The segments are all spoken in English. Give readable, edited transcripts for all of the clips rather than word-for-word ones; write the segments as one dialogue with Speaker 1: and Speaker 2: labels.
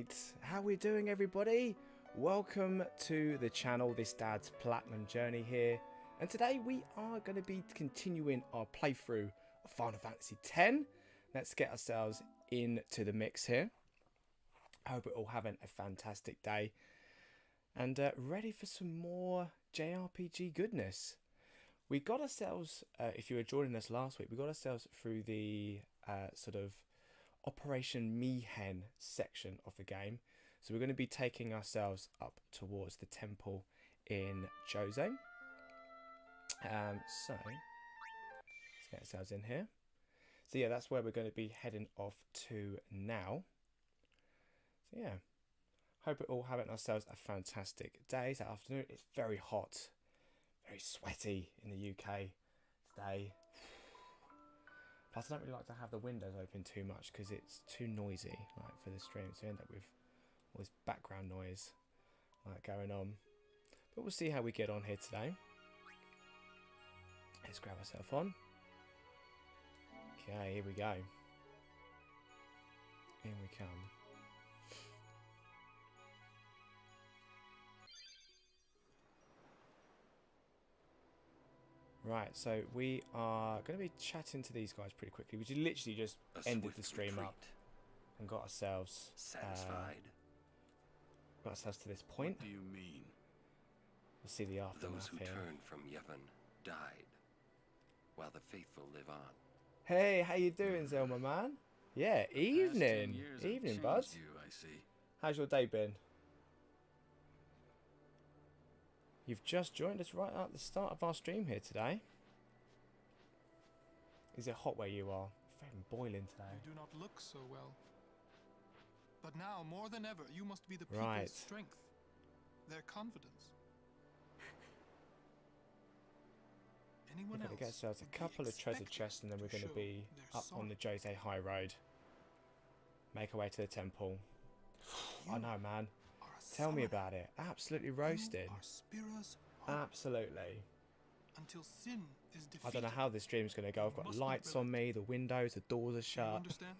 Speaker 1: Right, how we doing everybody? Welcome to the channel, this Dad's Platinum Journey here. And today we are going to be continuing our playthrough of Final Fantasy X. Let's get ourselves into the mix here. I hope we're all having a fantastic day. And ready for some more JRPG goodness. We got ourselves, if you were joining us last week, we got ourselves through the sort of Operation Mi'ihen section of the game. So we're going to be taking ourselves up towards the temple in Djose. So let's get ourselves in here. So yeah, that's where we're going to be heading off to now. So yeah, hope we're all having ourselves a fantastic day this afternoon. It's very hot, very sweaty in the UK today. Plus, I don't really like to have the windows open too much because it's too noisy, like for the stream. So you end up with all this background noise like going on. But we'll see how we get on here today. Let's grab ourselves on. Okay, here we go. In we come. Right, so we are going to be chatting to these guys pretty quickly. We literally just ended the stream up and got ourselves satisfied. Got ourselves to this point.
Speaker 2: What do you mean?
Speaker 1: We'll see the aftermath
Speaker 3: here. Those who
Speaker 1: here.
Speaker 3: turned from Yevon died, while the faithful live on.
Speaker 1: Hey, how you doing, Zelma man? Yeah, evening, evening, bud.
Speaker 2: I see.
Speaker 1: How's your day been? You've just joined us right at the start of our stream here today. Is it hot where you are? It's very boiling today.
Speaker 4: You do not look so well. But now, more than ever, you must be the people's strength, their confidence. Anyone
Speaker 1: we're going to get ourselves a couple of treasure chests and then we're going to be up on the Djose High Road. Make our way to the temple. I know, man. Tell me about it. Absolutely roasted. Absolutely.
Speaker 4: Until sin is defeated.
Speaker 1: I don't know how this stream's going to go. I've got lights on me, the windows, the doors are shut.
Speaker 4: You understand?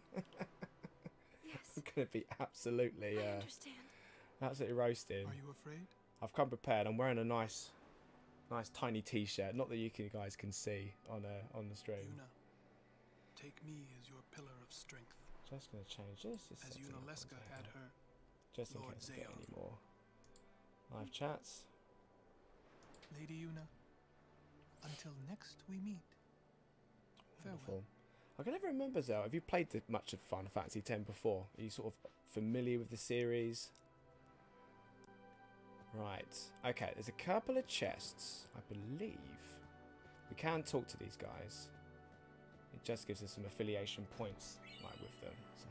Speaker 1: Yes. I'm going to be absolutely absolutely roasted.
Speaker 4: Are you afraid?
Speaker 1: I've come prepared. I'm wearing a nice tiny t-shirt. Not that you guys can see on the stream.
Speaker 4: Yuna, take me as your pillar of strength.
Speaker 1: Just going to change this.
Speaker 4: As Yuna Leska had her.
Speaker 1: Just in
Speaker 4: Lord
Speaker 1: case I get
Speaker 4: Zeon.
Speaker 1: any more live chats.
Speaker 4: Lady Yuna, until next we meet. Farewell.
Speaker 1: I can never remember, Zel. Have you played much of Final Fantasy X before? Are you sort of familiar with the series? Right. Okay, there's a couple of chests, I believe. We can talk to these guys. It just gives us some affiliation points, like with them. So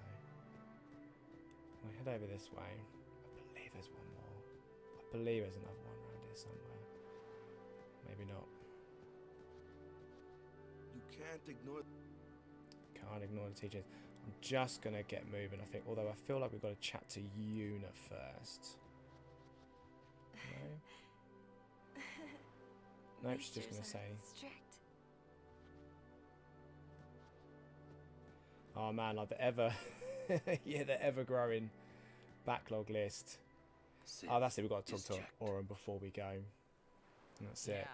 Speaker 1: we head over this way. I believe there's one more. I believe there's another one around here somewhere. Maybe not.
Speaker 2: You can't ignore.
Speaker 1: Can't ignore the teachers. I'm just going to get moving, I think. Although I feel like we've got to chat to Yuna first. No? Nope, she's just going to say...
Speaker 5: Strict.
Speaker 1: Oh man, like the ever... yeah, the ever-growing backlog list. Oh, that's it. We've got to talk to Auron before we go. And that's it.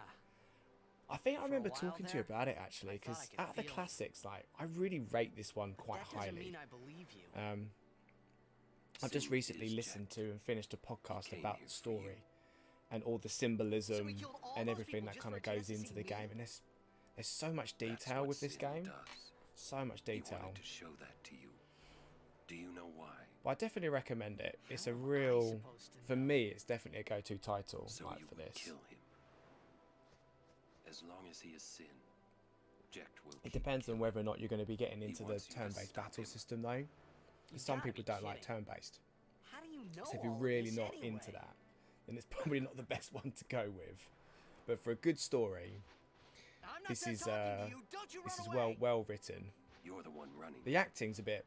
Speaker 1: I think I remember talking to you about it actually, because at the classics, like I really rate this one quite highly. I've just recently listened to and finished a podcast about the story and all the symbolism and everything that kind of goes into the game. And there's so much detail with this game. So much detail.
Speaker 3: To show that to you. Do you know why?
Speaker 1: But I definitely recommend it. It's a real, for me, it's definitely a go-to title like for this.
Speaker 3: Kill him. As long as he is sin, Jecht will.
Speaker 1: It depends on whether or not you're going to be getting into the turn-based battle system, though. Some people don't like turn-based.
Speaker 5: How do you know?
Speaker 1: So if you're really not into that, then it's probably not the best one to go with. But for a good story, this is well written.
Speaker 3: You're the one running.
Speaker 1: The acting's a bit.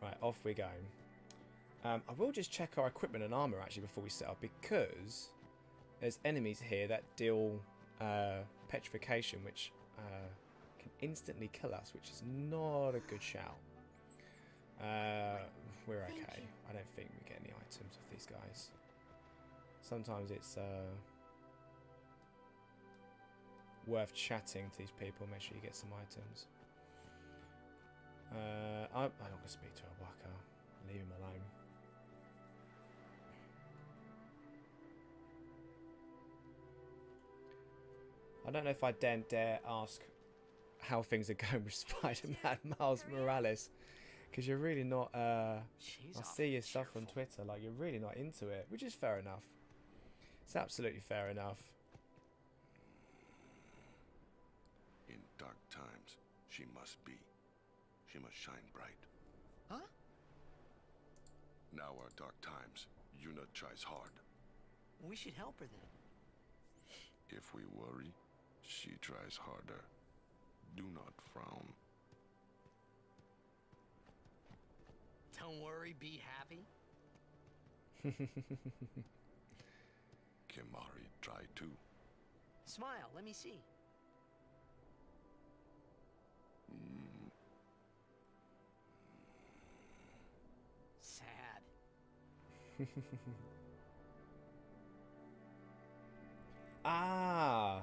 Speaker 1: Right, off we go. I will just check our equipment and armor actually before we set up, because there's enemies here that deal petrification, which can instantly kill us, which is not a good shout. We're okay. I don't think we get any items off these guys. Sometimes it's worth chatting to these people. Make sure you get some items. I'm not going to speak to a Waka. Leave him alone. I don't know if I dare ask how things are going with Spider-Man Miles Morales, because you're really not. I see your stuff on Twitter, like you're really not into it, which is fair enough. It's absolutely fair enough.
Speaker 2: In dark times, she must be. She must shine bright.
Speaker 5: Huh?
Speaker 2: Now are dark times. Yuna tries hard.
Speaker 5: We should help her then.
Speaker 2: If we worry, she tries harder. Do not frown.
Speaker 5: Don't worry, be happy.
Speaker 2: Kimari try too.
Speaker 5: Smile, let me see. Sad.
Speaker 1: Ah,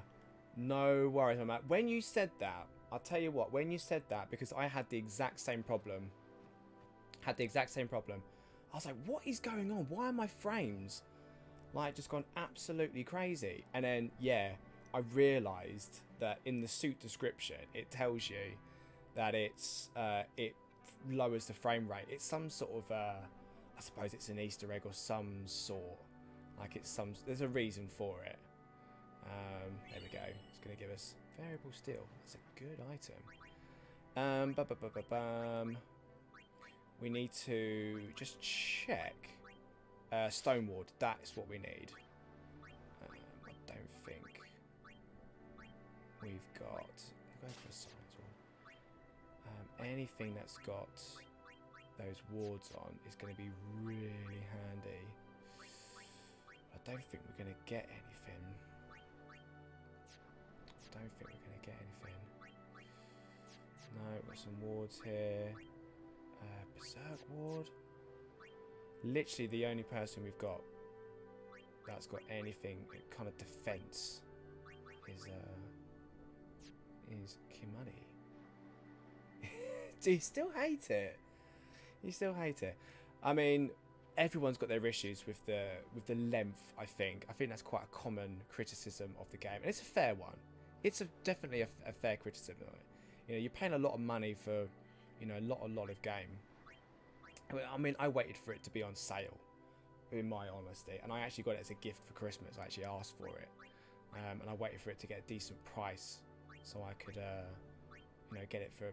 Speaker 1: no worries, my man. When you said that, I'll tell you what, when you said that, because I had the exact same problem. I was like, what is going on? Why are my frames like just gone absolutely crazy? And then, yeah, I realised that in the suit description, it tells you that it's it lowers the frame rate. It's some sort of, I suppose it's an Easter egg or some sort. Like it's some, there's a reason for it. There we go. It's going to give us variable steel. That's a good item. We need to just check. Stone ward. That is what we need. I don't think we've got. I'll go for a sign as well. Anything that's got those wards on is going to be really handy. I don't think we're going to get anything. No, we've got some wards here. Berserk ward. Literally the only person we've got that's got anything kind of defense is Kimani. Do you still hate it? You still hate it? I mean, everyone's got their issues with the length. I think that's quite a common criticism of the game, and it's a fair one. It's definitely a fair criticism of it. You know, you're paying a lot of money for, you know, a lot of game. I mean, I waited for it to be on sale, in my honesty, and I actually got it as a gift for Christmas. I actually asked for it, and I waited for it to get a decent price, so I could, you know, get it for.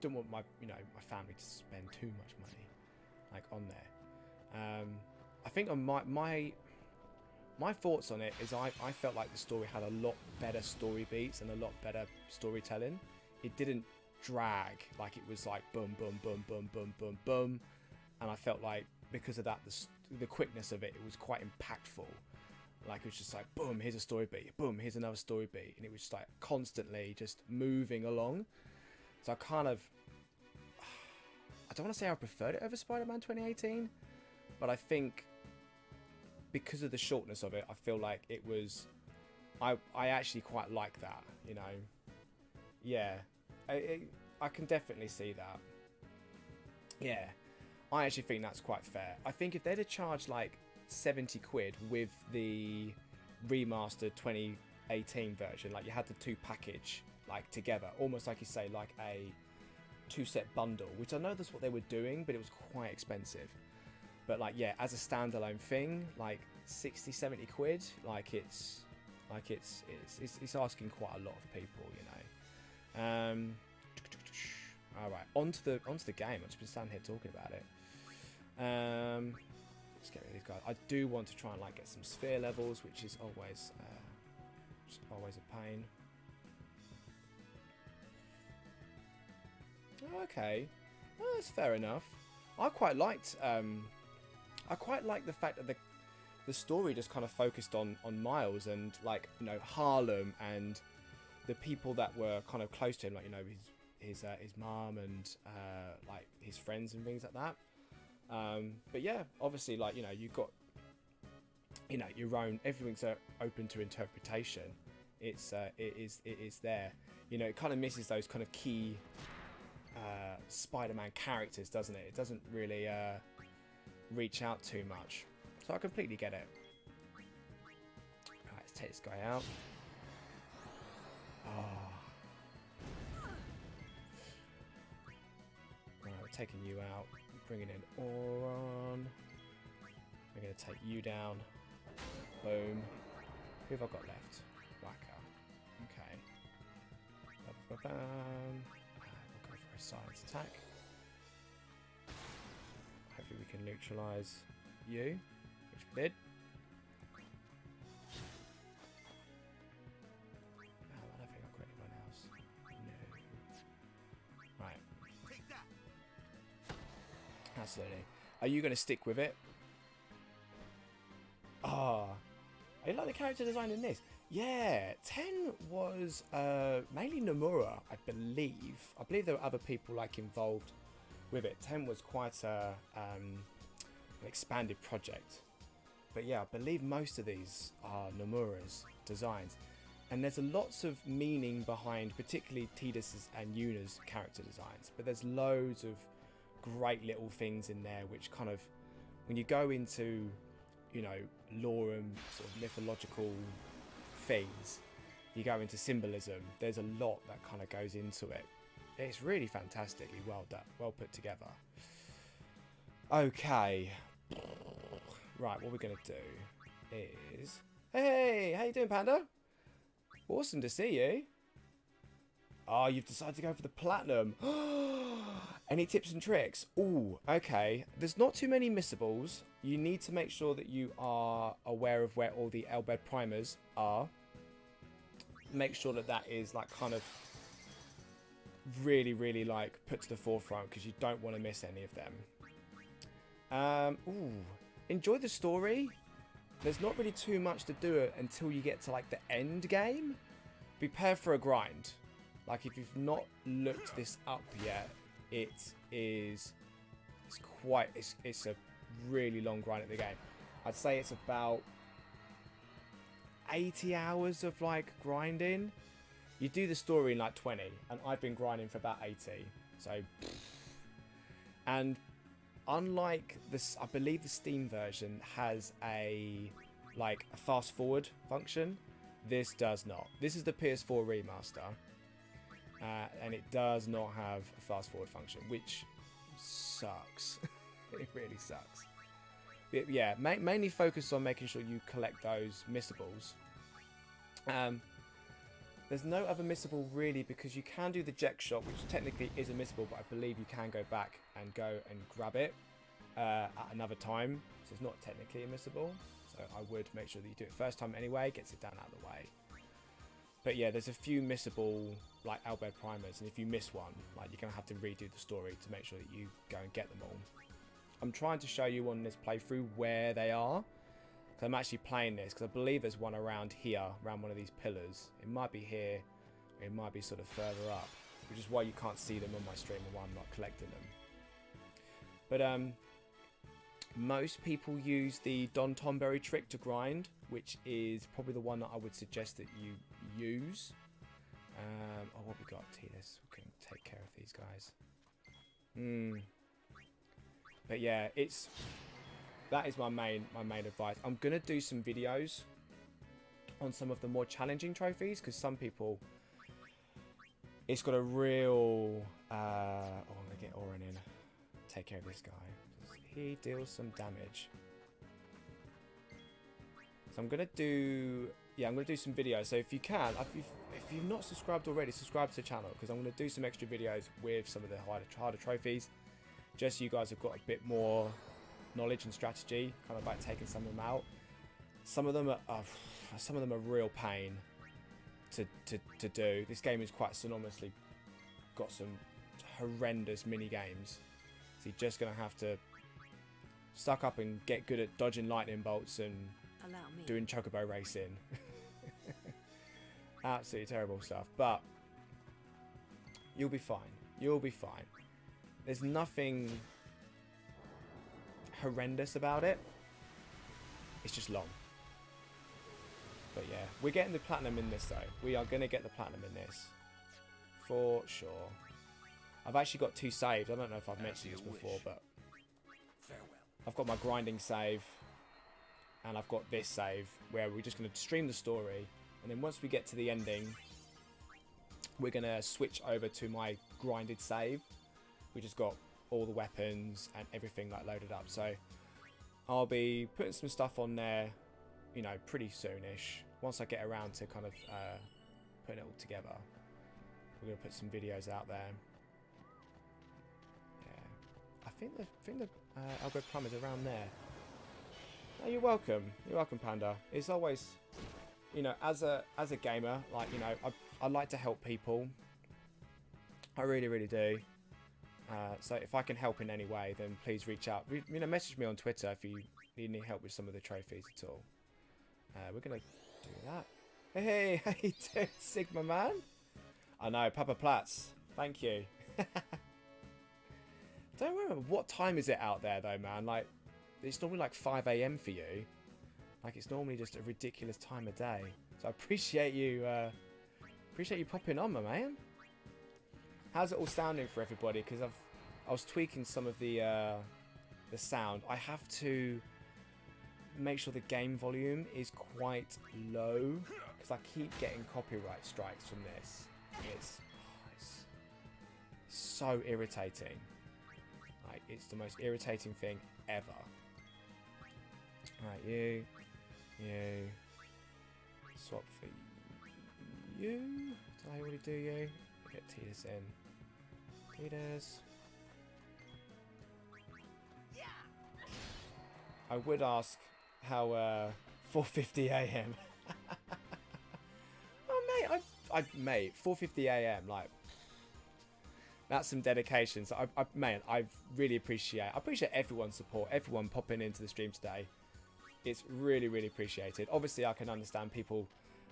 Speaker 1: Didn't want my family to spend too much money, like on there. I think on my thoughts on it is I felt like the story had a lot better story beats and a lot better storytelling. It didn't drag, like it was like boom, boom, boom, boom, boom, boom, boom. And I felt like because of that, the quickness of it, it was quite impactful. Like it was just like, boom, here's a story beat, boom, here's another story beat. And it was just like constantly just moving along. So I kind of, I don't want to say I preferred it over Spider-Man 2018, but I think because of the shortness of it, I feel like it was, I actually quite like that, you know. Yeah, I can definitely see that. Yeah, I actually think that's quite fair. I think if they'd have charged like 70 quid with the remastered 2018 version, like you had the two package like together, almost like you say like a 2-set bundle, which I know that's what they were doing, but it was quite expensive. But like, yeah, as a standalone thing, like 60-70 quid, like it's asking quite a lot of people, you know. All right, onto the game. I've just been standing here talking about it. Let's get rid of these guys. I do want to try and like get some sphere levels, which is always a pain. Okay, well, that's fair enough. I quite liked the fact that the story just kind of focused on Miles and like, you know, Harlem and the people that were kind of close to him, like, you know, his mum and like his friends and things like that. But yeah, obviously, like, you know, you've got, you know, your own, everything's open to interpretation. It is there. You know, it kind of misses those kind of key Spider-Man characters, doesn't it? It doesn't really reach out too much. So I completely get it. Alright, let's take this guy out. Oh. Right, we're taking you out. Bringing in Auron. We're going to take you down. Boom. Who have I got left? Whacker. Okay. We'll go for a silence attack. Hopefully we can neutralise you, which we did. Oh, I don't think I've got anyone else. No. Right.
Speaker 5: Take that.
Speaker 1: Absolutely. Are you going to stick with it? Ah. I like the character design in this. Yeah, 10 was mainly Nomura, I believe. I believe there were other people like involved with it. 10 was quite an expanded project. But yeah, I believe most of these are Nomura's designs. And there's lots of meaning behind particularly Tidus's and Yuna's character designs. But there's loads of great little things in there which kind of, when you go into, you know, lore and sort of mythological things, you go into symbolism, there's a lot that kind of goes into it. It's really fantastically well done, well put together. Okay, right, what we're gonna do is, hey, how you doing, Panda? Awesome to see you. Oh, you've decided to go for the platinum. Any tips and tricks? Ooh, okay. There's not too many missables. You need to make sure that you are aware of where all the Elbed primers are. Make sure that that is like kind of really, really like put to the forefront, because you don't want to miss any of them. Ooh, enjoy the story. There's not really too much to do it until you get to like the end game. Prepare for a grind. Like, if you've not looked this up yet, it's a really long grind at the game. I'd say it's about 80 hours of like grinding. You do the story in like 20, and I've been grinding for about 80. So, and unlike this, I believe the Steam version has a fast forward function. This does not. This is the PS4 remaster. And it does not have a fast forward function, which sucks. It really sucks. Yeah, mainly focus on making sure you collect those missables. There's no other missable really, because you can do the Jet Shot, which technically is a missable, but I believe you can go back and go and grab it at another time. So it's not technically a missable. So I would make sure that you do it first time anyway, gets it done out of the way. But yeah, there's a few missable like Elbed primers, and if you miss one, like, you're gonna have to redo the story to make sure that you go and get them all. I'm trying to show you on this playthrough where they are, because I'm actually playing this, because I believe there's one around here, around one of these pillars. It might be here, it might be sort of further up, which is why you can't see them on my stream and why I'm not collecting them. But most people use the Don Tomberry trick to grind, which is probably the one that I would suggest that you use. Oh, what we got? Tidus. We can take care of these guys. But yeah, that is my main advice. I'm gonna do some videos on some of the more challenging trophies, because some people, it's got a real. Oh, I'm gonna get Auron in. Take care of this guy. He deals some damage. So I'm gonna do. Yeah, I'm going to do some videos, so if you can, if you've not subscribed already, subscribe to the channel, because I'm going to do some extra videos with some of the harder trophies, just so you guys have got a bit more knowledge and strategy, kind of like taking some of them out. Some of them are real pain to do. This game is quite synonymously got some horrendous mini games, so you're just going to have to suck up and get good at dodging lightning bolts and doing chocobo racing. Absolutely terrible stuff. But you'll be fine. You'll be fine. There's nothing horrendous about it. It's just long. But yeah, we're getting the platinum in this though. We are going to get the platinum in this. For sure. I've actually got 2 saves. I don't know if I've mentioned this before, but
Speaker 3: Farewell.
Speaker 1: I've got my grinding save. And I've got this save where we're just going to stream the story. And then once we get to the ending, we're going to switch over to my grinded save. We just got all the weapons and everything like loaded up. So I'll be putting some stuff on there, you know, pretty soonish. Once I get around to kind of putting it all together. We're going to put some videos out there. Yeah. I think the Elbow Plum is around there. Oh, you're welcome. You're welcome, Panda. It's always, you know, as a gamer, like, you know, I like to help people. I really, really do. So if I can help in any way, then please reach out. You know, message me on Twitter if you need any help with some of the trophies at all. We're gonna do that. Hey, how you doing, Sigma man? I know, Papa Platz. Thank you. Don't remember what time is it out there though, man. Like, it's normally like 5 AM for you. Like, it's normally just a ridiculous time of day. So I appreciate you popping on, my man. How's it all sounding for everybody? Because I was tweaking some of the sound. I have to make sure the game volume is quite low because I keep getting copyright strikes from this. It's so irritating. Like, it's the most irritating thing ever. Alright, you. Swap for you. Did I already do you? Get Titus in. Titus. I would ask how 4:50 AM. Oh mate, mate, 4:50 AM, like, that's some dedication. So I really appreciate everyone's support, everyone popping into the stream today. It's really, really appreciated. Obviously, I can understand people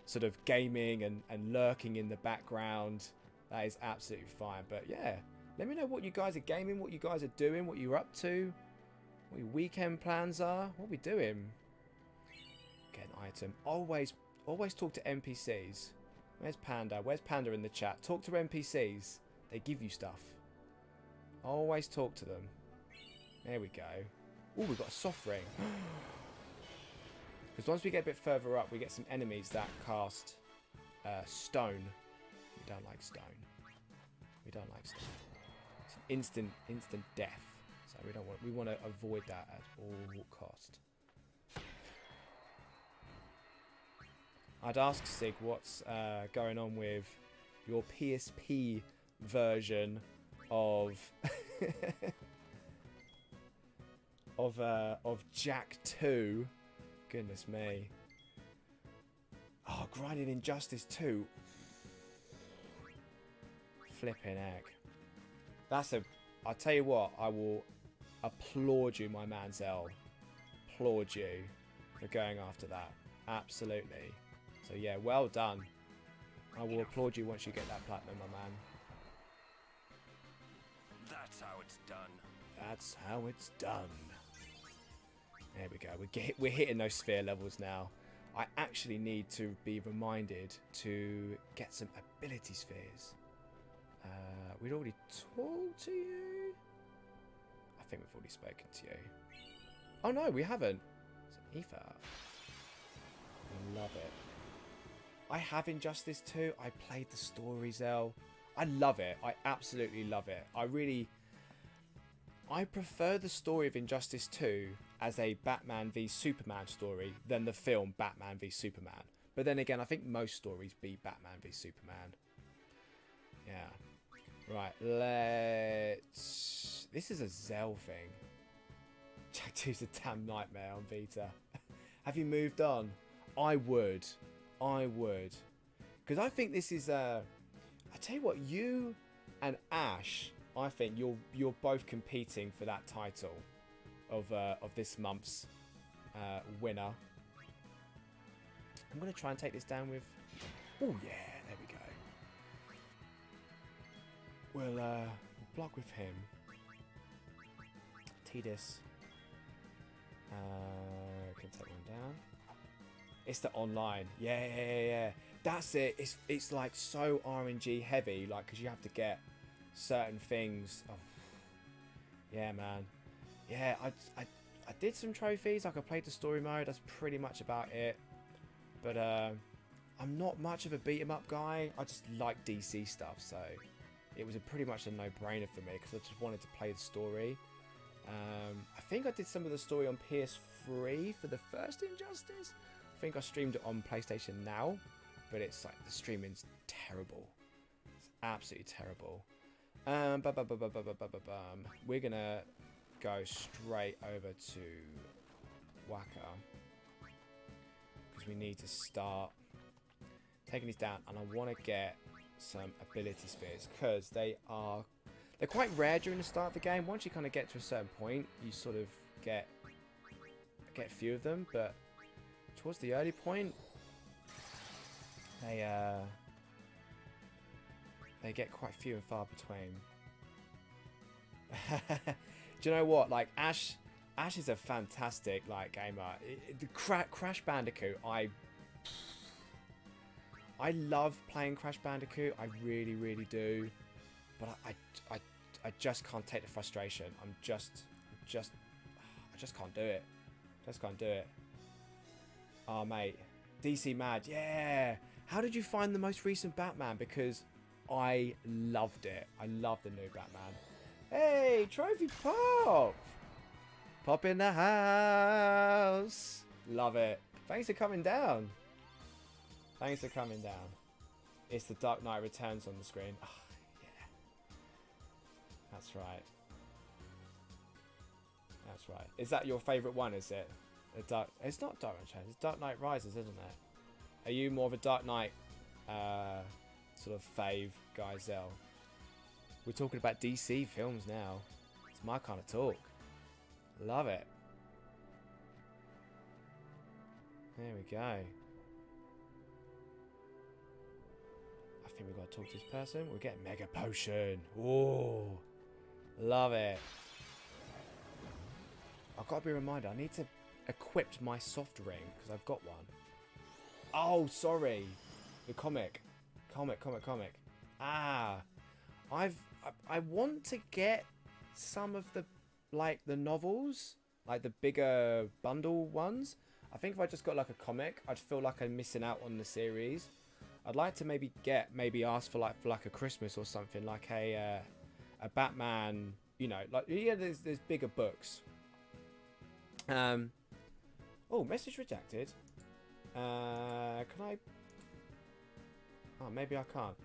Speaker 1: sort of gaming and lurking in the background. That is absolutely fine. But yeah, let me know what you guys are gaming, what you guys are doing, what you're up to, what your weekend plans are. What are we doing? Get an item. Always talk to NPCs. Where's Panda? Where's Panda in the chat? Talk to NPCs. They give you stuff. Always talk to them. There we go. Oh, we've got a soft ring. Because once we get a bit further up, we get some enemies that cast stone. We don't like stone. We don't like stone. It's instant death. So we want to avoid that at all cost. I'd ask Sig what's going on with your PSP version of of Jack 2. Goodness me. Oh, grinding Injustice 2. Flipping heck. I'll tell you what, I will applaud you, my man Zell. Applaud you for going after that. Absolutely. So yeah, well done. I will applaud you once you get that platinum, my man.
Speaker 3: That's how it's done.
Speaker 1: That's how it's done. There we go. We're hitting those sphere levels now. I actually need to be reminded to get some ability spheres. We'd already talked to you. I think we've already spoken to you. Oh no, we haven't. It's an Ether. Love it. I have Injustice 2. I played the story, Zell. I love it. I absolutely love it. I prefer the story of Injustice 2 as a Batman v Superman story than the film Batman v Superman. But then again, I think most stories beat Batman v Superman. Yeah. Right, let's... This is a Zell thing. Jack 2's a damn nightmare on Vita. Have you moved on? I would. Because I think this is I tell you what, you and Ash, I think you're both competing for that title of this month's winner. I'm gonna try and take this down with Oh yeah, there we go. We'll block with him. Tidus. Can take one down. It's the online. Yeah. That's it. It's like so RNG heavy, like, because you have to get certain things. Oh. Yeah, man. Yeah, I did some trophies. Like, I played the story mode. That's pretty much about it. But I'm not much of a beat 'em up guy. I just like DC stuff, so it was pretty much a no-brainer for me because I just wanted to play the story. I think I did some of the story on PS3 for the first Injustice. I think I streamed it on PlayStation Now, but it's like the streaming's terrible. It's absolutely terrible. We're gonna go straight over to Waka because we need to start taking these down, and I want to get some ability spheres because they're quite rare during the start of the game. Once you kind of get to a certain point, you sort of get a few of them, but towards the early point, they get quite few and far between. Do you know what? Like Ash is a fantastic like gamer. The Crash Bandicoot, I love playing Crash Bandicoot. I really do. But I just can't take the frustration. I just can't do it. Just can't do it. Oh mate, DC Mad, yeah. How did you find the most recent Batman? Because I loved it. I love the new Batman. Hey, Trophy Pop! Pop in the house. Love it. Thanks for coming down. Thanks for coming down. It's the Dark Knight Returns on the screen. Oh, yeah. That's right. That's right. Is that your favourite one, is it? It's not Dark Knight Returns. It's Dark Knight Rises, isn't it? Are you more of a Dark Knight sort of fave guy, Zell? We're talking about DC films now. It's my kind of talk. Love it. There we go. I think we've got to talk to this person. We'll get Mega Potion. Whoa. Love it. I've got to be reminded. I need to equip my soft ring because I've got one. Oh, sorry. The comic. Ah. I want to get some of the the novels, like the bigger bundle ones. I think if I just got like a comic, I'd feel like I'm missing out on the series. I'd like to maybe ask for like a Christmas or something, like a Batman, you know, like there's bigger books. Oh, message rejected. Can I? Oh, maybe I can't.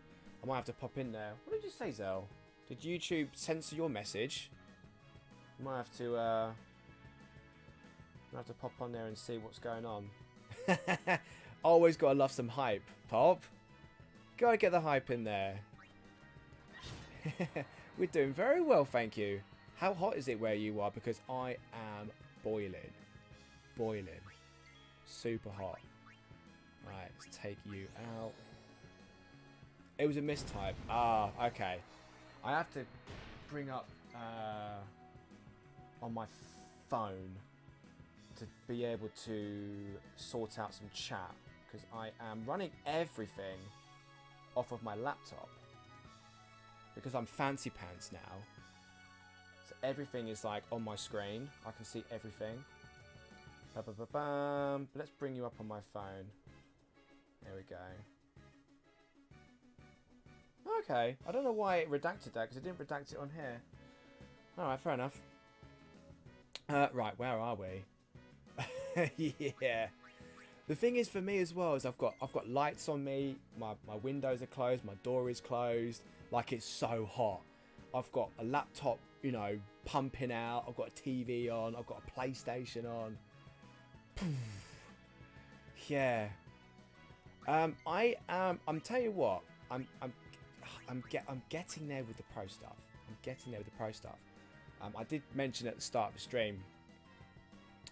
Speaker 1: I might have to pop in there. What did you say, Zell? Did YouTube censor your message? I might have to pop on there and see what's going on. Always gotta love some hype, Pop. Gotta get the hype in there. We're doing very well, thank you. How hot is it where you are? Because I am boiling. Boiling. Super hot. Right, let's take you out. It was a mistype. Ah, okay. I have to bring up on my phone to be able to sort out some chat because I am running everything off of my laptop because I'm fancy pants now. So everything is like on my screen. I can see everything. But let's bring you up on my phone. There we go. Okay, I don't know why it redacted that because it didn't redact it on here. Alright, fair enough. Right, where are we? Yeah. The thing is for me as well is I've got lights on me, my windows are closed, my door is closed, like it's so hot. I've got a laptop, you know, pumping out, I've got a TV on, I've got a PlayStation on. Yeah. I'm telling you what, I'm getting there with the pro stuff. I did mention at the start of the stream,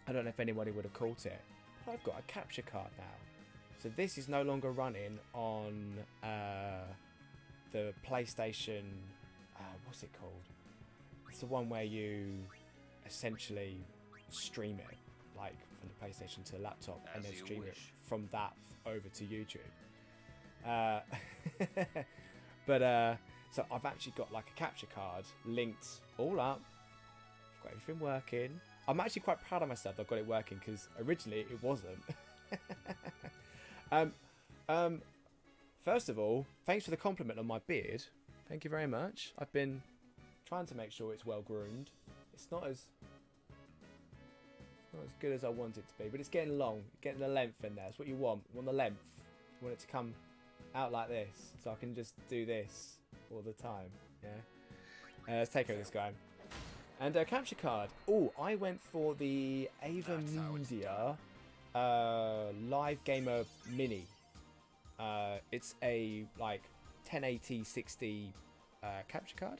Speaker 1: I don't know if anybody would have caught it, but I've got a capture card now. So this is no longer running on the PlayStation. What's it called? It's the one where you essentially stream it, like from the PlayStation to the laptop, and then stream it from that over to YouTube. But so I've actually got like a capture card linked all up. I've got everything working. I'm actually quite proud of myself that I've got it working, because originally it wasn't. First of all, thanks for the compliment on my beard. Thank you very much. I've been trying to make sure it's well groomed. It's not as good as I want it to be, but it's getting long, getting the length in there. That's what you want. You want the length. You want it to come out like this, so I can just do this all the time. Yeah. Let's take over this guy. And capture card. Oh, I went for the Ava Media Live Gamer Mini. It's a like 1080 60 capture card.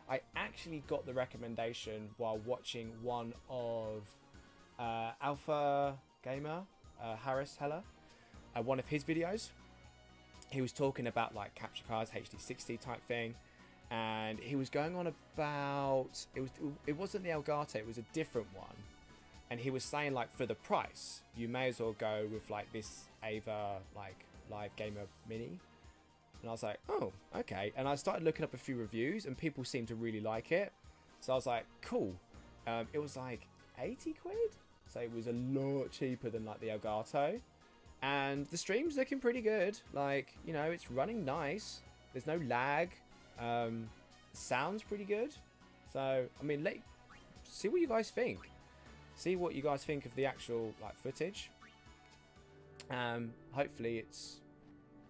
Speaker 1: I actually got the recommendation while watching one of Alpha Gamer, Harris Heller, one of his videos. He was talking about like capture cards, HD 60 type thing, and he was going on about it wasn't the Elgato, it was a different one, and he was saying like for the price you may as well go with like this Ava like Live Gamer Mini. And I was like, oh, okay. And I started looking up a few reviews, and people seemed to really like it. So I was like, cool. It was like 80 quid. So it was a lot cheaper than like the Elgato. And the stream's looking pretty good. Like, you know, it's running nice. There's no lag. Sounds pretty good. So, I mean, see what you guys think. See what you guys think of the actual like footage. Hopefully it's...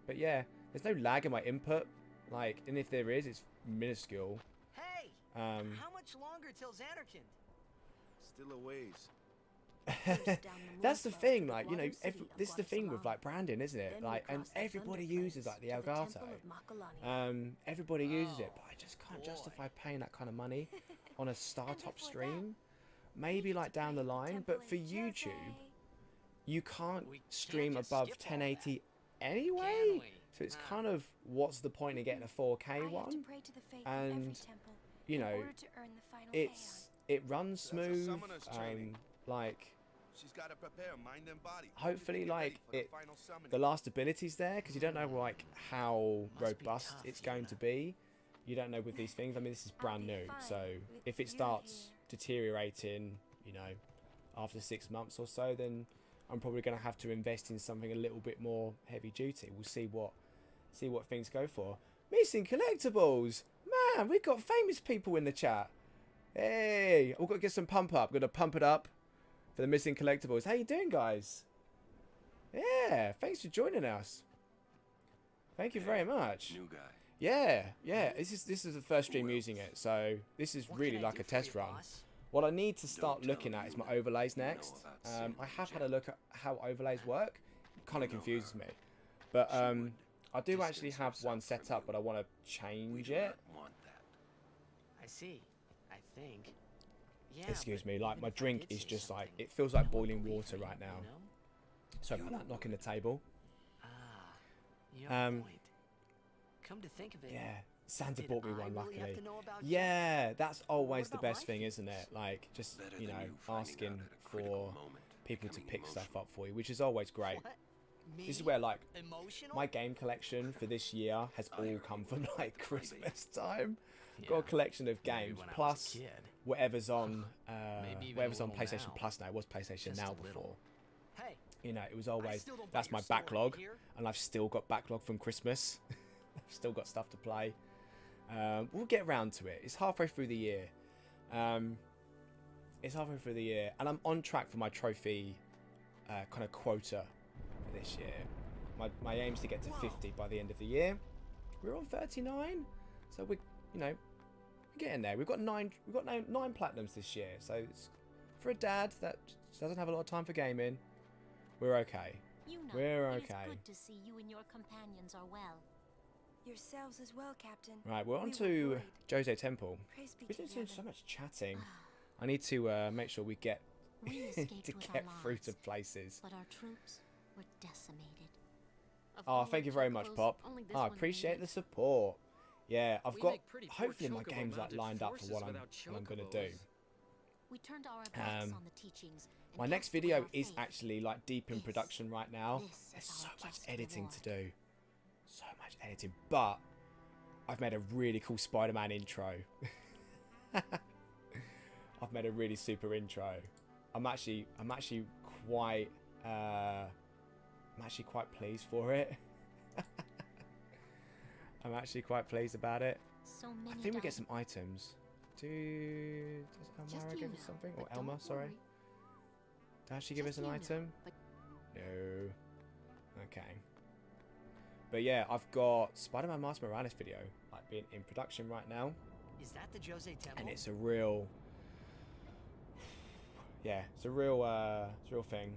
Speaker 1: But yeah. There's no lag in my input, like, and if there is, it's minuscule.
Speaker 5: Hey, how much longer till Xanarkand?
Speaker 2: Still a ways.
Speaker 1: That's the thing, like, you know, this is the thing with like branding, isn't it? Like, and everybody uses like the Elgato. Everybody uses it, but I just can't justify paying that kind of money on a startup stream. Maybe like down the line, but for YouTube, you can't stream above 1080 anyway. So it's kind of, what's the point of getting a 4K one? And, you know, it runs smooth, like, hopefully, like, the last ability's there, because you don't know, like, how robust it's going to be. You don't know with these things. I mean, this is brand new, so if it starts deteriorating, you know, after 6 months or so, then I'm probably going to have to invest in something a little bit more heavy duty. We'll see what things go for. Missing collectibles, man. We've got famous people in the chat. Hey, we've got to get some pump up. Got to pump it up for the missing collectibles. How you doing, guys? Yeah, thanks for joining us. Thank you very much.
Speaker 3: New guy.
Speaker 1: Yeah. This is the first stream using it, so this is really like a test run. What I need to start looking at is my overlays next. I have had a look at how overlays work. It kind of confuses me, but I do actually have one set up, but I want to change it.
Speaker 5: I see. I think. Yeah,
Speaker 1: Excuse me, like my drink is just like, it feels like boiling water right now. Sorry about that, knocking the table.
Speaker 5: Point. Come to think of it.
Speaker 1: Yeah, Santa bought me one, luckily. Yeah, that's always the best thing, isn't it? Like, just, you know, asking for people to pick stuff up for you, which is always great. This is where, like, my game collection for this year has all come from, like, Christmas time. Got a collection of games, plus whatever's on PlayStation Plus now. It was PlayStation Now before. You know, it was always, that's my backlog, and I've still got backlog from Christmas. I've still got stuff to play. We'll get around to it. It's halfway through the year. And I'm on track for my trophy kind of quota for this year. My aim is to get to 50 by the end of the year. We're on 39, so we're getting there. We've got nine platinums this year. So it's, for a dad that doesn't have a lot of time for gaming, we're okay. We're okay.
Speaker 6: It is good to see you and your companions are well.
Speaker 7: Yourselves as well, Captain.
Speaker 1: Right, we're on to Djose Temple. We've been doing so much chatting. I need to make sure we get
Speaker 6: We escaped
Speaker 1: to
Speaker 6: with
Speaker 1: get
Speaker 6: our
Speaker 1: through
Speaker 6: lives,
Speaker 1: to places.
Speaker 6: but our troops were decimated.
Speaker 1: Oh, thank you very much, Pop. Oh, I appreciate the support. Yeah, I've got hopefully my game's like lined up for what I'm gonna do.
Speaker 6: We turned our backs on the teachings. And
Speaker 1: My next
Speaker 6: cast away
Speaker 1: video
Speaker 6: our
Speaker 1: is
Speaker 6: faith.
Speaker 1: actually like deep in
Speaker 6: This-
Speaker 1: production right now.
Speaker 6: this
Speaker 1: There's
Speaker 6: is
Speaker 1: so
Speaker 6: our
Speaker 1: much
Speaker 6: just
Speaker 1: editing to
Speaker 6: reward.
Speaker 1: do. So much editing, but I've made a really cool Spider-Man intro. I've made a really super intro. I'm actually quite pleased for it. I'm actually quite pleased about it.
Speaker 6: So
Speaker 1: I
Speaker 6: many
Speaker 1: think we get
Speaker 6: died.
Speaker 1: some items. Does
Speaker 6: Just
Speaker 1: Elmira
Speaker 6: you
Speaker 1: give
Speaker 6: know,
Speaker 1: us something? Or
Speaker 6: but
Speaker 1: Elma,
Speaker 6: don't
Speaker 1: sorry.
Speaker 6: worry.
Speaker 1: Does she give us
Speaker 6: Just
Speaker 1: an
Speaker 6: you know,
Speaker 1: item?
Speaker 6: but
Speaker 1: No. Okay. But yeah, I've got Spider-Man Miles Morales video like being in production right now,
Speaker 5: Is that the Djose temple?
Speaker 1: and it's a real, yeah, it's a real thing.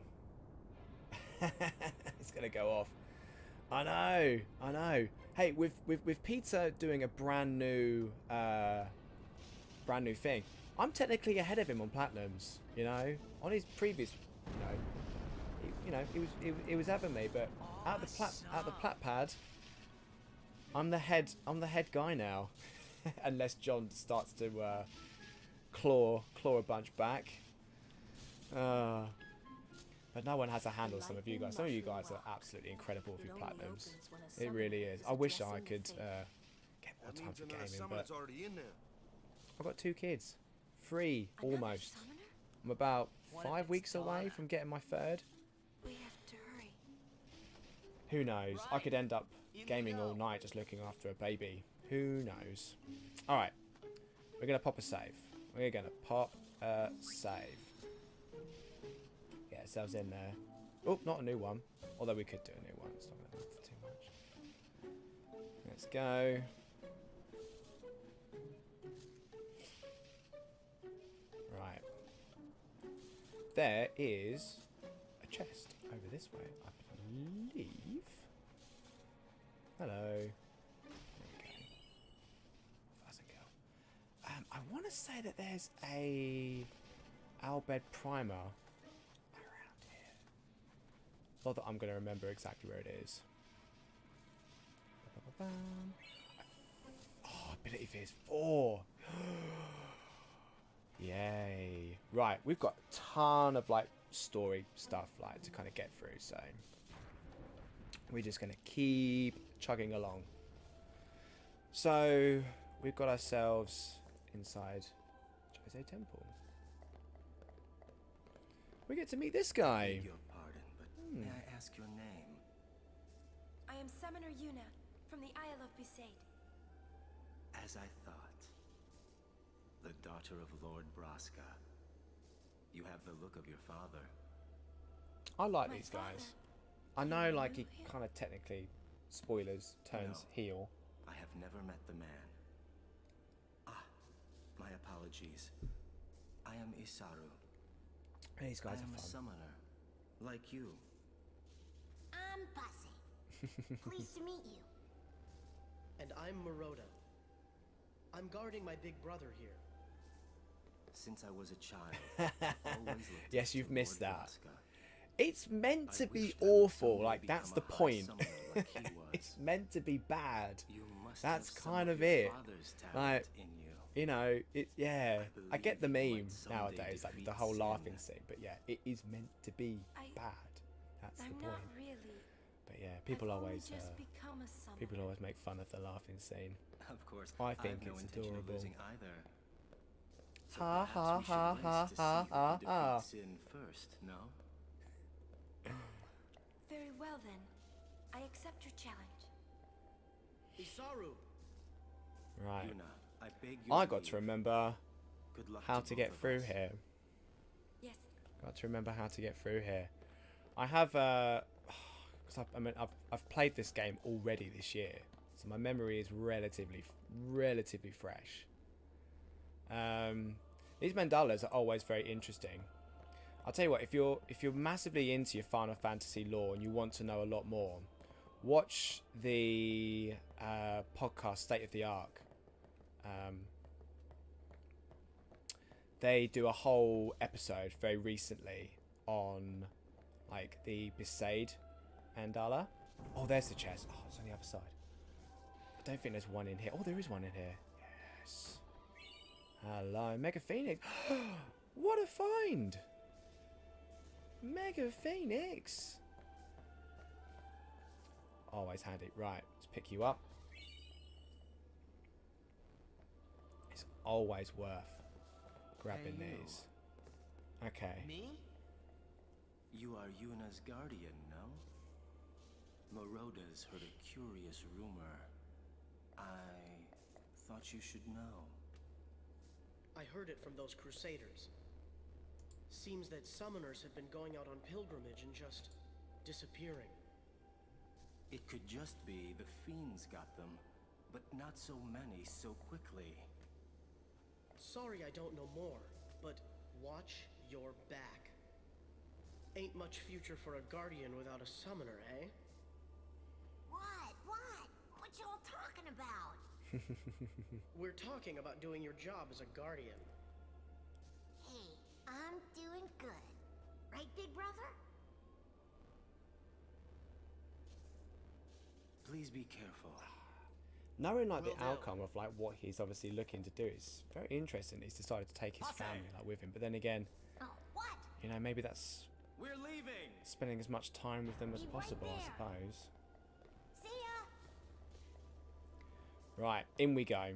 Speaker 1: It's gonna go off. I know. Hey, with Peter doing a brand new thing, I'm technically ahead of him on platinums. You know, on his previous, he was having me, but at the plat pad, I'm the head guy now, unless John starts to claw a bunch back. But no one has a handle. Some of you guys are absolutely incredible with your platinums. It really is. I wish I could get more time for gaming, but
Speaker 2: already in there.
Speaker 1: I've got 2 kids, 3
Speaker 7: Another
Speaker 1: almost.
Speaker 7: summoner?
Speaker 1: I'm about
Speaker 5: What if
Speaker 1: 5
Speaker 5: it's
Speaker 1: weeks away
Speaker 5: Donna?
Speaker 1: from getting my 3rd.
Speaker 7: We have to hurry.
Speaker 1: Who knows? I could end up
Speaker 5: In
Speaker 1: gaming
Speaker 5: we
Speaker 1: all
Speaker 5: go.
Speaker 1: night just looking after a baby. Who knows? Alright. We're going to pop a save. We're going to pop a save. Get ourselves in there. Oh, not a new one. Although we could do a new one. It's not going to matter too much. Let's go. Right. There is a chest over this way, I believe. Hello. There we go. Fuzz girl. I want to say that there's a Albed Primer around here. Not that I'm going to remember exactly where it is. Ba-ba-ba-bam. Oh, ability phase 4. Yay. Right, we've got a ton of like story stuff like to kind of get through, so we're just going to keep chugging along. So we've got ourselves inside Djose Temple. We get to meet this guy.
Speaker 3: Beg your pardon, but may I ask your name?
Speaker 7: I am Summoner Yuna from the Isle of Besaid.
Speaker 3: As I thought. The daughter of Lord Braska. You have the look of your father.
Speaker 1: I like
Speaker 7: My
Speaker 1: these guys.
Speaker 7: father.
Speaker 1: I know,
Speaker 7: You
Speaker 1: like,
Speaker 7: knew
Speaker 1: he
Speaker 7: him?
Speaker 1: kind of technically, spoilers, turns
Speaker 3: No.
Speaker 1: heel.
Speaker 3: I have never met the man. Ah, my apologies. I am Isaru.
Speaker 1: And these
Speaker 3: I
Speaker 1: guys
Speaker 3: am
Speaker 1: are
Speaker 3: a
Speaker 1: fun.
Speaker 3: summoner, like you.
Speaker 6: I'm Bussy. Pleased to meet you.
Speaker 8: And I'm Maroda. I'm guarding my big brother here.
Speaker 3: Since I was a child, I've always looked
Speaker 1: Yes,
Speaker 3: up
Speaker 1: you've
Speaker 3: to
Speaker 1: missed
Speaker 3: Lord
Speaker 1: that.
Speaker 3: Braska.
Speaker 1: It's meant
Speaker 3: I
Speaker 1: to be
Speaker 3: wished I would
Speaker 1: awful,
Speaker 3: someday
Speaker 1: like, that's the
Speaker 3: become a high
Speaker 1: point.
Speaker 3: summoner like he was.
Speaker 1: It's meant to be bad.
Speaker 3: You must
Speaker 1: That's
Speaker 3: have some
Speaker 1: kind of
Speaker 3: your
Speaker 1: it.
Speaker 3: father's
Speaker 1: Like,
Speaker 3: talent in you.
Speaker 1: You know, yeah, I get the
Speaker 3: believe you
Speaker 1: meme
Speaker 3: might someday
Speaker 1: nowadays, like the
Speaker 3: defeat
Speaker 1: whole
Speaker 3: sin.
Speaker 1: laughing scene, but yeah, it is meant to be
Speaker 7: I-
Speaker 1: bad. That's
Speaker 7: I'm
Speaker 1: the
Speaker 7: not
Speaker 1: point.
Speaker 7: really.
Speaker 1: But yeah, people
Speaker 7: I've only
Speaker 1: always
Speaker 7: just become a summoner.
Speaker 1: people always make fun of the laughing scene.
Speaker 3: Of course,
Speaker 1: I
Speaker 3: have
Speaker 1: think
Speaker 3: no
Speaker 1: it's
Speaker 3: intention of
Speaker 1: adorable.
Speaker 3: losing either. So
Speaker 1: Ha,
Speaker 3: perhaps
Speaker 1: ha,
Speaker 3: we should
Speaker 1: ha,
Speaker 3: race
Speaker 1: ha,
Speaker 3: to see
Speaker 1: ha,
Speaker 3: who
Speaker 1: ha,
Speaker 3: can
Speaker 1: ha.
Speaker 3: defeat sin first, no?
Speaker 7: Very well then. I accept your challenge.
Speaker 8: Isaru!
Speaker 1: Right.
Speaker 3: Yuna, I beg your
Speaker 1: I got to
Speaker 3: leave.
Speaker 1: remember
Speaker 3: Good luck
Speaker 1: how
Speaker 3: to
Speaker 1: to
Speaker 3: both
Speaker 1: get
Speaker 3: of
Speaker 1: through
Speaker 3: us.
Speaker 1: here.
Speaker 7: Yes.
Speaker 1: Got to remember how to get through here. I have because I've played this game already this year, so my memory is relatively fresh. These mandalas are always very interesting. I'll tell you what, if you're massively into your Final Fantasy lore and you want to know a lot more, watch the podcast State of the Arc. They do a whole episode very recently on like the Besaid mandala, Oh, there's the chest. Oh, it's on the other side. I don't think there's one in here. Oh, there is one in here. Yes. Hello, Mega Phoenix. What a find! Mega Phoenix. Always handy. Right, let's pick you up. It's always worth grabbing these. Okay.
Speaker 5: Me?
Speaker 3: You are Yuna's guardian, no? Moroda's heard a curious rumor. I thought you should know.
Speaker 8: I heard it from those crusaders. Seems that summoners have been going out on pilgrimage and just disappearing.
Speaker 3: It could just be the fiends got them, but not so many so quickly.
Speaker 8: Sorry I don't know more, but watch your back. Ain't much future for a guardian without a summoner, eh?
Speaker 6: What? What y'all talking about?
Speaker 8: We're talking about doing your job as a guardian.
Speaker 6: Hey, I'm doing good. Right, big brother?
Speaker 3: Please be careful.
Speaker 1: Knowing like
Speaker 5: Will
Speaker 1: the
Speaker 5: do.
Speaker 1: outcome of like what he's obviously looking to do is very interesting. He's decided to take his
Speaker 5: Okay.
Speaker 1: family like with him, but then again,
Speaker 6: Oh, what?
Speaker 1: you know, maybe that's
Speaker 3: We're leaving!
Speaker 1: spending as much time with them as
Speaker 6: Be right
Speaker 1: possible, I
Speaker 6: there.
Speaker 1: suppose.
Speaker 6: See ya!
Speaker 1: Right, in we go.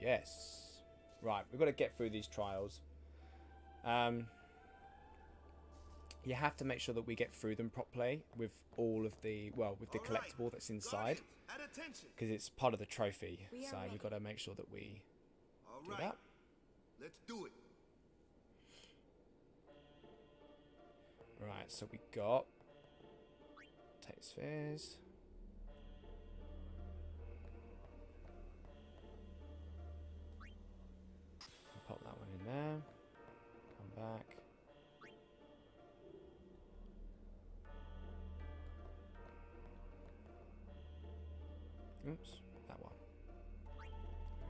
Speaker 1: Yes. Right, we've got to get through these trials. You have to make sure that we get through them properly with all of the, well, with the collectible that's inside,
Speaker 2: At attention.
Speaker 1: because it's part of the trophy.
Speaker 7: We are
Speaker 1: So
Speaker 7: ready.
Speaker 1: we've got to make sure that we
Speaker 2: All
Speaker 1: do
Speaker 2: right.
Speaker 1: that.
Speaker 2: Let's do it.
Speaker 1: Right, so we got take spheres. Pop that one in there. Come back. Oops, that one.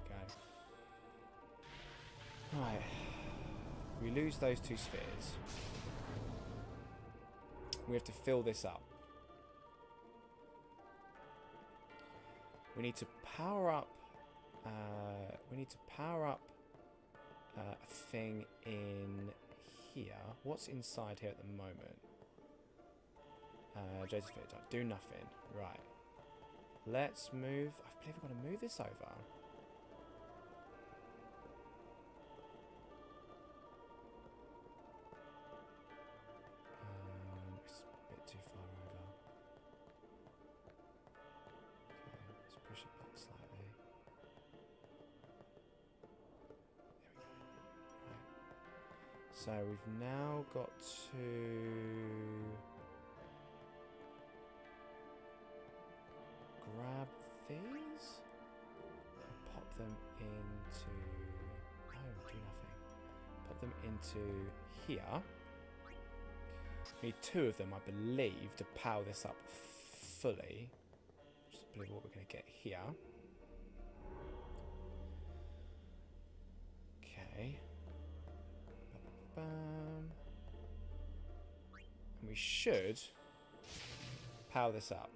Speaker 1: There we go. Right. We lose those two spheres. We have to fill this up. We need to power up. A thing in here. What's inside here at the moment? Djose, do nothing. Right. Let's move. I believe we've got to move this over. It's a bit too far over. Okay, let's push it back slightly. There we go. Right. So we've now got to grab these and pop them into. No, do nothing. Pop them into here. We need two of them, I believe, to power this up fully. Just believe what we're going to get here. Okay. Bam. And we should power this up.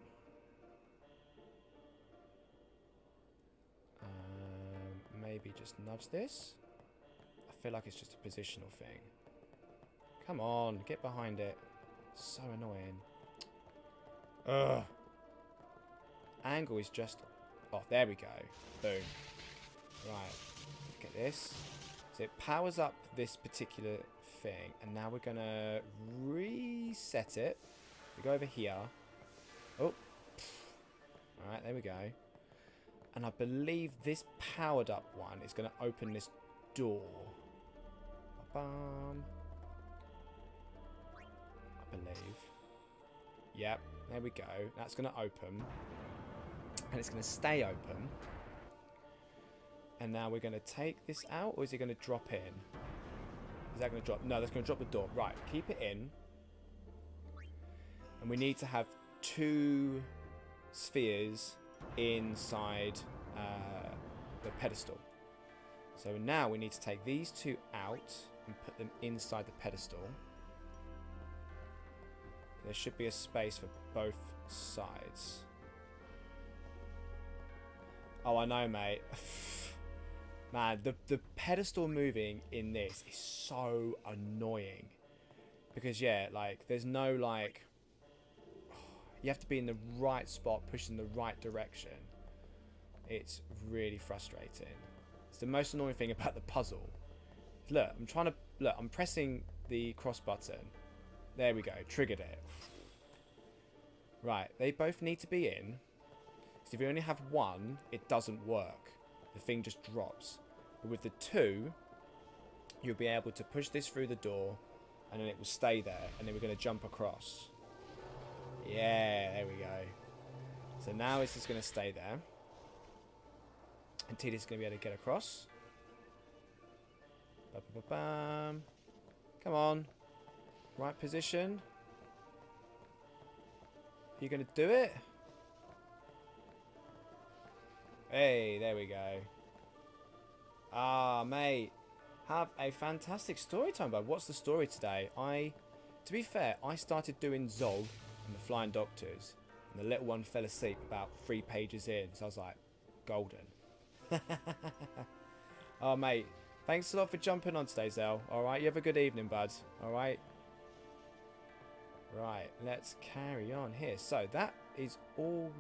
Speaker 1: Maybe just nudge this. I feel like it's just a positional thing. Come on, get behind it. So annoying. Ugh. Angle is just... Oh, there we go. Boom. Right. Get this. So it powers up this particular thing. And now we're going to reset it. We go over here. Oh. Alright, there we go. And I believe this powered up one is going to open this door. Ba-bam. I believe. Yep, there we go. That's going to open. And it's going to stay open. And now we're going to take this out, or is it going to drop in? Is that going to drop? No, that's going to drop the door. Right, keep it in. And we need to have 2 spheres inside the pedestal. So now we need to take these 2 out and put them inside the pedestal. There should be a space for both sides. Oh, I know, mate. Man, the pedestal moving in this is so annoying. Because, yeah, like, there's no, like... You have to be in the right spot, pushing the right direction. It's really frustrating. It's the most annoying thing about the puzzle. Look, I'm pressing the cross button. There we go, triggered it. Right, they both need to be in. Because if you only have one, it doesn't work. The thing just drops. But with the two, you'll be able to push this through the door, and then it will stay there, and then we're going to jump across. Yeah, there we go. So now it's just going to stay there. And Tita's going to be able to get across. Ba-ba-ba-bam. Come on. Right position. Are you going to do it? Hey, there we go. Ah, mate. Have a fantastic story time, bud. What's the story today? To be fair, I started doing Zog and the Flying Doctors, and the little one fell asleep about 3 pages in, so I was like, golden. Oh, mate. Thanks a lot for jumping on today, Zell. Alright, you have a good evening, bud. Alright. Right, let's carry on here. So, that is all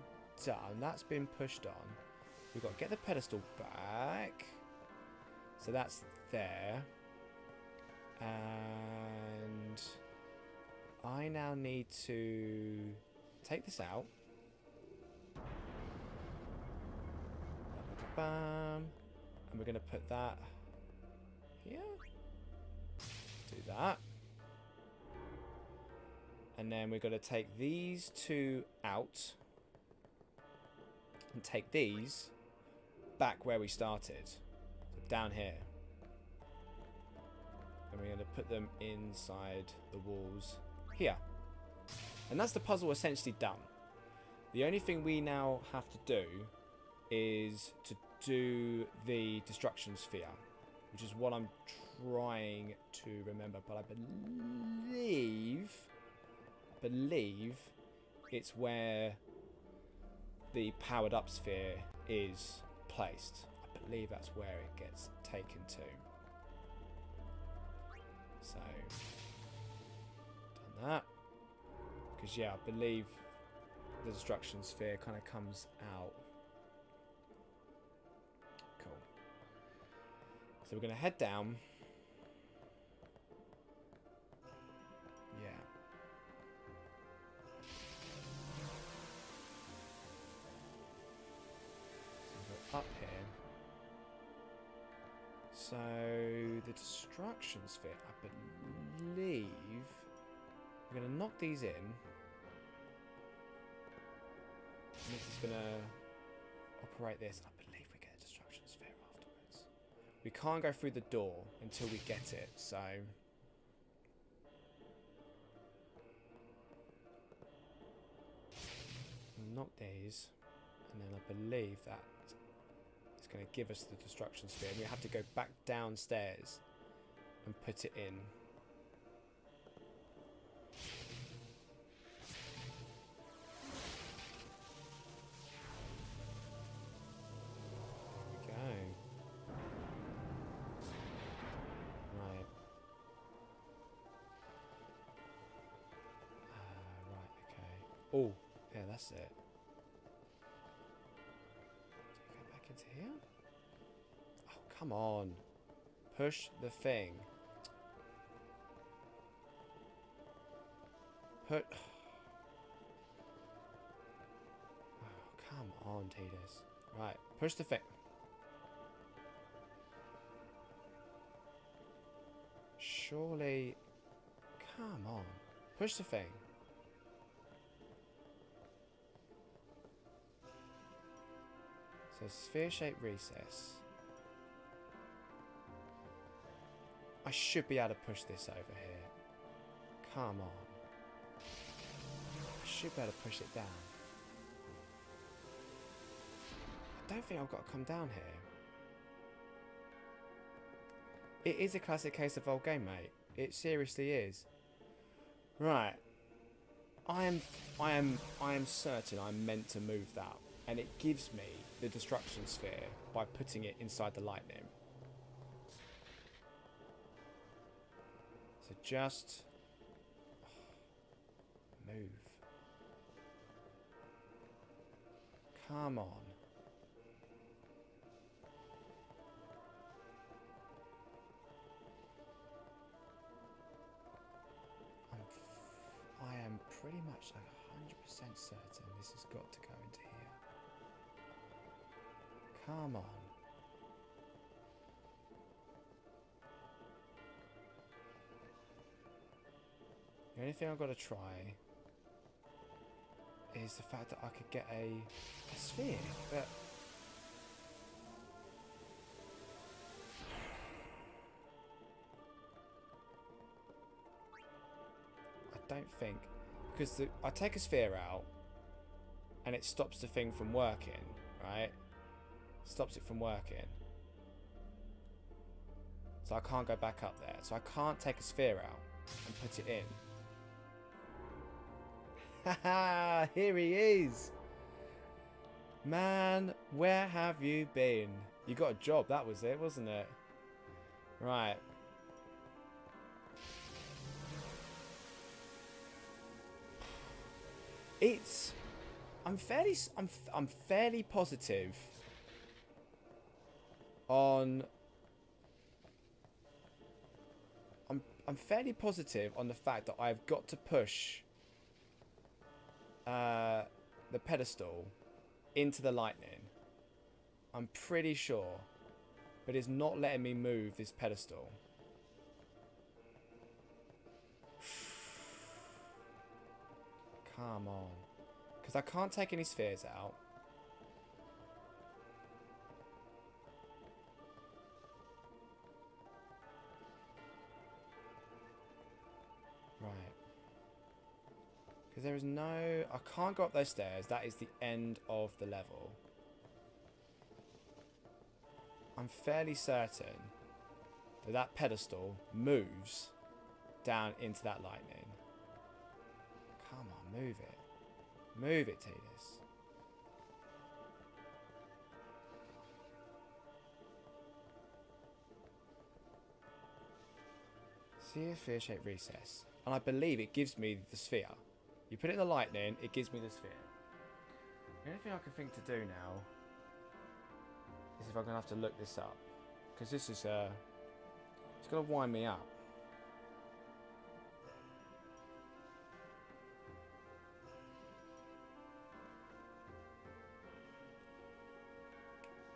Speaker 1: done. That's been pushed on. We've got to get the pedestal back. So, that's there. And I now need to take this out. Bam. And we're going to put that here. Do that. And then we're going to take these two out. And take these back where we started. So down here. And we're going to put them inside the walls here. And that's the puzzle essentially done. The only thing we now have to do is to do the destruction sphere, which is what I'm trying to remember, but I believe it's where the powered up sphere is placed. I believe that's where it gets taken to. So, done that. Because, yeah, I believe the destruction sphere kind of comes out. Cool. So we're going to head down. Yeah. So we're up here. So the destruction sphere, I believe we're going to knock these in. And this is going to operate this. I believe we get a destruction sphere afterwards. We can't go through the door until we get it, so... knock these, and then I believe that it's going to give us the destruction sphere. We have to go back downstairs and put it in. There we go. Right. Right, okay. Oh, yeah, that's it. Do you go back into here? Oh, come on. Push the thing. Put... Oh, come on, Titus. Right, push the thing. Surely... Come on. Push the thing. So, sphere-shaped recess. I should be able to push this over here. Come on. I should be able to push it down. I don't think I've got to come down here. It is a classic case of old game, mate. It seriously is. Right. I am certain I'm meant to move that, and it gives me the destruction sphere by putting it inside the lightning. So just move. Come on. I am pretty much like 100% certain this has got to go into here. Come on. The only thing I've got to try is the fact that I could get a sphere, but I don't think, because I take a sphere out and it stops the thing from working, right? Stops it from working. So I can't go back up there. So I can't take a sphere out and put it in. Haha, here he is. Man, where have you been? You got a job, that was it, wasn't it? Right. I'm fairly positive on I'm fairly positive on the fact that I've got to push the pedestal into the lightning. I'm pretty sure, but it's not letting me move this pedestal. Come on. Because I can't take any spheres out. Right. Because there is no... I can't go up those stairs. That is the end of the level. I'm fairly certain that that pedestal moves down into that lightning. Come on, move it. Move it, Tidus. See a sphere-shaped recess. And I believe it gives me the sphere. You put it in the lightning, it gives me the sphere. The only thing I can think to do now is if I'm going to have to look this up. Because this is, it's going to wind me up.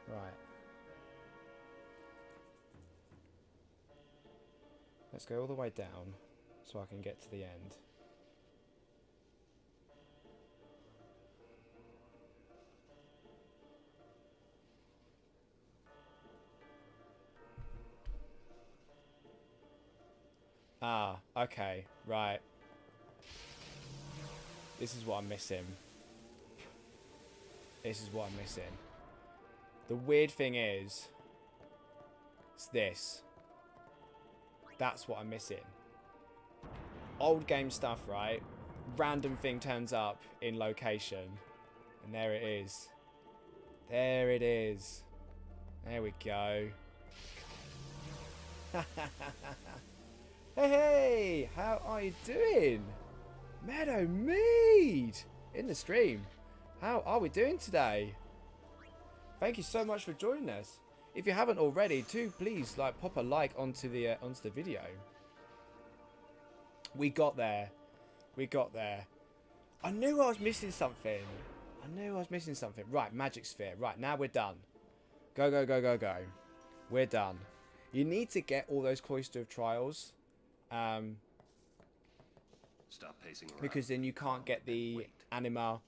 Speaker 1: Right. Let's go all the way down so I can get to the end. Ah, okay, right. This is what I'm missing. This is what I'm missing. The weird thing is, it's this. That's what I'm missing. Old game stuff, right? Random thing turns up in location. And there it is. There it is. There we go. Hey, how are you doing? Meadow Mead! In the stream. How are we doing today? Thank you so much for joining us. If you haven't already, do please pop a like onto the video. We got there. We got there. I knew I was missing something. I knew I was missing something. Right, magic sphere. Right, now we're done. Go, go, go, go, go. We're done. You need to get all those Cloister of Trials.
Speaker 3: Stop pacing around.
Speaker 1: Because then you can't get the anima.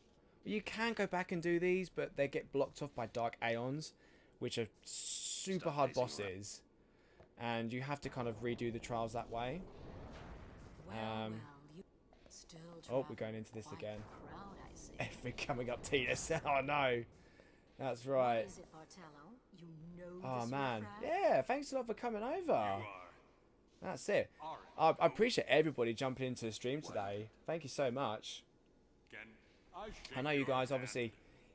Speaker 1: You can go back and do these, but they get blocked off by Dark Aeons, which are super hard bosses. And you have to kind of redo the trials that way. Oh, we're going into this again. Everything coming up, Tidus. Oh no. That's right. Oh man. Yeah, thanks a lot for coming over. That's it. I appreciate everybody jumping into the stream today. Thank you so much. I know you guys obviously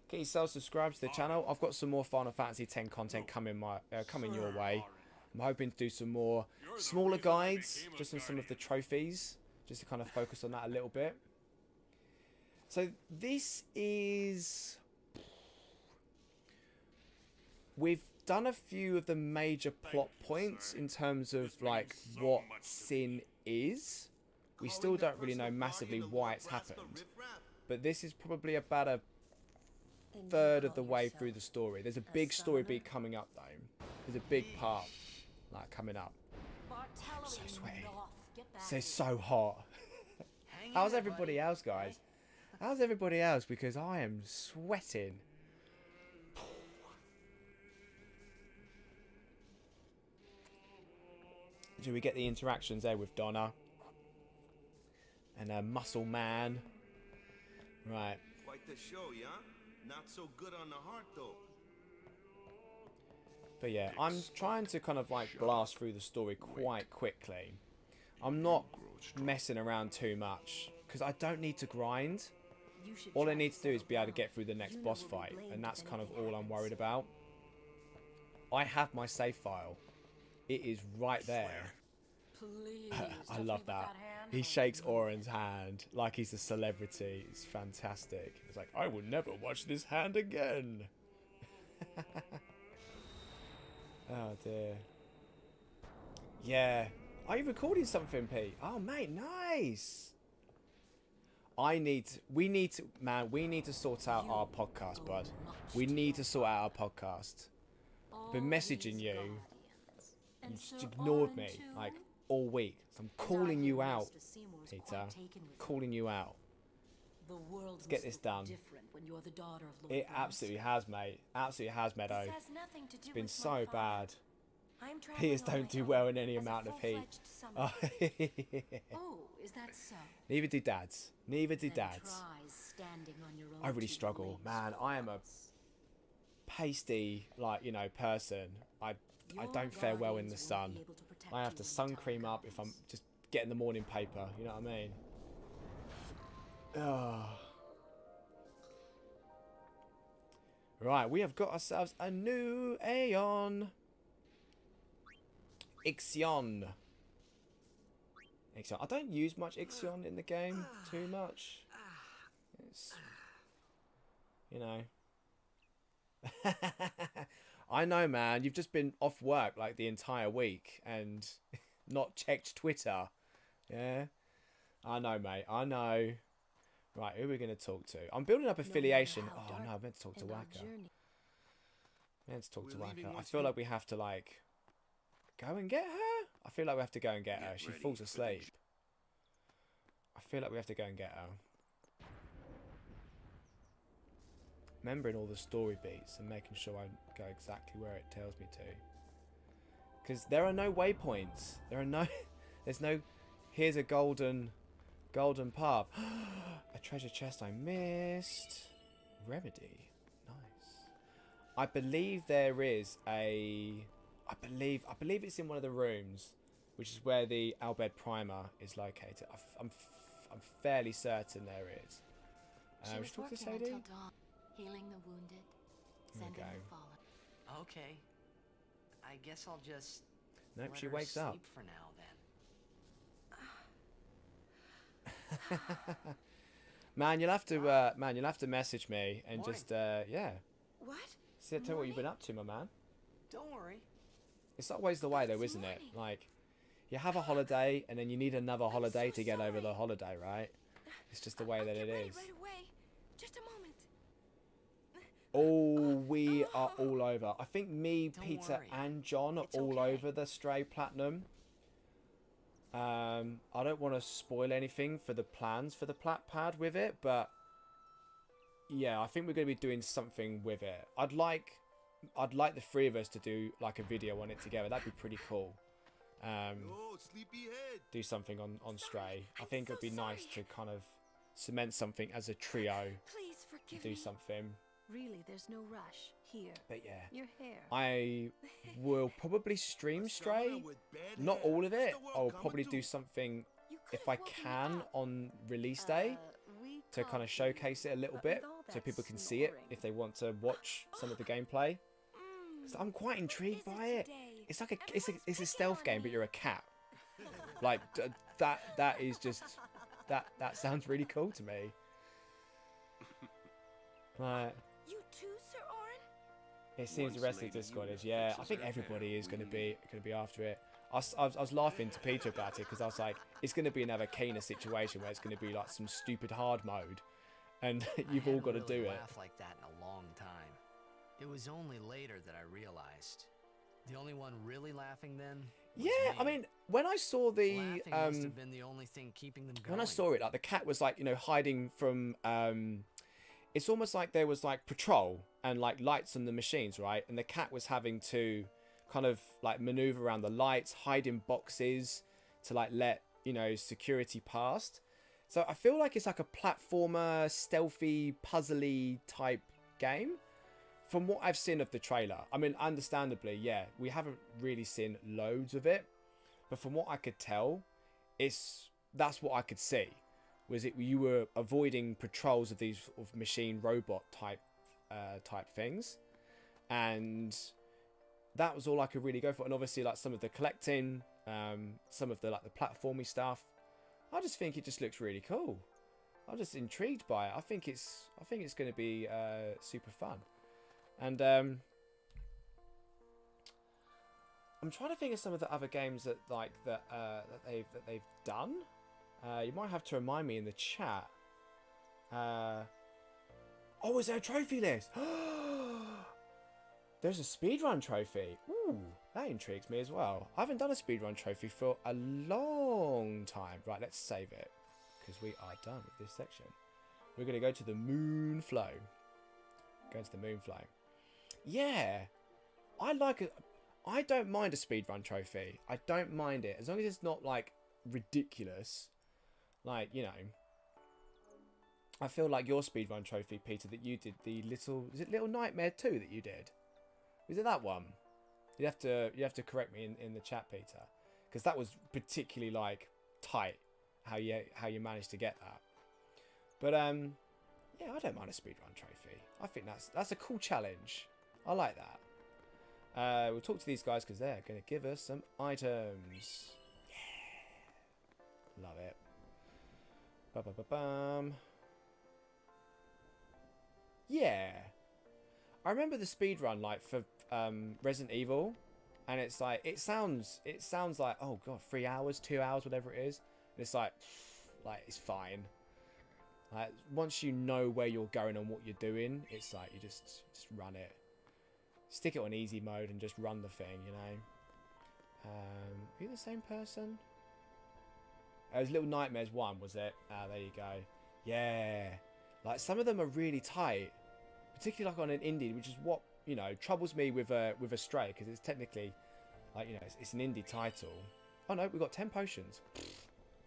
Speaker 1: get yourselves subscribed to the channel. I've got some more Final Fantasy X content coming your way. I'm hoping to do some more smaller guides, just on some of the trophies, just to kind of focus on that a little bit. So this is... We've done a few of the major plot points in terms of like what sin is. We still don't really know massively why it's happened. But this is probably about a third of the way through the story. There's a big story beat coming up though. There's a big part like coming up. I'm so sweaty. It's so hot. How's everybody else, guys? How's everybody else? Because I am sweating. Do we get the interactions there with Donna and Muscle Man? Right.
Speaker 9: Quite the show, yeah? Not so good on the heart though.
Speaker 1: But yeah, I'm trying to kind of like blast through the story quite quickly. I'm not messing around too much because I don't need to grind. All I need to do is be able to get through the next boss fight, and that's kind of all I'm worried about. I have my save file. It is right there. I love that. He shakes Oren's hand like he's a celebrity. It's fantastic. It's like, I will never watch this hand again. Oh dear. Yeah. Are you recording something, Pete? Oh mate, nice. We need to sort out our podcast, bud. We need to sort out our podcast. I've been messaging you. You just ignored me like all week. So I'm calling you out, Peter. Calling you out. Let's get this done. It absolutely has, mate. Absolutely has, Meadow. It's been so bad. Peters don't do well in any amount of heat. Oh,
Speaker 6: is that so?
Speaker 1: Neither do dads. Neither do dads. I really struggle, man. I am a pasty, like, you know, person. I don't fare well in the sun. I have to sun cream up if I'm just getting the morning paper. You know what I mean? Oh. Right, we have got ourselves a new Aeon. Ixion. I don't use much Ixion in the game too much. It's, you know. I know, man. You've just been off work like the entire week and not checked Twitter. Yeah? I know, mate. I know. Right, who are we going to talk to? I'm building up affiliation. Oh, no, I meant to talk to Waka. I feel like we have to, like, go and get her? I feel like we have to go and get her. She falls asleep. I feel like we have to go and get her. Remembering all the story beats and making sure I go exactly where it tells me to. Because there are no waypoints. There's no, here's a golden path. A treasure chest I missed. Remedy. Nice. I believe there is a, I believe it's in one of the rooms, which is where the Albed Primer is located. I'm fairly certain there is. We should talk to this lady.
Speaker 6: Healing the wounded, sending the fallen.
Speaker 5: Okay. I guess I'll just
Speaker 1: Nope,
Speaker 5: let
Speaker 1: she
Speaker 5: her
Speaker 1: wakes up.
Speaker 5: sleep for now then.
Speaker 1: Man, you'll have to message me and
Speaker 5: Morning.
Speaker 1: just yeah.
Speaker 7: What?
Speaker 1: Tell what you've been up to, my man.
Speaker 5: Don't worry.
Speaker 1: It's always the way though, isn't it? Like, you have a holiday and then you need another holiday to get over the holiday, right? It's just the way that it is.
Speaker 7: Right away. Just a moment.
Speaker 1: Oh, we are all over. I think me,
Speaker 5: Don't
Speaker 1: Peter,
Speaker 5: worry.
Speaker 1: and John are
Speaker 5: It's
Speaker 1: all
Speaker 5: okay.
Speaker 1: over the Stray Platinum. I don't want to spoil anything for the plans for the Plat Pad with it, but yeah, I think we're going to be doing something with it. I'd like the three of us to do like a video on it together. That'd be pretty cool. Do something on Stray. I think it'd be nice to kind of cement something as a trio.
Speaker 7: Please forgive
Speaker 1: Do
Speaker 7: me.
Speaker 1: something.
Speaker 6: Really, there's no rush. Here,
Speaker 1: But yeah,
Speaker 6: your hair.
Speaker 1: I will probably stream Stray. Not all of it. I'll probably do something
Speaker 7: You could
Speaker 1: if
Speaker 7: have
Speaker 1: I
Speaker 7: woken me
Speaker 1: can
Speaker 7: up.
Speaker 1: on release day.
Speaker 6: We
Speaker 1: to kind of showcase it a little bit so people can see it if they want to watch some of the gameplay. So I'm quite intrigued by it. It's like it's a stealth game, but you're a cat. Like that is just that sounds really cool to me. Like,
Speaker 7: You too, Sir Orin?
Speaker 1: it seems the rest of the Discord is, yeah. I think everybody is going to be after it. I was laughing to Peter about it because I was like, it's going to be another Kena situation where it's going to be like some stupid hard mode, and you've all got to do it.
Speaker 5: Laugh like that in a long time. It was only later that I realized. The only one really laughing then was
Speaker 1: Yeah,
Speaker 5: me.
Speaker 1: I mean, when I saw the
Speaker 5: Laughing must have been the only thing keeping them going.
Speaker 1: when I saw it, like the cat was like, you know, hiding from it's almost like there was like patrol and like lights on the machines, right? And the cat was having to kind of like maneuver around the lights, hide in boxes to like let, you know, security past. So I feel like it's like a platformer, stealthy, puzzly type game from what I've seen of the trailer. I mean, understandably, yeah, we haven't really seen loads of it, but from what I could tell, that's what I could see. Was it you were avoiding patrols of these of machine robot type things, and that was all I could really go for. And obviously, like some of the collecting, some of the like the platformy stuff, I just think it just looks really cool. I'm just intrigued by it. I think it's going to be super fun. And I'm trying to think of some of the other games that they've done. You might have to remind me in the chat. Oh, is there a trophy list? There's a speedrun trophy. Ooh, that intrigues me as well. I haven't done a speedrun trophy for a long time. Right, let's save it, because we are done with this section. We're going to go to the moon flow. Go to the moon flow. Yeah, I like it. I don't mind a speedrun trophy. I don't mind it, as long as it's not like ridiculous. Like, you know, I feel like your speedrun trophy, Peter, that you did the little, is it Little Nightmare 2 that you did? Was it that one? You have to correct me in the chat, Peter, because that was particularly like tight how you managed to get that. But yeah, I don't mind a speedrun trophy. I think that's a cool challenge. I like that. We'll talk to these guys because they're going to give us some items. Yeah, love it. Ba-ba-ba-bum. Yeah, I remember the speedrun like for Resident Evil, and it's like it sounds like, oh god, 3 hours, 2 hours, whatever it is. And it's like it's fine. Like once you know where you're going and what you're doing, it's like you just run it. Stick it on easy mode and just run the thing, you know. Are you the same person? It was Little Nightmares 1, was it? Ah, there you go. Yeah. Like, some of them are really tight. Particularly, like, on an indie, which is what, you know, troubles me with Stray, because it's technically, like, you know, it's an indie title. Oh, no, we've got 10 potions.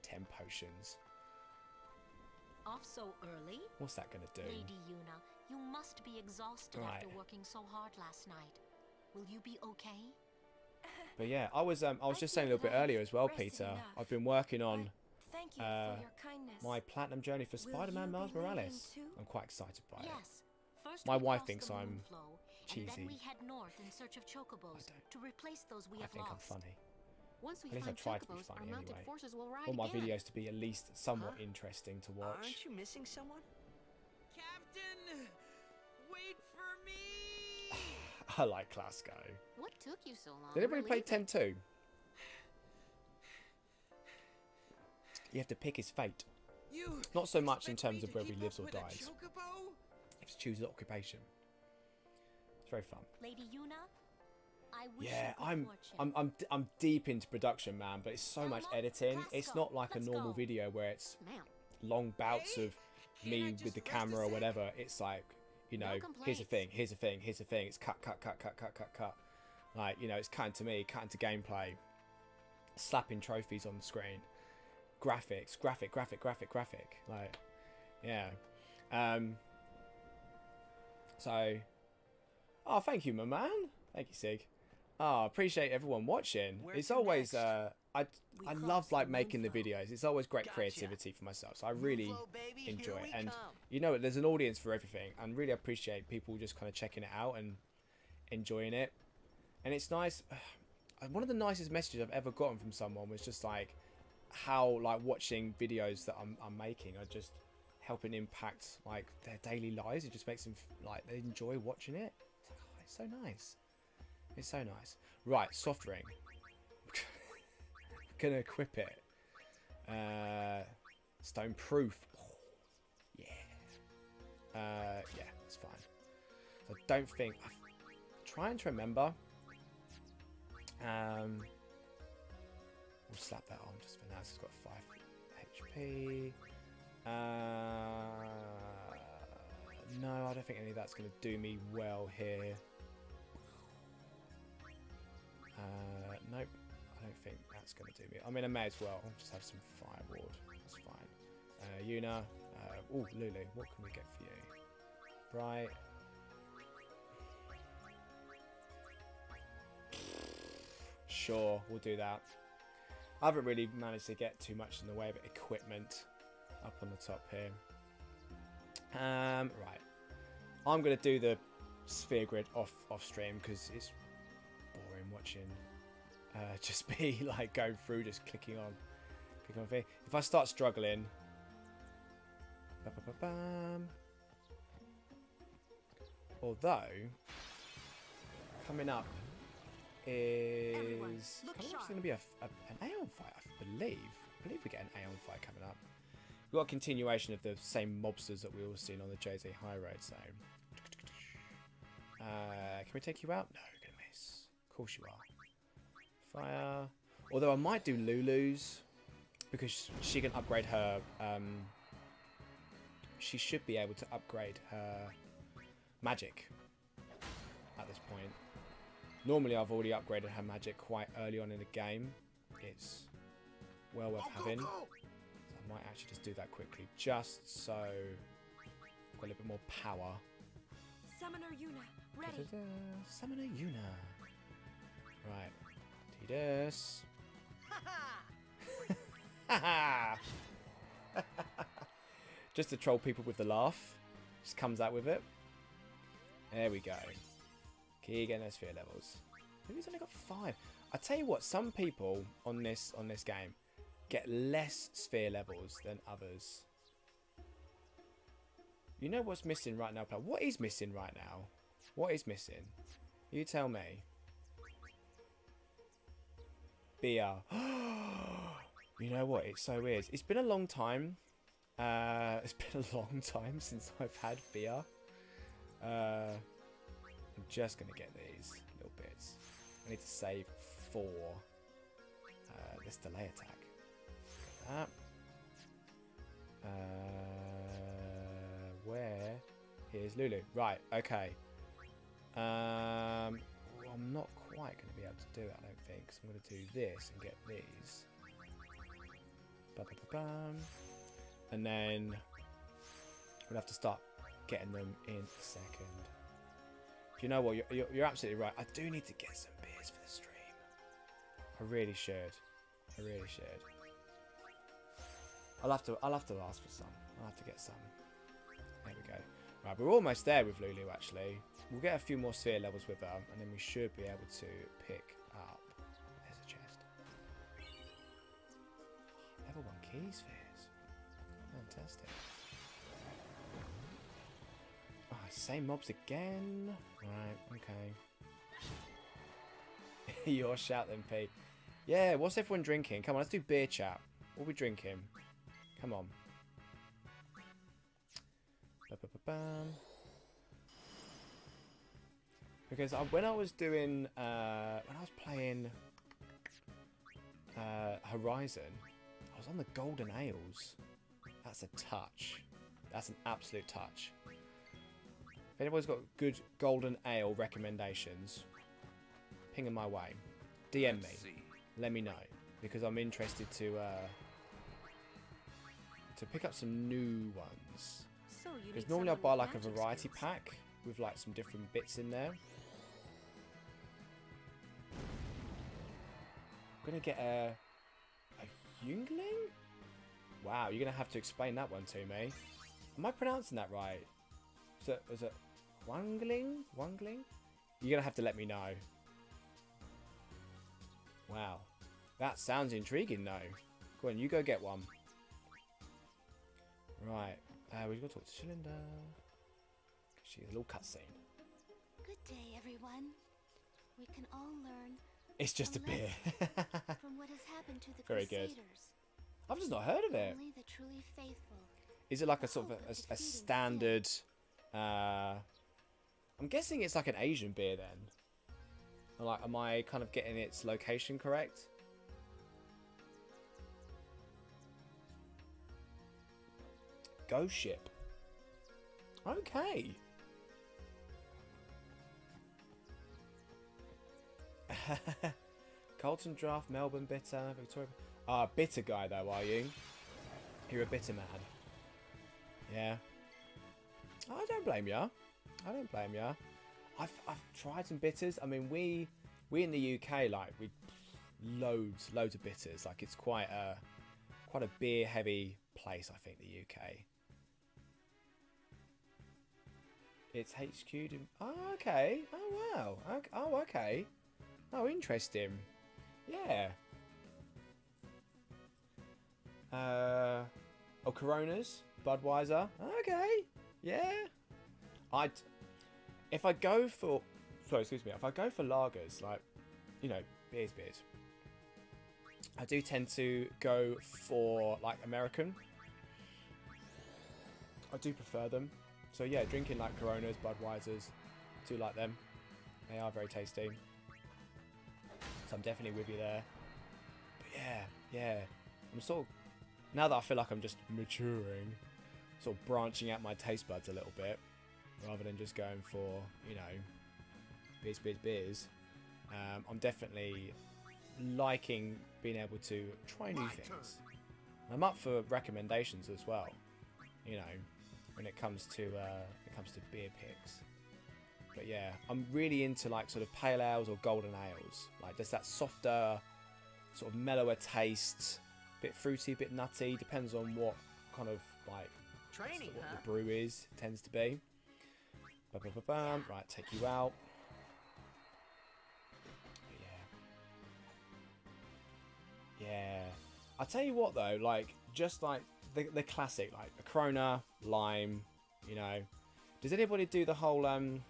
Speaker 1: 10 potions.
Speaker 6: Off so early?
Speaker 1: What's that going to do?
Speaker 6: Lady Yuna, you must be exhausted after working so hard last night. Will you be okay?
Speaker 1: But yeah, I was just saying a little bit earlier as well, Peter. I've been working on
Speaker 7: Thank you for your kindness.
Speaker 1: my platinum journey for Spider-Man Miles Morales. I'm quite excited by it.
Speaker 6: Yes. First
Speaker 1: My
Speaker 6: we
Speaker 1: wife
Speaker 6: cross
Speaker 1: thinks
Speaker 6: the
Speaker 1: I'm
Speaker 6: moon flow,
Speaker 1: cheesy.
Speaker 6: And then we head north in search of chocobos to replace those we
Speaker 1: I
Speaker 6: have
Speaker 1: think
Speaker 6: lost.
Speaker 1: I'm funny.
Speaker 6: Once we
Speaker 1: At least I
Speaker 6: find
Speaker 1: try to be
Speaker 6: chocobos, our
Speaker 1: funny
Speaker 6: mounted
Speaker 1: anyway.
Speaker 6: forces will ride
Speaker 1: I want my
Speaker 6: again.
Speaker 1: videos to be at least somewhat interesting to watch.
Speaker 5: Aren't you missing someone?
Speaker 10: Captain, wait for me.
Speaker 1: I like Clasco.
Speaker 6: What took you so long?
Speaker 1: Did anybody
Speaker 6: We're
Speaker 1: play
Speaker 6: leaving.
Speaker 1: 10-2? You have to pick his fate.
Speaker 10: You
Speaker 1: Not so much in
Speaker 10: expect me
Speaker 1: terms of
Speaker 10: to
Speaker 1: whether he
Speaker 10: keep
Speaker 1: lives
Speaker 10: up
Speaker 1: or
Speaker 10: with a
Speaker 1: dies.
Speaker 10: chocobo?
Speaker 1: You have to choose an occupation. It's very fun.
Speaker 6: Lady Yuna, I wish
Speaker 1: Yeah,
Speaker 6: you good fortune.
Speaker 1: I'm deep into production, man, but it's so much editing. It's not like a
Speaker 6: Let's
Speaker 1: normal
Speaker 6: go.
Speaker 1: video where it's
Speaker 6: Ma'am,
Speaker 1: long bouts of
Speaker 10: Can't I
Speaker 1: me
Speaker 10: just
Speaker 1: with the
Speaker 10: rest a
Speaker 1: camera or
Speaker 10: sec?
Speaker 1: whatever. It's like, you know,
Speaker 6: No
Speaker 1: here's a
Speaker 6: complaints.
Speaker 1: thing, here's a thing, here's a thing. It's cut. Like, you know, it's cutting to me, cutting to gameplay, slapping trophies on the screen, graphics, graphic. Like, yeah. So, oh, thank you, my man. Thank you, Sig. Oh, appreciate everyone watching.
Speaker 5: Where
Speaker 1: It's
Speaker 5: to
Speaker 1: always
Speaker 5: next?
Speaker 1: I love like making the videos. It's always great creativity for myself, so I really enjoy it. And you know, there's an audience for everything, and really appreciate people just kind of checking it out and enjoying it. And it's nice. One of the nicest messages I've ever gotten from someone was just like how like watching videos that I'm making are just helping impact like their daily lives. It just makes them like they enjoy watching it. It's like, oh, it's so nice. It's so nice. Right, soft ring. Gonna equip it. Stone proof. Oh, yeah. Yeah, it's fine. So I don't think. I'm trying to remember. We'll slap that on just for now. It's got 5 HP. No, I don't think any of that's going to do me well here. Nope. I don't think that's going to do me. I mean, I may as well just have some fire ward. That's fine. Yuna. Oh, Lulu. What can we get for you? Right. Sure, we'll do that. I haven't really managed to get too much in the way of equipment up on the top here. Right. I'm going to do the sphere grid off stream because it's boring watching just be like going through, just clicking on thing. If I start struggling, although coming up is going to be an Aeon fight, I believe. I believe we get an Aeon fight coming up. We've got a continuation of the same mobsters that we all seen on the Djose High Road. So, can we take you out? No, we're gonna miss. Of course you are. Fire. Although I might do Lulu's because she can upgrade her. She should be able to upgrade her magic at this point. Normally, I've already upgraded her magic quite early on in the game. It's well worth having. So I might actually just do that quickly, just so I've got a little bit more power.
Speaker 7: Summoner Yuna, ready.
Speaker 1: Summoner Yuna. Right. Tidus. Just to troll people with the laugh. Just comes out with it. There we go. Keep getting those sphere levels. Maybe he's only got 5. I tell you what, some people on this game get less sphere levels than others. You know what's missing right now? What is missing right now? What is missing? You tell me. Beer. You know what? It so is. It's been a long time. It's been a long time since I've had beer. I'm just going to get these little bits. I need to save 4 this delay attack. That. Where is Lulu? Right, okay. I'm not quite going to be able to do it, I don't think. So I'm going to do this and get these. Ba-ba-ba-bam. And then we'll have to start getting them in a second. You know what? You're absolutely right. I do need to get some beers for the stream. I really should. I really should. I'll have to ask for some. I'll have to get some. There we go. Right, we're almost there with Lulu. Actually, we'll get a few more sphere levels with her, and then we should be able to pick up. There's a chest. Level 1 key spheres. Fantastic. Ah, same mobs again. Right, okay. Your shout then, Pete. Yeah, what's everyone drinking? Come on, let's do beer chat. What are we drinking? Come on. Ba-ba-ba-bam. Because when I was doing, when I was playing Horizon, I was on the Golden Ales. That's a touch. That's an absolute touch. If anyone's got good Golden Ale recommendations, ping them my way. DM me. Let me know. Because I'm interested to pick up some new ones. Because normally I buy like a variety pack with like some different bits in there. I'm gonna get a Yungling? Wow, you're going to have to explain that one to me. Am I pronouncing that right? Is it Wangling? Wangling? You're going to have to let me know. Wow. That sounds intriguing, though. Go on, you go get one. Right. We've got to talk to Shalinda. She's a little cutscene.
Speaker 11: Good day, everyone. We can all learn.
Speaker 1: It's just a beer.
Speaker 11: From what has happened to the
Speaker 1: Very
Speaker 11: Crusaders.
Speaker 1: Good. I've just not heard of it.
Speaker 11: Only the truly faithful.
Speaker 1: Is it like a sort of a standard? I'm guessing it's like an Asian beer then. Like, am I kind of getting its location correct? Ghost ship. Okay. Colton Draft, Melbourne Bitter, Victoria. Ah, bitter guy though, are you? You're a bitter man. Yeah. I don't blame ya. I don't blame ya. I've tried some bitters. I mean, we in the UK, like, we loads of bitters. Like, it's quite a beer heavy place, I think, the UK. It's HQ'd in... Oh, okay. Oh, wow. Okay. Oh, okay. Oh, interesting. Yeah. Oh, Coronas. Budweiser. Okay. Yeah. If I go for... Sorry, excuse me. If I go for lagers, like, you know, beers. I do tend to go for, like, American. I do prefer them. So yeah, drinking like Coronas, Budweisers, do like them. They are very tasty. So I'm definitely with you there. But yeah. I'm sort of, now that I feel like I'm just maturing, sort of branching out my taste buds a little bit, rather than just going for, you know, beers. I'm definitely liking being able to try new things. I'm up for recommendations as well, you know, when it comes to beer picks. But yeah, I'm really into like sort of pale ales or golden ales. Like, there's that softer, sort of mellower taste, bit fruity, bit nutty, depends on what kind of like
Speaker 5: training,
Speaker 1: what the brew is, tends to be. Right, take you out. Yeah. I'll tell you what though, like, just like the classic, like a Corona, lime, you know. Does anybody do the whole, when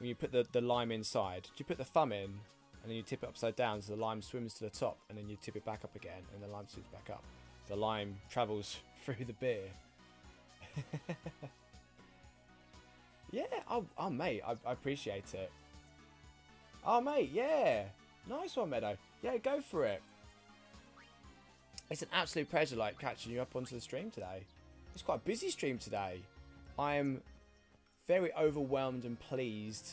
Speaker 1: you put the lime inside, do you put the thumb in and then you tip it upside down so the lime swims to the top and then you tip it back up again and the lime swims back up? The lime travels through the beer. Yeah, oh mate, I appreciate it. Oh mate, yeah. Nice one, Meadow. Yeah, go for it. It's an absolute pleasure, like, catching you up onto the stream today. It's quite a busy stream today. I am very overwhelmed and pleased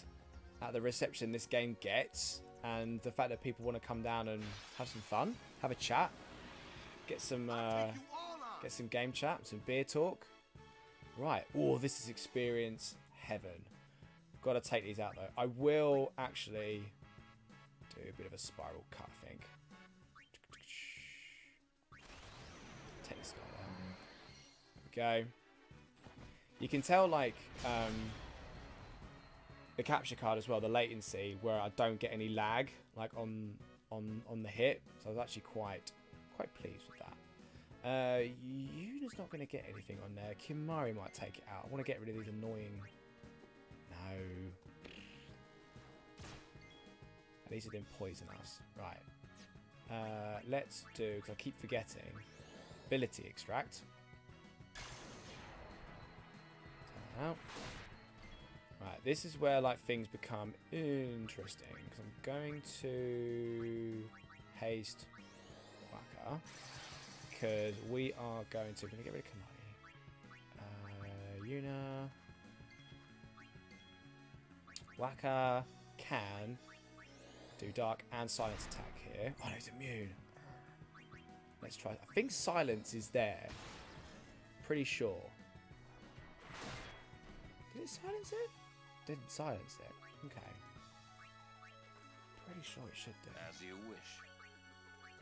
Speaker 1: at the reception this game gets, and the fact that people want to come down and have some fun, have a chat, get some game chat, some beer talk. Right. Oh, this is experience heaven. Got to take these out though. I will actually do a bit of a spiral cut, I think. Take this guy down. There we go. You can tell, like, the capture card as well, the latency, where I don't get any lag, like, on the hit. So I was actually quite pleased with that. Yuna's not going to get anything on there. Kimari might take it out. I want to get rid of these annoying... No. At least it didn't poison us. Right. Let's do, because I keep forgetting, ability extract. Out. Right, this is where, like, things become interesting, because I'm going to haste Waka, because we are going to get rid of Kamani. Yuna. Waka can do dark and silence attack here. Oh no, it's immune. Let's try. I think silence is there. Pretty sure. Did it silence it? Didn't silence it. Okay. Pretty sure it should do.
Speaker 9: As you wish.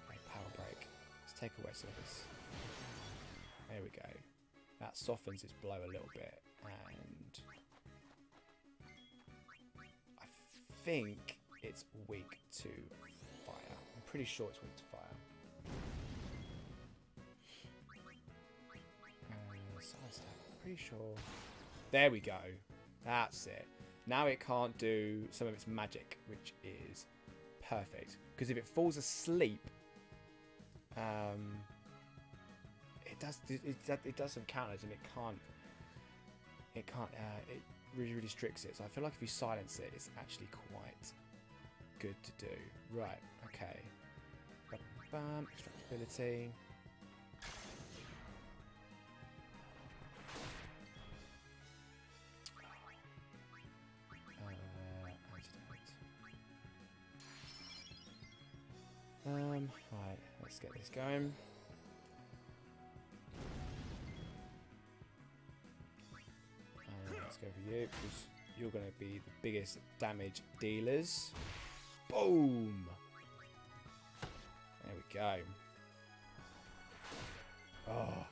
Speaker 1: Okay, power break. Let's take a wet surface. There we go. That softens its blow a little bit, and I think it's weak to fire. I'm pretty sure it's weak to fire. Side step, I'm pretty sure. There we go. That's it. Now it can't do some of its magic, which is perfect. Because if it falls asleep, it does some counters, and it really restricts it. So I feel like if you silence it, it's actually quite good to do. Right, okay. Bam, extractability. Right, let's get this going. Let's go for you, because you're going to be the biggest damage dealers. Boom! There we go. Oh.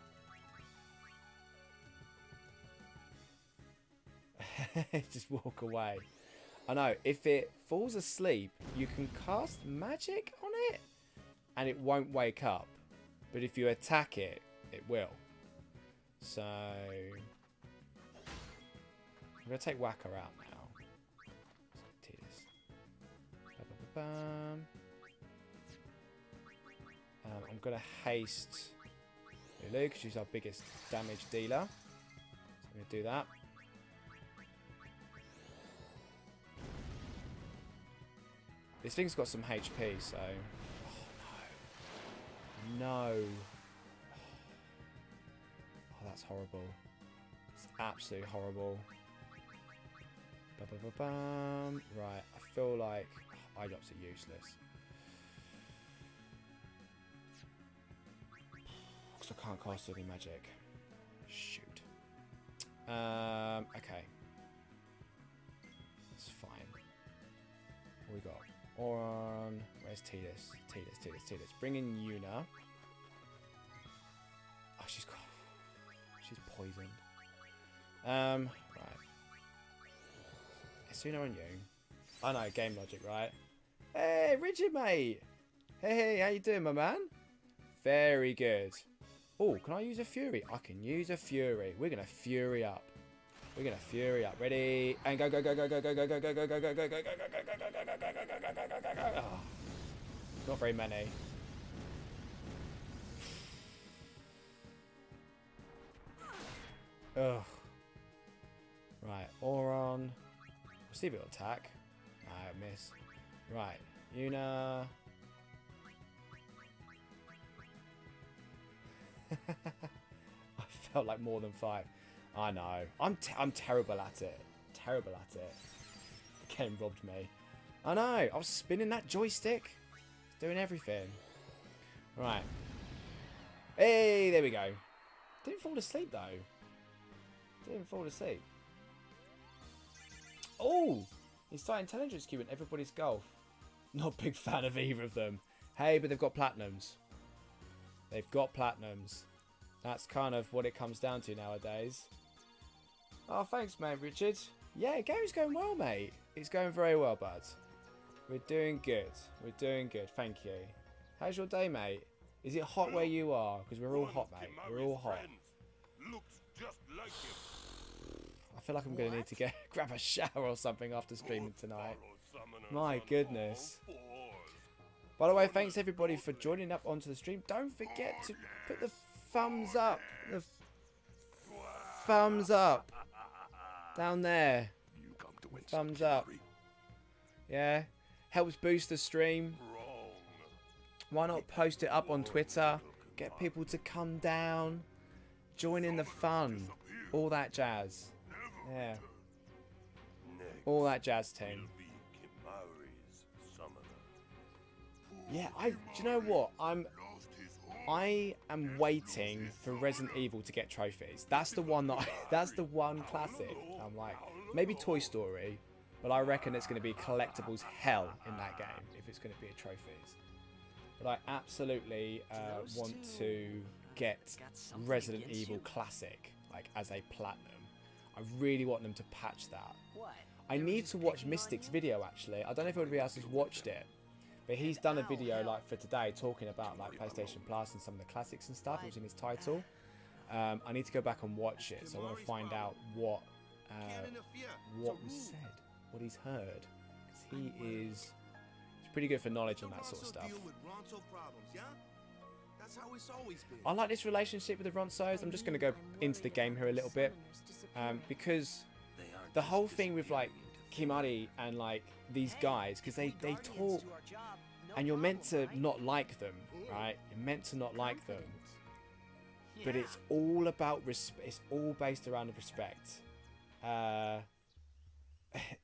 Speaker 1: Just walk away. I know, if it falls asleep, you can cast magic on it, and it won't wake up. But if you attack it, it will. So I'm going to take Whacker out now. Let's do this. I'm going to haste Lulu, because she's our biggest damage dealer. So I'm going to do that. This thing's got some HP, so... Oh, no. No. Oh, that's horrible. It's absolutely horrible. Ba-ba-ba-bam. Right, I feel like... Oh, Eye-drops are useless. Because I can't cast any magic. Shoot. Okay. It's fine. What we got? Oron. Where's Tidus? Tidus. Bring in Yuna. Oh, she's poisoned. Right. Asuna on you. I know, game logic, right? Hey, Richard, mate. Hey, how you doing, my man? Very good. Oh, can I use a Fury? I can use a Fury. We're gonna Fury up. Ready? And go. Not very many. Ugh. Right, Oron. We'll see if it'll attack. I miss. Right, Yuna. I felt like more than 5. I know. I'm terrible at it. The game robbed me. I know. I was spinning that joystick. Doing everything. Right. Hey, there we go. Didn't fall asleep, though. Oh! He's starting intelligence cube in everybody's golf. Not a big fan of either of them. Hey, but they've got platinums. That's kind of what it comes down to nowadays. Oh, thanks, mate, Richard. Yeah, game's going well, mate. It's going very well, bud. We're doing good. Thank you. How's your day, mate? Is it hot where you are? Because we're all hot, mate. We're all hot.
Speaker 2: Looks just like him.
Speaker 1: I feel like I'm going to need to grab a shower or something after streaming tonight. My goodness. By the way, thanks everybody for joining up onto the stream. Don't forget to put the thumbs up. The thumbs up. Down there. Thumbs up. Yeah. Helps boost the stream. Why not post it up on Twitter? Get people to come down. Join in the fun. All that jazz. Yeah. All that jazz, team. Yeah, do you know what? I am waiting for Resident Evil to get trophies. That's the one that's the one classic. I'm like, maybe Toy Story, but I reckon it's going to be collectibles hell in that game if it's going to be a trophies. but I absolutely want to get Resident Evil Classic like as a platinum. I really want them to patch that. I need to watch Mystic's video actually. I don't know if anybody else has watched it, but he's done a video like for today talking about like PlayStation Plus and some of the classics and stuff, which is in his title. I need to go back and watch it, so I want to find out what was said, what he's heard, because he's pretty good for knowledge on that sort of stuff. I like this relationship with the Ronsos. I'm just going to go into the game here a little bit, because the whole thing with like Kimari and like these guys, because they talk, and you're meant to not like them, right? You're meant to not like them. But it's all about respect. It's all based around the respect.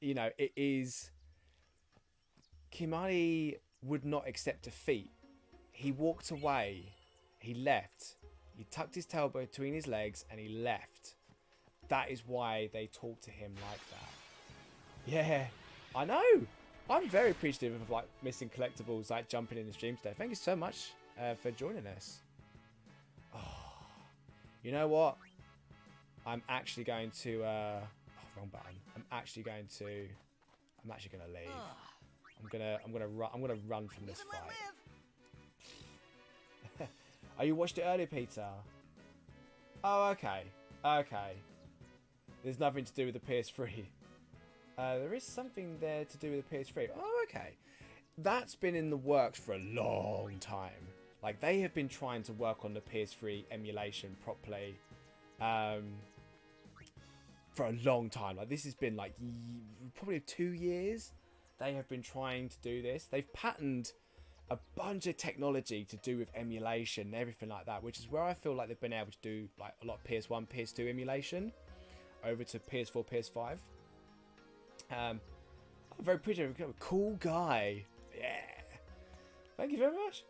Speaker 1: You know, it is. Kimari would not accept defeat. He walked away. He left. He tucked his tail between his legs and he left. That is why they talk to him like that. Yeah, I know. I'm very appreciative of like Missing Collectibles like jumping in the stream today. Thank you so much for joining us. You know what? I'm actually going to wrong button. I'm actually going to leave. I'm gonna run from this fight. Oh, you watched it earlier, Peter? Oh, okay. Okay. There's nothing to do with the PS3. There is something there to do with the PS3. Oh, okay. That's been in the works for a long time. Like, they have been trying to work on the PS3 emulation properly for a long time. Like, this has been, like, probably 2 years. They have been trying to do this. They've patented a bunch of technology to do with emulation and everything like that, which is where I feel like they've been able to do, like, a lot of PS1, PS2 emulation over to PS4, PS5. I'm very appreciative. A cool guy. Yeah. Thank you very much.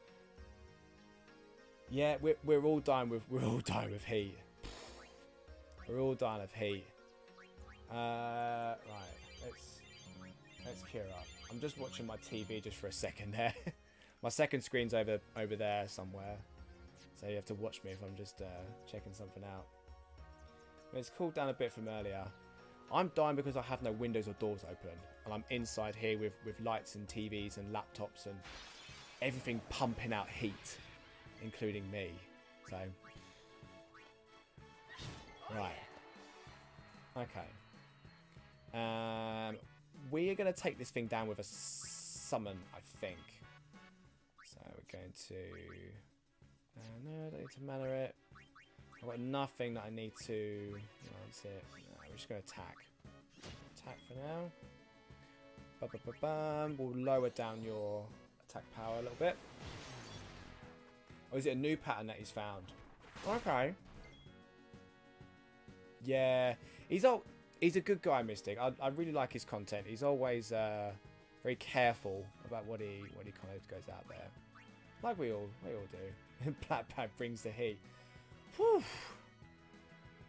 Speaker 1: Yeah, we're all dying with heat. We're all dying of heat. Right, let's cure up. I'm just watching my TV just for a second there. My second screen's over there somewhere, so you have to watch me if I'm just checking something out. But it's cooled down a bit from earlier. I'm dying because I have no windows or doors open, and I'm inside here with lights and TVs and laptops and everything pumping out heat, including me. So, right, okay. We are going to take this thing down with a summon, I think. So we're going to. No, I don't need to mana it. I've got nothing that I need to. No, that's it. No, we're just going to attack. Attack for now. Ba-ba-ba-bam. We'll lower down your attack power a little bit. Or is it a new pattern that he's found? Okay. Yeah, he's a good guy, Mystic. I really like his content. He's always very careful about what he kind of goes out there, like we all do. Black Pad brings the heat. Whew.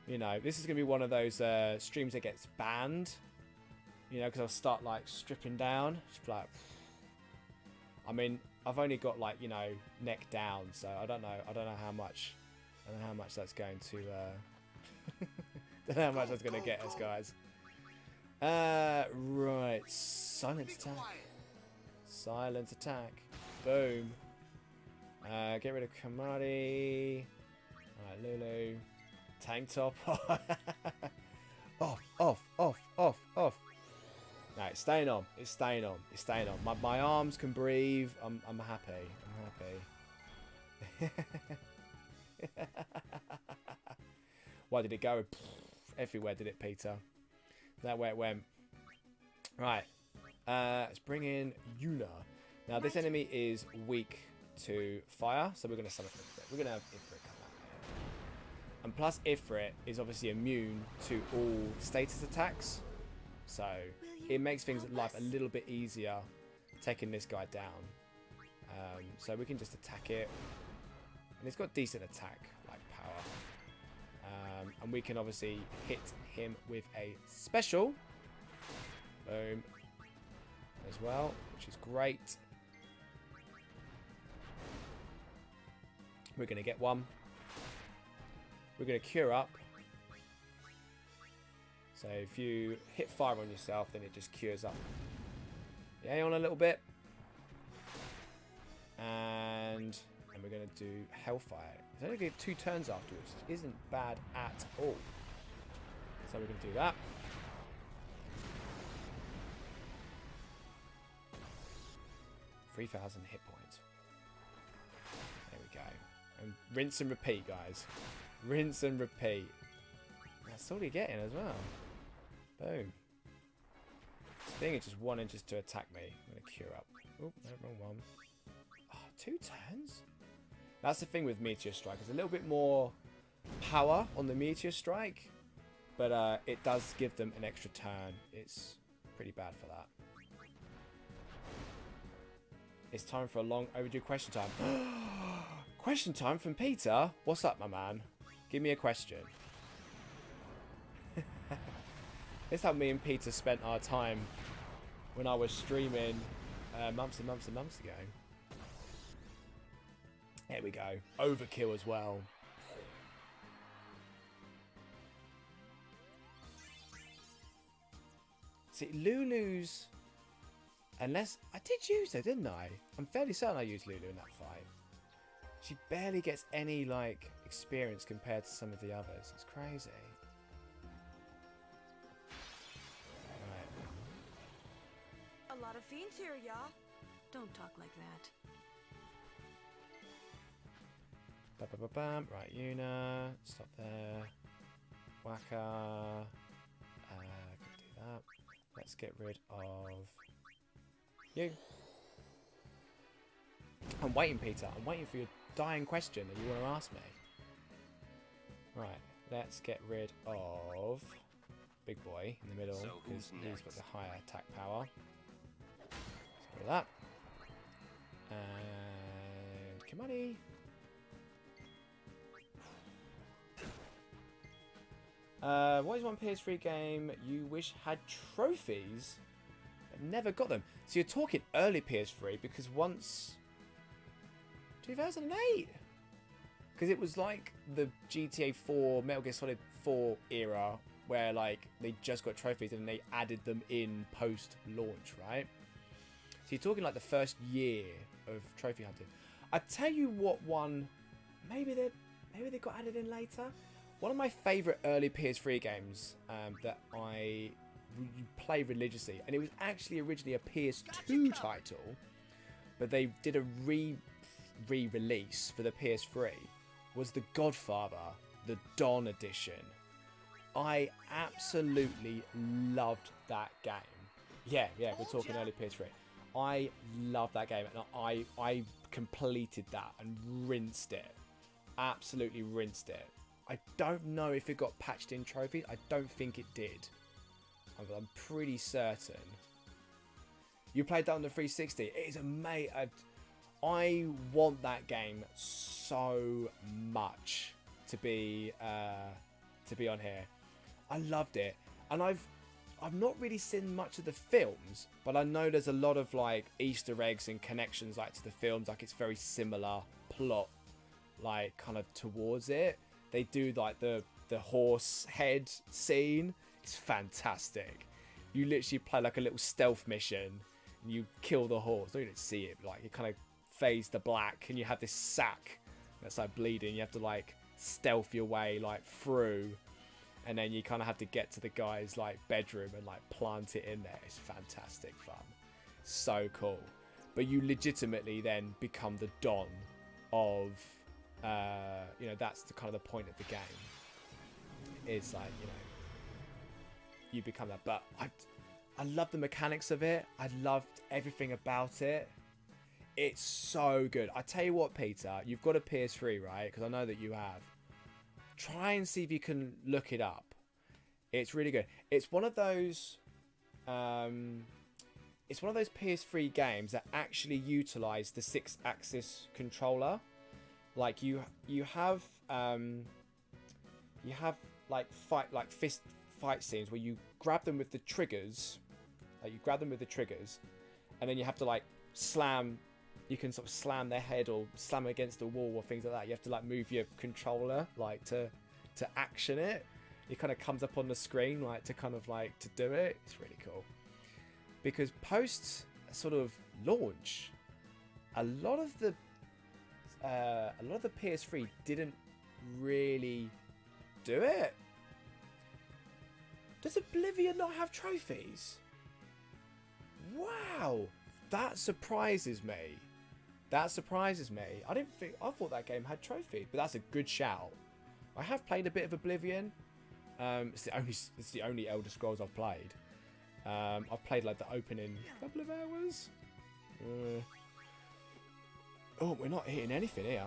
Speaker 1: You know, this is gonna be one of those streams that gets banned. You know, because I'll start like stripping down. Just like, I mean, I've only got like, you know, neck down, so I don't know how much that's going to. Don't know how much that's going to get us, guys. Right. Silent attack. Silent attack. Boom. Get rid of Kamari. Alright, Lulu. Tank top. Off. No, it's staying on. It's staying on. It's staying on. My arms can breathe. I'm happy. I'm happy. Why did it go? Everywhere did it, Peter? That way it went. Right. Let's bring in Yuna. Now this enemy is weak to fire, so we're going to summon Ifrit. We're going to have Ifrit come out here. And plus Ifrit is obviously immune to all status attacks, so it makes things life a little bit easier taking this guy down. So we can just attack it, and it's got decent attack like power. And we can obviously hit him with a special. Boom. As well, which is great. We're going to get one. We're going to cure up. So if you hit fire on yourself, then it just cures up. Yeah, on a little bit. And we're going to do Hellfire. It's only going to get 2 turns afterwards, which isn't bad at all. So we're going to do that. $3,000 hit points. There we go. And rinse and repeat, guys. Rinse and repeat. That's all you're getting as well. Boom. This thing is just wanting just to attack me. I'm going to cure up. Oh, no, wrong one. Oh, 2 turns? That's the thing with Meteor Strike. There's a little bit more power on the Meteor Strike. But it does give them an extra turn. It's pretty bad for that. It's time for a long overdue question time. Question time from Peter. What's up, my man? Give me a question. This is how me and Peter spent our time when I was streaming months and months and months ago. There we go. Overkill as well. See, Lulu's... Unless... I did use her, didn't I? I'm fairly certain I used Lulu in that fight. She barely gets any, like, experience compared to some of the others. It's crazy.
Speaker 7: A lot of fiends here, y'all.
Speaker 6: Don't talk like that.
Speaker 1: Ba-ba-ba-bam. Right, Yuna. Stop there. Waka. Can do that. Let's get rid of you. I'm waiting, Peter. I'm waiting for your dying question that you want to ask me. Right, let's get rid of Big Boy in the middle because he's got the higher attack power. Let's get rid of that. And Kimani. What is one PS3 game you wish had trophies but never got them? So you're talking early PS3 because once 2008, because it was like the GTA 4, Metal Gear Solid 4 era where like they just got trophies and they added them in post-launch, right? So you're talking like the first year of trophy hunting. I tell you what, one maybe they got added in later. One of my favourite early PS3 games that I play religiously, and it was actually originally a PS2 title, but they did a re-release for the PS3, was The Godfather, the Dawn Edition. I absolutely loved that game. Yeah, we're talking early PS3. I love that game, and I completed that and rinsed it. Absolutely rinsed it. I don't know if it got patched in trophies. I don't think it did. I'm pretty certain. You played that on the 360. It is amazing. I want that game so much to be on here. I loved it, and I've not really seen much of the films, but I know there's a lot of like Easter eggs and connections like to the films. Like it's very similar plot, like kind of towards it. They do like the horse head scene. It's fantastic. You literally play like a little stealth mission and you kill the horse. No, you don't see it, but like it kind of fades to black and you have this sack that's like bleeding. You have to like stealth your way like through, and then you kind of have to get to the guy's like bedroom and like plant it in there. It's fantastic fun. So cool. But you legitimately then become the Don of that's the kind of the point of the game. It's like, you become that. But I love the mechanics of it. I loved everything about it. It's so good. I tell you what, Peter, you've got a PS3, right? Because I know that you have. Try and see if you can look it up. It's really good. It's one of those PS3 games that actually utilize the 6-axis controller. Like you have like fist fight scenes where you grab them with the triggers, and then you have to like slam you can sort of slam their head or slam against the wall or things like that. You have to like move your controller like to action it. It kind of comes up on the screen like to kind of like to do it. It's really cool. Because post sort of launch, a lot of the PS3 didn't really do it. Does Oblivion not have trophies? Wow, that surprises me. That surprises me. I thought that game had trophies, but that's a good shout. I have played a bit of Oblivion. It's the only Elder Scrolls I've played. I've played like the opening couple of hours. Oh, we're not hitting anything here.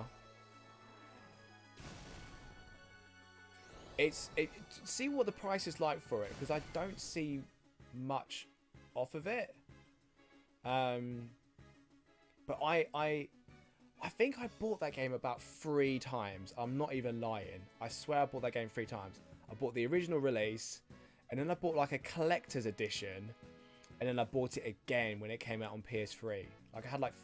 Speaker 1: See what the price is like for it, because I don't see much off of it. But I think I bought that game about 3 times. I'm not even lying. I swear I bought that game 3 times. I bought the original release, and then I bought like a collector's edition, and then I bought it again when it came out on PS3. Like I had like,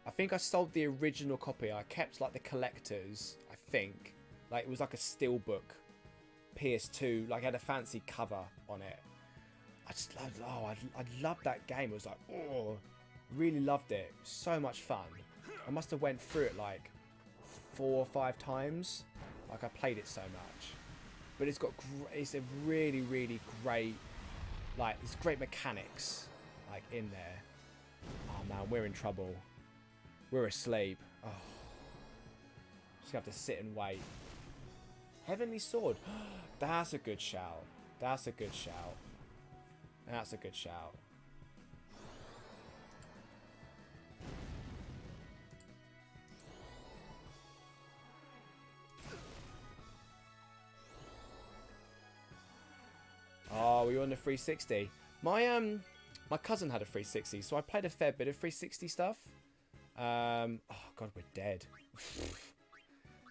Speaker 1: I think I sold the original copy. I kept like the collector's, I think. Like it was like a steelbook PS2, like it had a fancy cover on it. I just loved, I loved that game. It was like, oh, really loved it. So much fun. I must have went through it like 4 or 5 times. Like I played it so much. But it's got, it's a really, really great, like, it's great mechanics, like, in there. Oh man, we're in trouble. We're asleep. Oh. Just gonna have to sit and wait. Heavenly Sword. That's a good shout. That's a good shout. That's a good shout. Oh, we were on the 360. My cousin had a 360, so I played a fair bit of 360 stuff. Oh god, we're dead.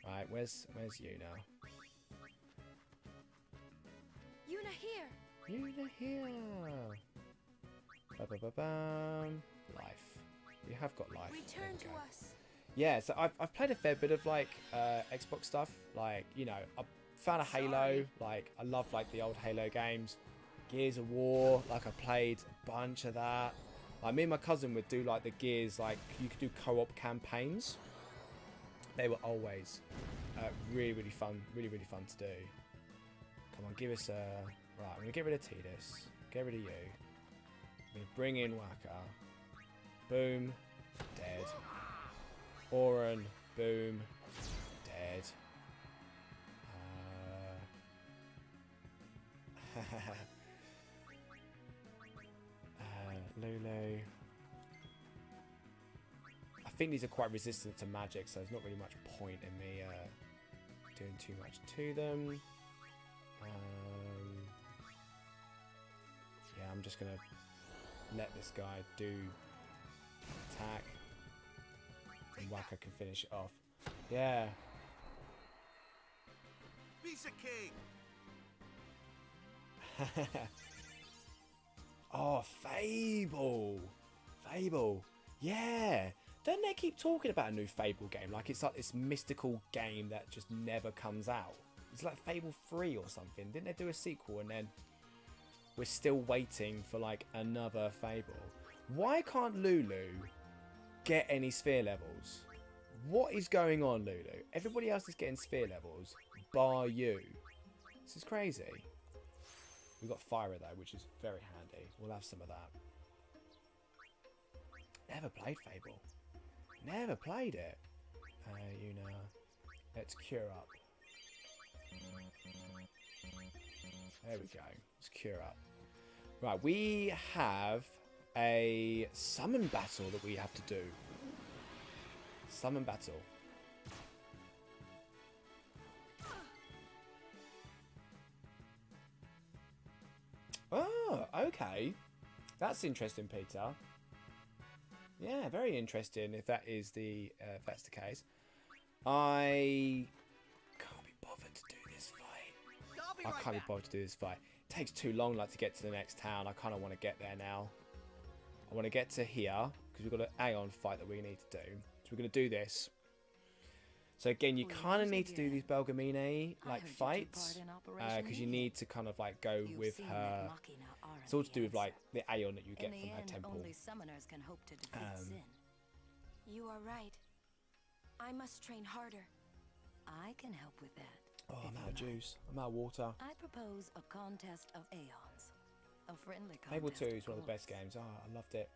Speaker 1: Right, where's you now?
Speaker 7: Yuna here.
Speaker 1: Yuna here. Ba-ba-ba-bam. Life. You have got life.
Speaker 7: Return to us.
Speaker 1: Yeah, so I've played a fair bit of like Xbox stuff. Like, you know, I found a Halo. Like, I love like the old Halo games. Gears of War. Like, I played a bunch of that. Like, me and my cousin would do like the Gears. Like, you could do co-op campaigns. They were always really, really fun. Really, really fun to do. Come on, give us a... Right, I'm going to get rid of Tidus. Get rid of you. I'm going to bring in Waka. Boom. Dead. Auron. Boom. Dead. Lulu. I think these are quite resistant to magic, so there's not really much point in me doing too much to them. Yeah, I'm just gonna let this guy do attack, and Waka can finish it off. Yeah.
Speaker 9: Piece of cake.
Speaker 1: Oh, Fable. Fable. Yeah. Don't they keep talking about a new Fable game? Like it's like this mystical game that just never comes out. It's like Fable 3 or something. Didn't they do a sequel and then we're still waiting for like another Fable? Why can't Lulu get any sphere levels? What is going on, Lulu? Everybody else is getting sphere levels, bar you. This is crazy. We've got Fire though, which is very handy. We'll have some of that. Never played Fable. Never played it. You know, let's cure up. There we go. Let's cure up. Right, we have a summon battle that we have to do. Summon battle. Oh, okay. That's interesting, Peter. Yeah, very interesting. If that is the if that's the case, I can't be bothered to do this fight. I can't be bothered to do this fight. It takes too long, like to get to the next town. I kind of want to get there now. I want to get to here because we've got an Aeon fight that we need to do. So we're going to do this. So again, you kind of need to do these Belgamine like fights because you need to kind of like go with her. It's all to do with like the Aeon that you get from her temple.
Speaker 11: Only summoners can hope to defeat sin.
Speaker 7: You are right. I must train harder.
Speaker 11: I can help with that.
Speaker 1: Oh, I'm out of juice. I'm out of water.
Speaker 11: I propose a contest of Aeons. A friendly contest.
Speaker 1: Fable 2 is one of the best games. Oh, I loved it.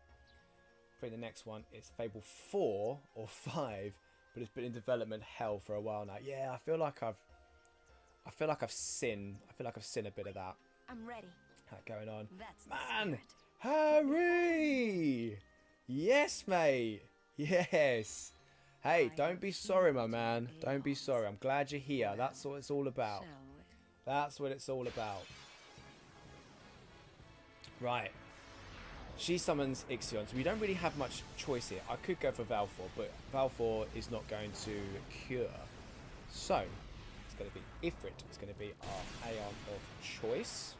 Speaker 1: I think the next one is Fable 4 or 5, but it's been in development hell for a while now. Yeah, I feel like I've sinned a bit of that.
Speaker 7: I'm ready.
Speaker 1: That going on.
Speaker 11: That's
Speaker 1: Man, Harry! Yes, mate. Yes. Hey, don't be sorry, my man. Don't be sorry. I'm glad you're here. That's what it's all about. That's what it's all about. Right. She summons Ixion, so we don't really have much choice here. I could go for Valfor, but Valfor is not going to cure. So, it's going to be Ifrit. It's going to be our Aeon of choice.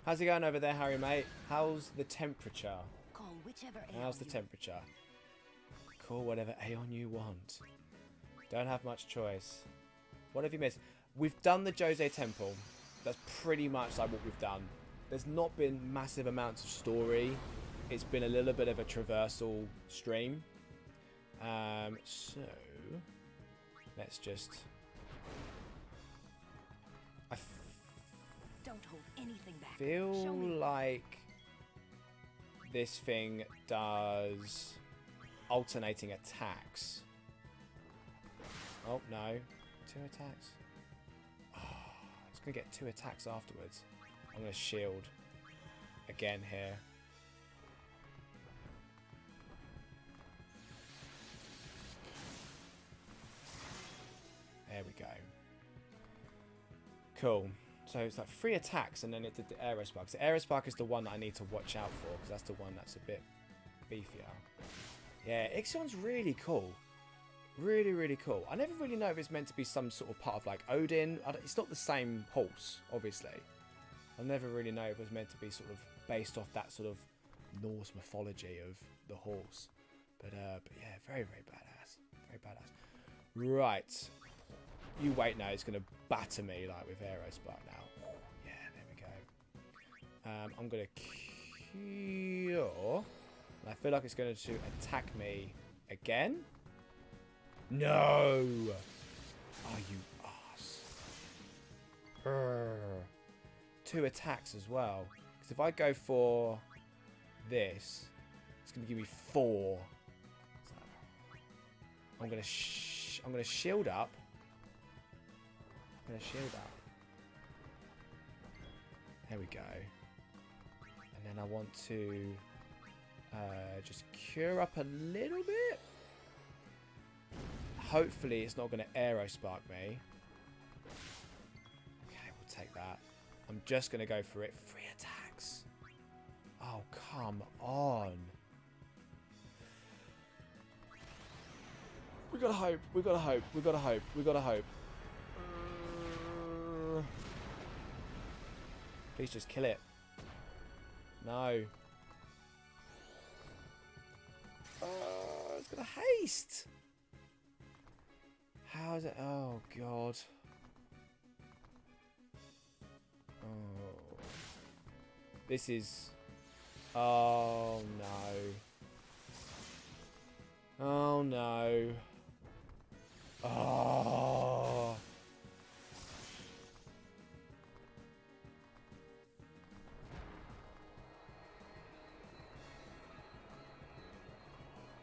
Speaker 1: How's it going over there, Harry, mate? How's the temperature?
Speaker 11: Call whichever
Speaker 1: How's the temperature? Call whatever Aeon you want. Don't have much choice. What have you missed? We've done the Djose Temple. That's pretty much like what we've done. There's not been massive amounts of story. It's been a little bit of a traversal stream. So let's just.
Speaker 11: Don't hold anything back.
Speaker 1: Feel like this thing does alternating attacks. Oh no, 2 attacks. Oh, it's gonna get 2 attacks afterwards. I'm gonna shield again here. There we go. Cool. So it's like 3 attacks and then it did the Aerospark. So Aerospark is the one that I need to watch out for because that's the one that's a bit beefier. Yeah, Ixion's really cool. Really, really cool. I never really know if it's meant to be some sort of part of like Odin. It's not the same horse, obviously. I never really know if it was meant to be sort of based off that sort of Norse mythology of the horse. But yeah, very, very badass. Very badass. Right. You wait now, it's going to batter me like with Aerospark now. Yeah, there we go. I'm going to cure. I feel like it's going to attack me again. No! Oh, you ass. 2 attacks as well. Because if I go for this, it's going to give me 4. So I'm going to shield up. I'm going to shield up. There we go. And then I want to just cure up a little bit. Hopefully it's not going to Aerospark me. Okay, we'll take that. I'm just going to go for it. 3 attacks. Oh, come on. We gotta hope. We gotta hope. We gotta hope. We gotta hope. Please just kill it. No. It's gonna haste. How is it? Oh god. Oh. This is. Oh no. Oh no. Oh.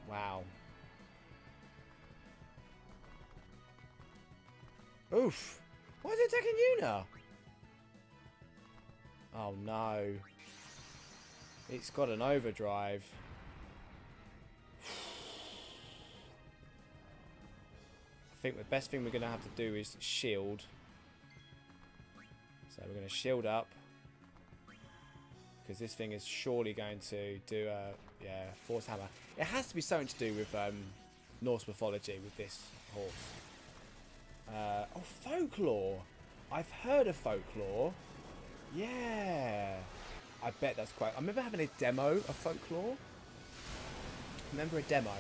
Speaker 1: Wow. Oof. Why is it attacking you now? Oh no. It's got an overdrive. I think the best thing we're going to have to do is shield. So we're going to shield up. Because this thing is surely going to do a force hammer. It has to be something to do with Norse mythology with this horse. Oh, folklore. I've heard of folklore. Yeah. I bet that's quite... I remember having a demo of folklore. Remember a demo.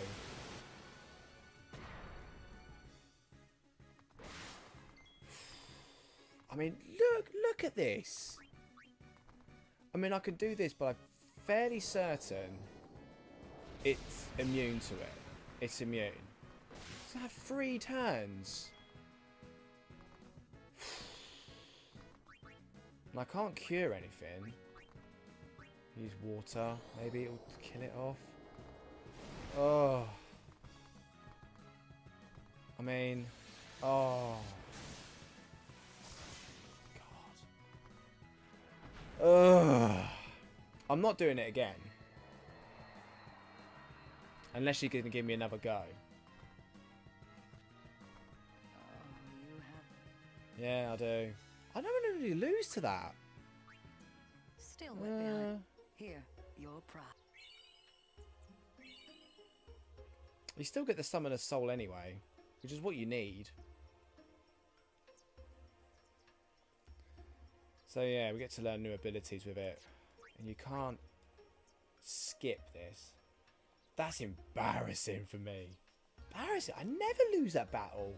Speaker 1: I mean, look at this. I mean, I could do this, but I'm fairly certain it's immune to it. It's immune. So I have 3 turns. And I can't cure anything. Use water. Maybe it'll kill it off. Oh. I mean, oh. God. Ugh. I'm not doing it again. Unless you're going to give me another go. Yeah, I do. I don't really lose to that.
Speaker 12: Still wet behind. Here, your pride.
Speaker 1: You still get the Summoner's Soul anyway, which is what you need. So yeah, we get to learn new abilities with it. And you can't skip this. That's embarrassing for me. Embarrassing. I never lose that battle.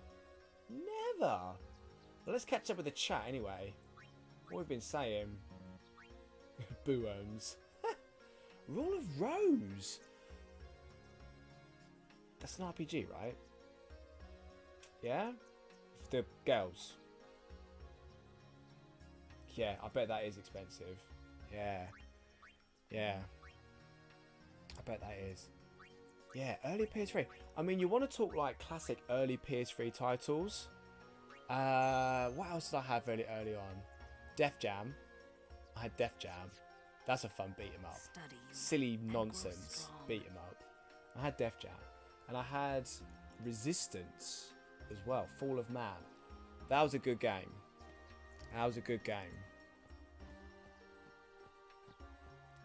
Speaker 1: Never. Well, let's catch up with the chat anyway. What we've been saying. Boo-ohms. Rule of Rose. That's an RPG, right? Yeah? The girls. Yeah, I bet that is expensive. Yeah. Yeah. I bet that is. Yeah, early PS3. I mean, you want to talk like classic early PS3 titles. What else did I have really early on? Def Jam. I had Def Jam. That's a fun beat 'em up. Silly nonsense beat 'em up. I had Def Jam. And I had Resistance as well. Fall of Man. That was a good game. That was a good game.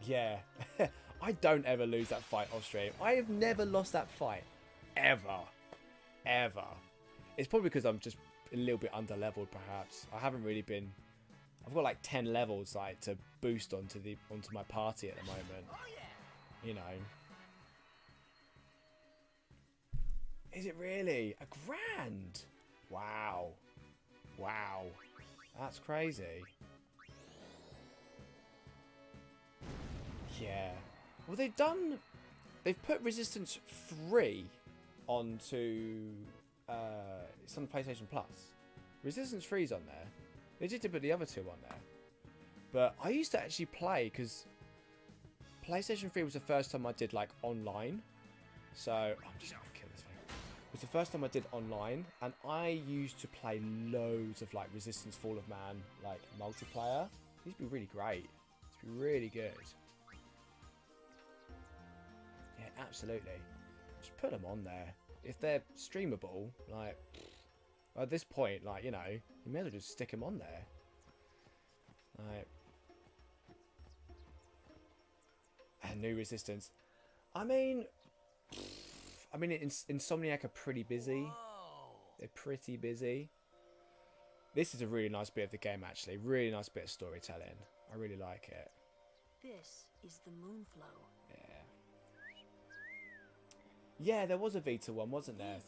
Speaker 1: Yeah. I don't ever lose that fight off stream. I have never lost that fight. Ever. Ever. It's probably because I'm just a little bit under leveled perhaps. I haven't really been... I've got like 10 levels like to boost onto my party at the moment. You know. Is it really? £1,000? Wow. Wow. That's crazy. Yeah. Well, they've put Resistance 3 onto, it's on PlayStation Plus. Resistance 3's on there. They just did put the other 2 on there. But I used to actually play, because PlayStation 3 was the first time I did, like, online. So, I'm just going to kill this thing. It was the first time I did online, and I used to play loads of, like, Resistance Fall of Man, like, multiplayer. It used to be really great. It used to be really good. Yeah, absolutely. Just put them on there. If they're streamable, like, at this point, like, you know, you may as well just stick them on there. Like, and new Resistance. I mean, Insomniac are pretty busy. They're pretty busy. This is a really nice bit of the game, actually. Really nice bit of storytelling. I really like it.
Speaker 6: This is the Moonflow.
Speaker 1: Yeah, there was a Vita one, wasn't there?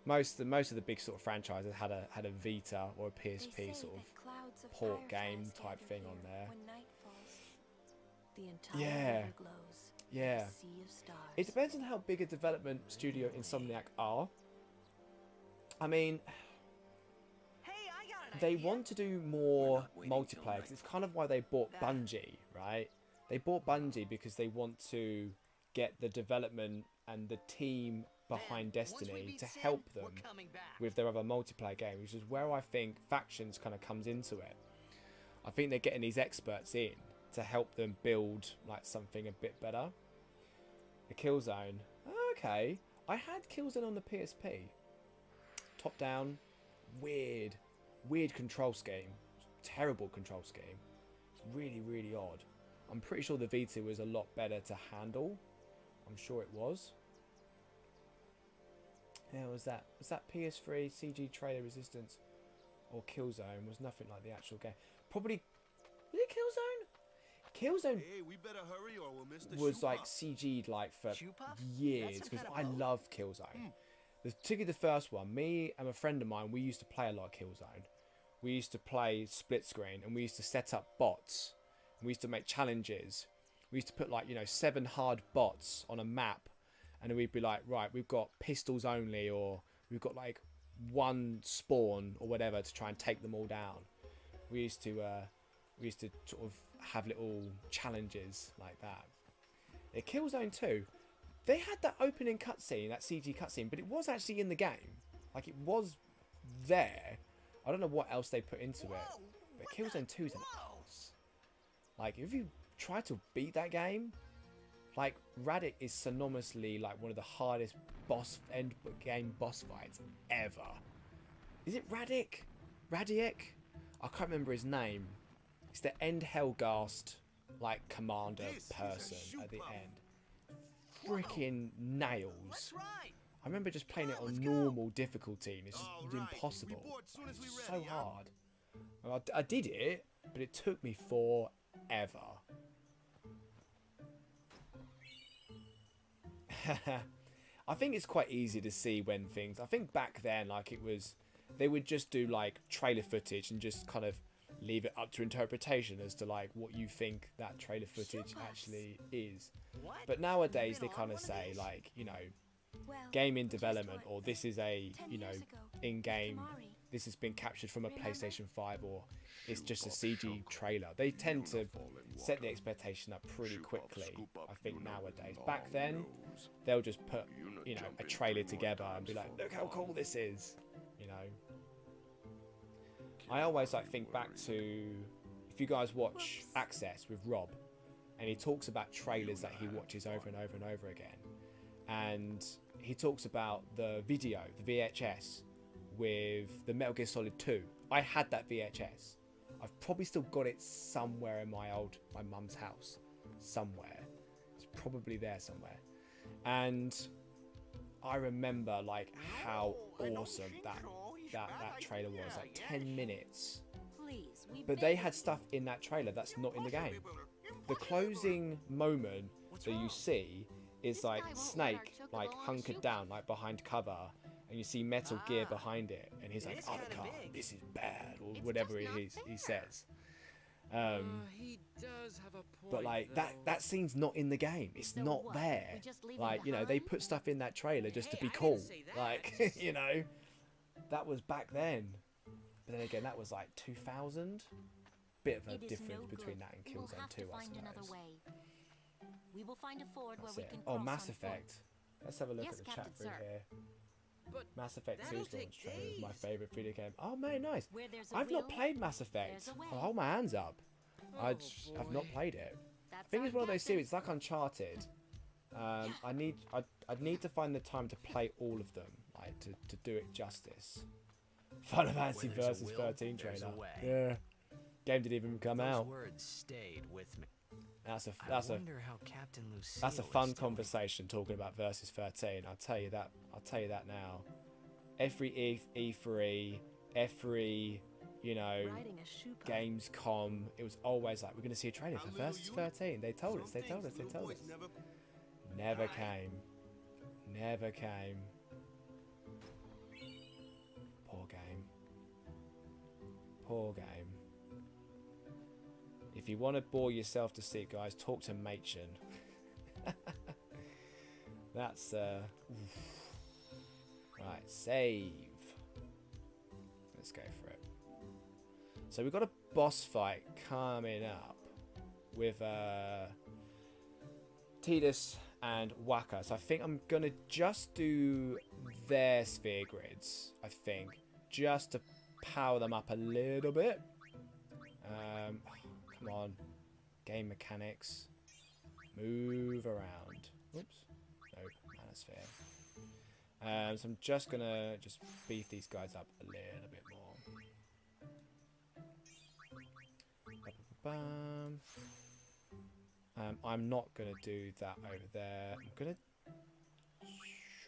Speaker 1: Most of the big sort of franchises had a Vita or a PSP sort of port game type thing on there. Yeah. Yeah. It depends on how big a development studio Insomniac are. I mean, they want to do more multiplayer, because it's kind of why they bought Bungie, right? They bought Bungie because they want to get the development and the team behind Destiny to help them with their other multiplayer games, which is where I think Factions kind of comes into it. I think they're getting these experts in to help them build like something a bit better. The Killzone. Okay. I had Killzone on the PSP. Top down. Weird control scheme. Terrible control scheme. It's really, really odd. I'm pretty sure the Vita was a lot better to handle. I'm sure it was. Yeah, was that PS3 CG trailer Resistance or Killzone? Was nothing like the actual game. Probably, was it Killzone? Killzone
Speaker 9: Hey, we better hurry or we'll miss the
Speaker 1: was
Speaker 9: shoe
Speaker 1: like
Speaker 9: pop.
Speaker 1: CG'd like for
Speaker 5: Shoe puff?
Speaker 1: years
Speaker 5: That's some
Speaker 1: because
Speaker 5: kind
Speaker 1: I
Speaker 5: of boat?
Speaker 1: love Killzone. Particularly the first one. Me and a friend of mine, we used to play a lot of Killzone. We used to play split screen, and we used to set up bots. And we used to make challenges. We used to put like 7 hard bots on a map, and then we'd be like, right, we've got pistols only, or we've got like 1 spawn or whatever to try and take them all down. We used to sort of have little challenges like that. Yeah, Killzone 2, they had that opening cutscene, that CG cutscene, but it was actually in the game. Like, it was there. I don't know what else they put into it, but Killzone 2 is an ass. Like, if you try to beat that game, like, Radek is synonymously like one of the hardest end game boss fights ever. Is it Radek? Radiek? I can't remember his name. It's the End Helgast like commander person at the end. Freaking nails. I remember just playing it on normal difficulty and it's just impossible. It's so hard. Well, I did it, but it took me forever. I think it's quite easy to see when things... I think back then, like, it was... They would just do, like, trailer footage and just kind of leave it up to interpretation as to, like, what you think that trailer footage actually is. But nowadays, they kind of say, like, game in development, or this is a, in-game... This has been captured from a PlayStation 5, or it's just a CG trailer. They tend to set the expectation up pretty quickly, I think, nowadays. Back then, they'll just put, a trailer together and be like, look how cool this is, I always, think back to, if you guys watch Access with Rob, and he talks about trailers that he watches over and over and over again. And he talks about the video, the VHS, with the Metal Gear Solid 2. I had that VHS. I've probably still got it somewhere in my mum's house. Somewhere. It's probably there somewhere. And I remember like how awesome that trailer was. Like 10 minutes. But they had stuff in that trailer that's not in the game. The closing moment that you see is like Snake like hunkered down like behind cover. And you see Metal Gear behind it, and he's like, "Oh, this is bad," or whatever he says. But like that scene's not in the game. It's not there. Like they put stuff in that trailer just to be cool. Like that was back then. But then again, that was like 2000. Bit of a difference between that and Killzone 2, I suppose.
Speaker 6: We will find a ford where we can
Speaker 1: oh, Mass Effect. Let's have a look at the chat through here.
Speaker 10: But
Speaker 1: Mass Effect 2's launch
Speaker 10: take
Speaker 1: trailer is my
Speaker 10: days.
Speaker 1: favourite video game. Oh, man, nice.
Speaker 6: Where there's a
Speaker 1: I've not
Speaker 6: will,
Speaker 1: played Mass Effect.
Speaker 6: there's a way.
Speaker 1: I'll hold my hands up. I've not played it. I think it's one of those series, it's like Uncharted. I'd need to find the time to play all of them, like to do it justice. Final Fantasy Versus 13 trailer. Yeah. Game didn't even come out.
Speaker 5: Words stayed with me.
Speaker 1: That's a fun conversation talking about Versus 13. I'll tell you that now. Every E3, every Gamescom, it was always like, we're going to see a trailer for Versus 13. They told us. Never came. Poor game. If you want to bore yourself to sleep, guys, talk to Machen. That's right, save. Let's go for it. So we've got a boss fight coming up with Tidus and Waka. So I think I'm gonna just do their sphere grids, I think, just to power them up a little bit. Come on, game mechanics, move around. Oops, nope, manosphere. So I'm just gonna beef these guys up a little bit more. I'm not gonna do that over there.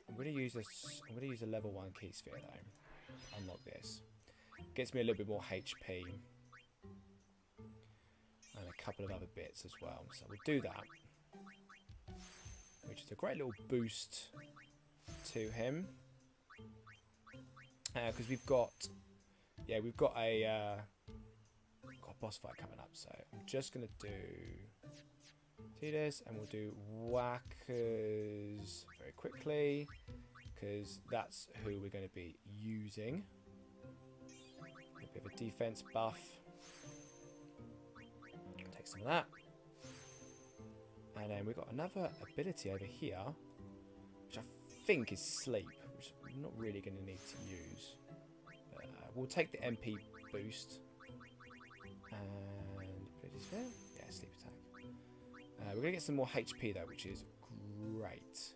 Speaker 1: I'm gonna use a level 1 key sphere though. Unlock this. Gets me a little bit more HP. And a couple of other bits as well. So we'll do that, which is a great little boost to him. Because we've got a boss fight coming up. So I'm just going to do this, and we'll do whackers very quickly, because that's who we're going to be using. A bit of a defense buff. Take some of that. And then we've got another ability over here, which I think is sleep, which I'm not really going to need to use. We'll take the MP boost. And put this there. Yeah, sleep attack. We're going to get some more HP though, which is great.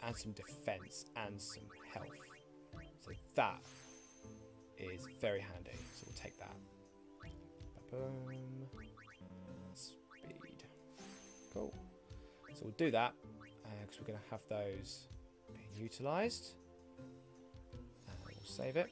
Speaker 1: And some defense and some health. So that is very handy. So we'll take that. Boom. Speed. Cool. So we'll do that because we're going to have those being utilised. And we'll save it.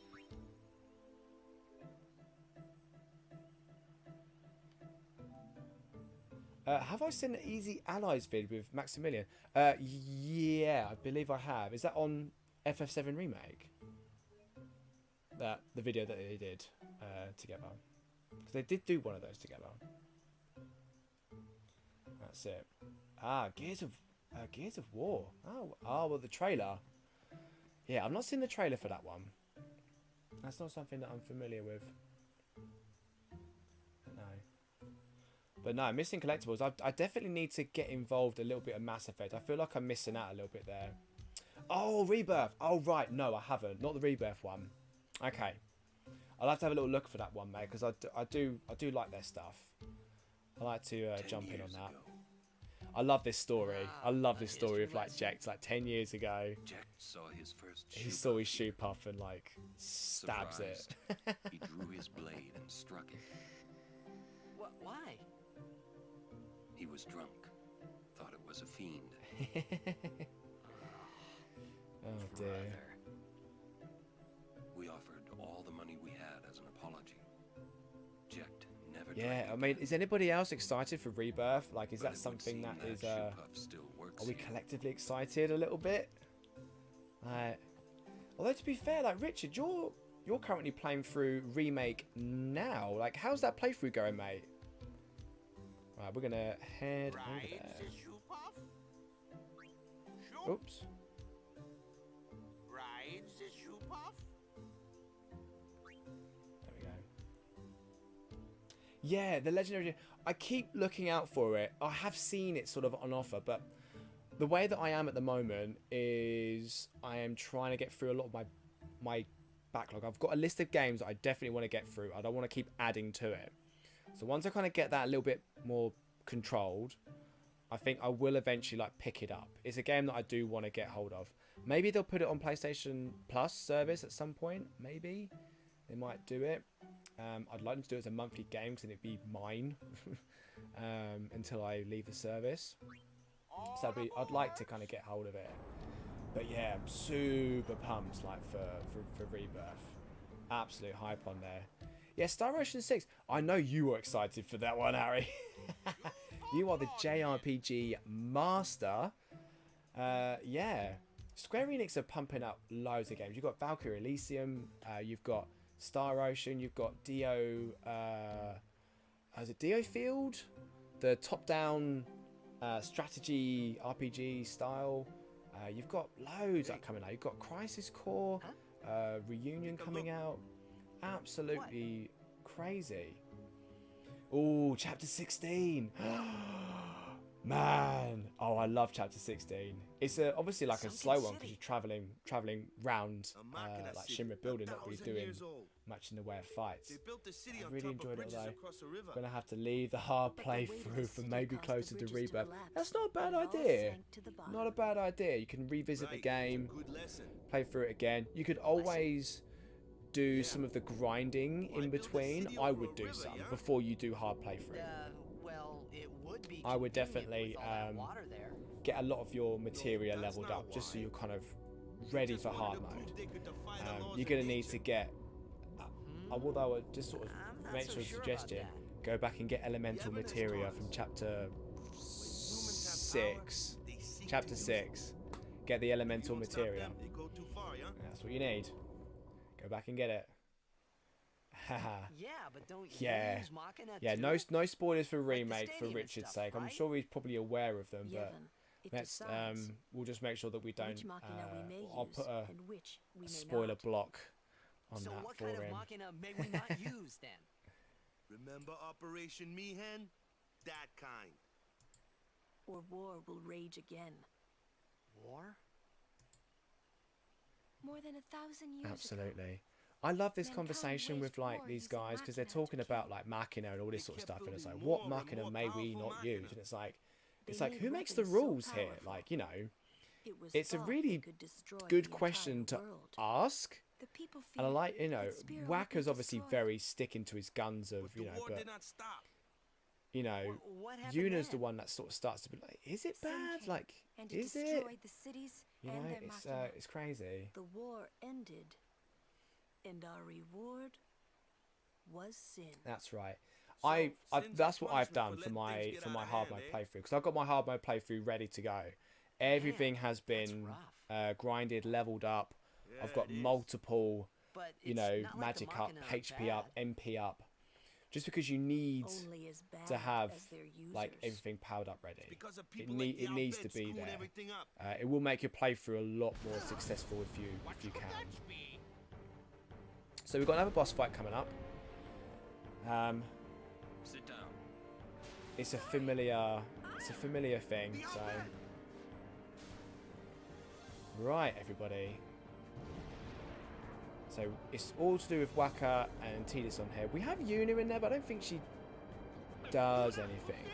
Speaker 1: Have I seen the Easy Allies vid with Maximilian? Yeah, I believe I have. Is that on FF7 Remake? The video that they did together. Because they did do one of those together. That's it. Gears of War. Oh, well, the trailer. Yeah, I've not seen the trailer for that one. That's not something that I'm familiar with. But no, missing collectibles. I definitely need to get involved a little bit of Mass Effect. I feel like I'm missing out a little bit there. Oh, Rebirth. Oh, right. No, I haven't. Not the Rebirth one. Okay. I'll have to have a little look for that one, mate, because I do like their stuff. I like to jump in on that. I love this story. I love this story of like Jecht, like 10 years ago.
Speaker 13: Jecht saw his first
Speaker 1: he saw his shoe puff and like stabs it.
Speaker 13: He drew his blade and struck it.
Speaker 5: Why?
Speaker 13: He was drunk. Thought it was a fiend.
Speaker 1: Oh dear.
Speaker 13: We offered all the money we had as an apology. Jecht never.
Speaker 1: Yeah, I mean, is anybody else excited for Rebirth? Like, is that something that is? Are we collectively excited a little bit? Although to be fair, like Richard, you're currently playing through Remake now. Like, how's that playthrough going, mate? Right, we're gonna head over there. Oops. There we go. Yeah, the legendary. I keep looking out for it. I have seen it sort of on offer, but the way that I am at the moment is I am trying to get through a lot of my backlog. I've got a list of games that I definitely want to get through. I don't want to keep adding to it. So once I kind of get that a little bit more controlled, I think I will eventually like pick it up. It's a game that I do want to get hold of. Maybe they'll put it on PlayStation Plus service at some point. Maybe they might do it. I'd like them to do it as a monthly game because it'd be mine until I leave the service. So I'd like to kind of get hold of it. But yeah, I'm super pumped like for Rebirth. Absolute hype on there. Yeah, Star Ocean 6. I know you were excited for that one, Harry. You are the JRPG master. Yeah. Square Enix are pumping up loads of games. You've got Valkyrie Elysium. You've got Star Ocean. You've got Dio... is it Dio Field? The top-down strategy RPG style. You've got loads that are coming out. You've got Crisis Core. Reunion coming out. Absolutely crazy. Oh, chapter 16. Man. Oh, I love chapter 16. It's obviously like a slow one because you're traveling round like Shimmer building, not really doing much in the way of fights. I really enjoyed it though. I'm gonna have to leave the hard playthrough for maybe closer to Rebirth. That's not a bad idea. Not a bad idea. You can revisit the game, play through it again. You could always do some of the grinding in between. I would do some before you do hard playthrough. I would definitely get a lot of your materia leveled up just so you're kind of ready for hard mode. You're going to need to get, although I would just sort of mention a suggestion, Go back and get elemental materia from chapter 6. Chapter 6. Get the elemental materia. That's what you need. Go back and get it. Haha.
Speaker 5: Yeah, but don't
Speaker 1: Yeah.
Speaker 5: use Machina
Speaker 1: Yeah,
Speaker 5: too?
Speaker 1: no spoilers for remake for
Speaker 5: stadium and
Speaker 1: Richard's
Speaker 5: stuff,
Speaker 1: sake. I'm
Speaker 5: right?
Speaker 1: sure he's probably aware of them, but
Speaker 6: Yevon, it
Speaker 1: let's
Speaker 6: decides
Speaker 1: we'll just make sure that we don't
Speaker 6: which machina we may
Speaker 1: I'll
Speaker 6: use
Speaker 1: put a
Speaker 6: and which we may
Speaker 1: spoiler
Speaker 6: not.
Speaker 1: block on
Speaker 5: So
Speaker 1: that
Speaker 5: what
Speaker 1: for
Speaker 5: kind of
Speaker 1: him.
Speaker 5: Machina may we not use then?
Speaker 9: Remember Operation Mihan? That kind.
Speaker 6: Or war will rage again.
Speaker 5: War?
Speaker 7: More than 1,000 years ago.
Speaker 1: Absolutely. I love this
Speaker 7: Mankind
Speaker 1: conversation with
Speaker 7: waged
Speaker 1: like
Speaker 7: war
Speaker 1: these
Speaker 7: using
Speaker 1: guys because they're
Speaker 7: machina to
Speaker 1: talking
Speaker 7: kill.
Speaker 1: about like machina and all this sort of
Speaker 9: kept
Speaker 1: stuff, and it's like
Speaker 9: building
Speaker 1: what
Speaker 9: more and
Speaker 1: machina
Speaker 9: more
Speaker 1: may we
Speaker 9: powerful
Speaker 1: not
Speaker 9: machina.
Speaker 1: use, and it's like
Speaker 6: They made
Speaker 1: who makes the
Speaker 6: weapons so
Speaker 1: rules here?
Speaker 6: powerful,
Speaker 1: Like, you know,
Speaker 6: it was
Speaker 1: it's a
Speaker 6: thought
Speaker 1: really
Speaker 6: they could destroy
Speaker 1: good
Speaker 6: the
Speaker 1: question
Speaker 6: entire
Speaker 1: to
Speaker 6: world.
Speaker 1: ask.
Speaker 7: The people
Speaker 1: And I
Speaker 7: feared
Speaker 1: like, you know,
Speaker 7: that Spear would
Speaker 1: Wacker's
Speaker 7: be
Speaker 1: obviously
Speaker 7: destroyed.
Speaker 1: very sticking to his guns of,
Speaker 9: But
Speaker 1: you
Speaker 9: the
Speaker 1: know,
Speaker 9: war
Speaker 1: but
Speaker 9: did not stop.
Speaker 1: you know,
Speaker 5: What happened
Speaker 1: Yuna's the
Speaker 5: then?
Speaker 1: one that sort of starts to be like, is it
Speaker 7: Sin
Speaker 1: bad?
Speaker 7: came,
Speaker 1: Like,
Speaker 7: and it
Speaker 1: is it?
Speaker 7: destroyed the cities
Speaker 1: You
Speaker 7: and
Speaker 1: know,
Speaker 7: their machina.
Speaker 1: it's crazy.
Speaker 6: The war ended, and our reward was sin.
Speaker 1: That's right.
Speaker 9: So, sin's
Speaker 1: That's what I've
Speaker 9: punishment
Speaker 1: done
Speaker 9: for
Speaker 1: for
Speaker 9: letting things
Speaker 1: my
Speaker 9: get
Speaker 1: for
Speaker 9: out
Speaker 1: my
Speaker 9: of
Speaker 1: hard
Speaker 9: hand,
Speaker 1: mode
Speaker 9: eh?
Speaker 1: playthrough because I've got my hard mode playthrough ready to go. Everything has been
Speaker 5: rough.
Speaker 1: grinded, leveled up. I've
Speaker 9: Yeah,
Speaker 1: got
Speaker 9: it is.
Speaker 1: multiple,
Speaker 5: But
Speaker 1: you
Speaker 5: it's
Speaker 1: know,
Speaker 5: not like the
Speaker 1: magic up,
Speaker 5: Machina are
Speaker 1: HP up,
Speaker 5: bad.
Speaker 1: MP up. Just because you need
Speaker 6: Only as bad
Speaker 1: to have
Speaker 6: as their users.
Speaker 1: like everything powered up ready.
Speaker 9: Because of
Speaker 1: It,
Speaker 9: people like
Speaker 1: it needs to
Speaker 9: Yalbed
Speaker 1: be
Speaker 9: screwing
Speaker 1: there.
Speaker 9: everything up.
Speaker 1: It will make your playthrough a lot more successful if you can. So we've got another boss fight coming up.
Speaker 13: Sit down.
Speaker 1: It's a familiar thing. So right, everybody. So it's all to do with Waka and Tidus on here. We have Yuna in there, but I don't think she does anything.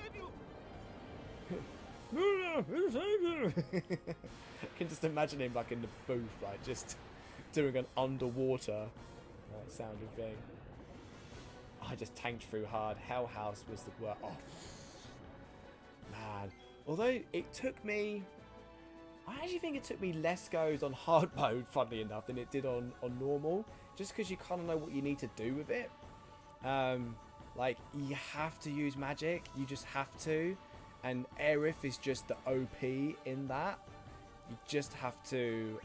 Speaker 1: I can just imagine him like in the booth, like just doing an underwater sounding thing. I just tanked through hard. Hell House was the word. Oh man! Although it took me, I actually think it took me less goes on hard mode, funnily enough, than it did on normal. Just because you kind of know what you need to do with it. Like you have to use magic. You just have to. And Aerith is just the OP in that. You just have to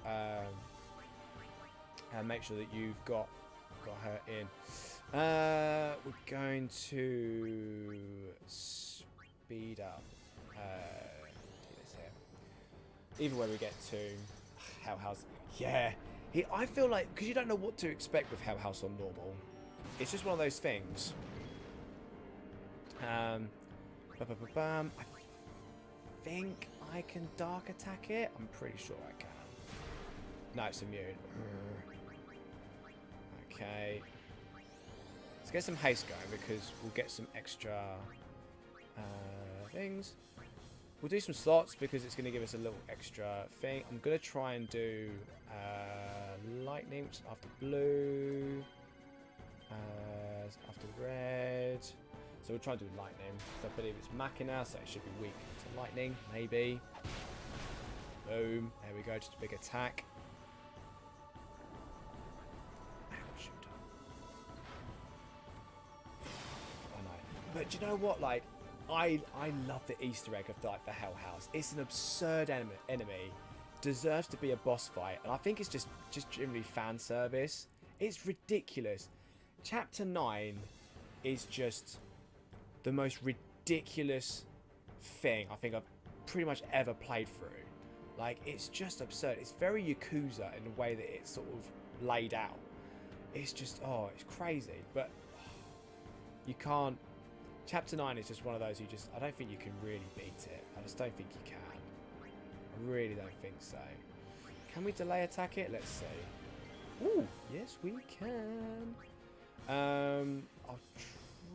Speaker 1: make sure that you've got her in. We're going to speed up. Do this here. Either way we get to Hell House. Yeah. I feel like, because you don't know what to expect with Hell House on normal. It's just one of those things. I think I can dark attack it. I'm pretty sure I can. No, it's immune. Okay. Let's get some haste going because we'll get some extra things. We'll do some slots because it's going to give us a little extra thing. I'm going to try and do lightning, which is after blue, after red. So we'll try and do lightning. So I believe it's Machina, so it should be weak to lightning, maybe. Boom. There we go, just a big attack. Ouch. I know. But do you know what? Like, I love the Easter egg of like the Hell House. It's an absurd enemy. Deserves to be a boss fight. And I think it's just generally fan service. It's ridiculous. Chapter 9 is just the most ridiculous thing I think I've pretty much ever played through. Like, it's just absurd. It's very Yakuza in the way that it's sort of laid out. It's just, oh, it's crazy. But you can't. Chapter 9 is just one of those you just, I don't think you can really beat it. I just don't think you can. I really don't think so. Can we delay attack it? Let's see. Ooh, yes we can. I'll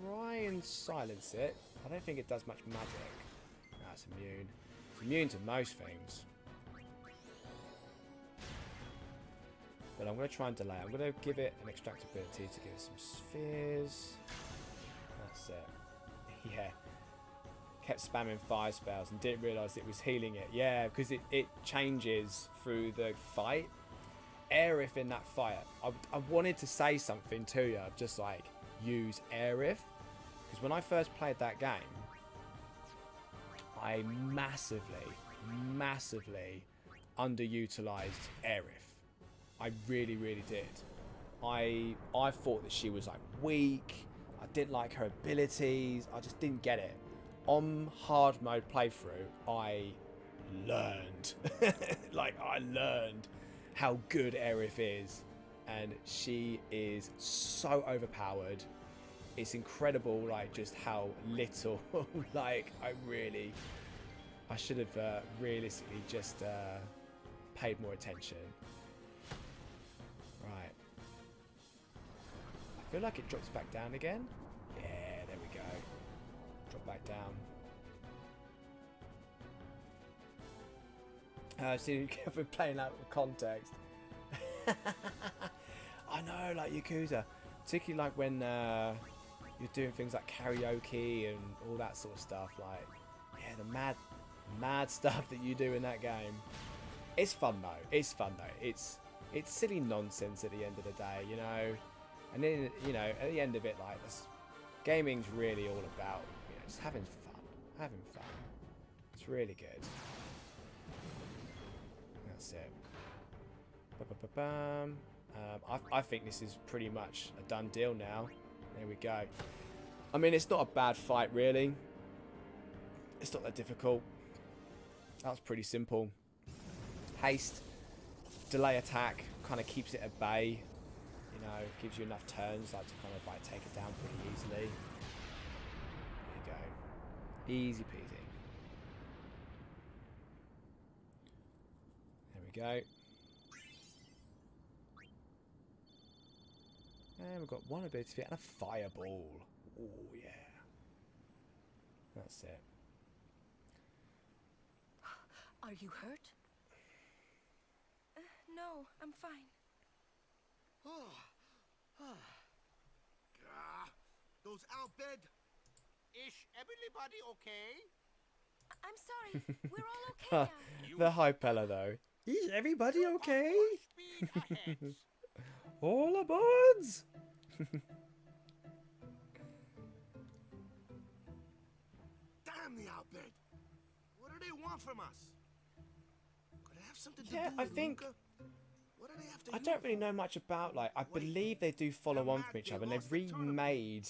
Speaker 1: try and silence it. I don't think it does much magic. That's immune. It's immune to most things. But I'm going to try and delay. I'm going to give it an extractability to give it some spheres. That's it. Yeah. Kept spamming fire spells and didn't realise it was healing it. Yeah, because it changes through the fight. Aerith in that fight. I wanted to say something to you. Just like, use Aerith. Because because when I first played that game, I massively underutilized Aerith. I really did. I thought that she was like weak. I didn't like her abilities. I just didn't get it. On hard mode playthrough, I learned. I learned how good Aerith is. And she is so overpowered. It's incredible, like, just how little, like, I should have realistically just paid more attention. Right. I feel like it drops back down again. Yeah, there we go. Drop back down. So you're playing out of context. I know, like Yakuza. Particularly like when you're doing things like karaoke and all that sort of stuff. Like, yeah, the mad stuff that you do in that game. It's fun though. It's fun though. It's silly nonsense at the end of the day, you know. And then, you know, at the end of it, like, this gaming's really all about, you know, just having fun. It's really good. That's it. I think this is pretty much a done deal now. There we go. I mean, it's not a bad fight, really. It's not that difficult. That was pretty simple. Haste, delay attack, kind of keeps it at bay. You know, gives you enough turns like to kind of like take it down pretty easily. There you go. Easy peasy. There we go. And we've got one ability fit and a fireball. Oh, yeah. That's it.
Speaker 6: Are you hurt?
Speaker 7: No, I'm fine.
Speaker 9: Those out bed.
Speaker 10: Is everybody okay?
Speaker 7: I'm sorry. We're all okay now.
Speaker 1: The Hypella, though. Is everybody okay? All aboards!
Speaker 9: Damn the outbid! What do they want from us? Could it have something to do
Speaker 1: Yeah,
Speaker 9: with
Speaker 1: I think...
Speaker 9: Luca? What are they after
Speaker 1: I
Speaker 9: you
Speaker 1: don't really
Speaker 9: for?
Speaker 1: know much about, like, I believe they do follow on from each other, and they've remade,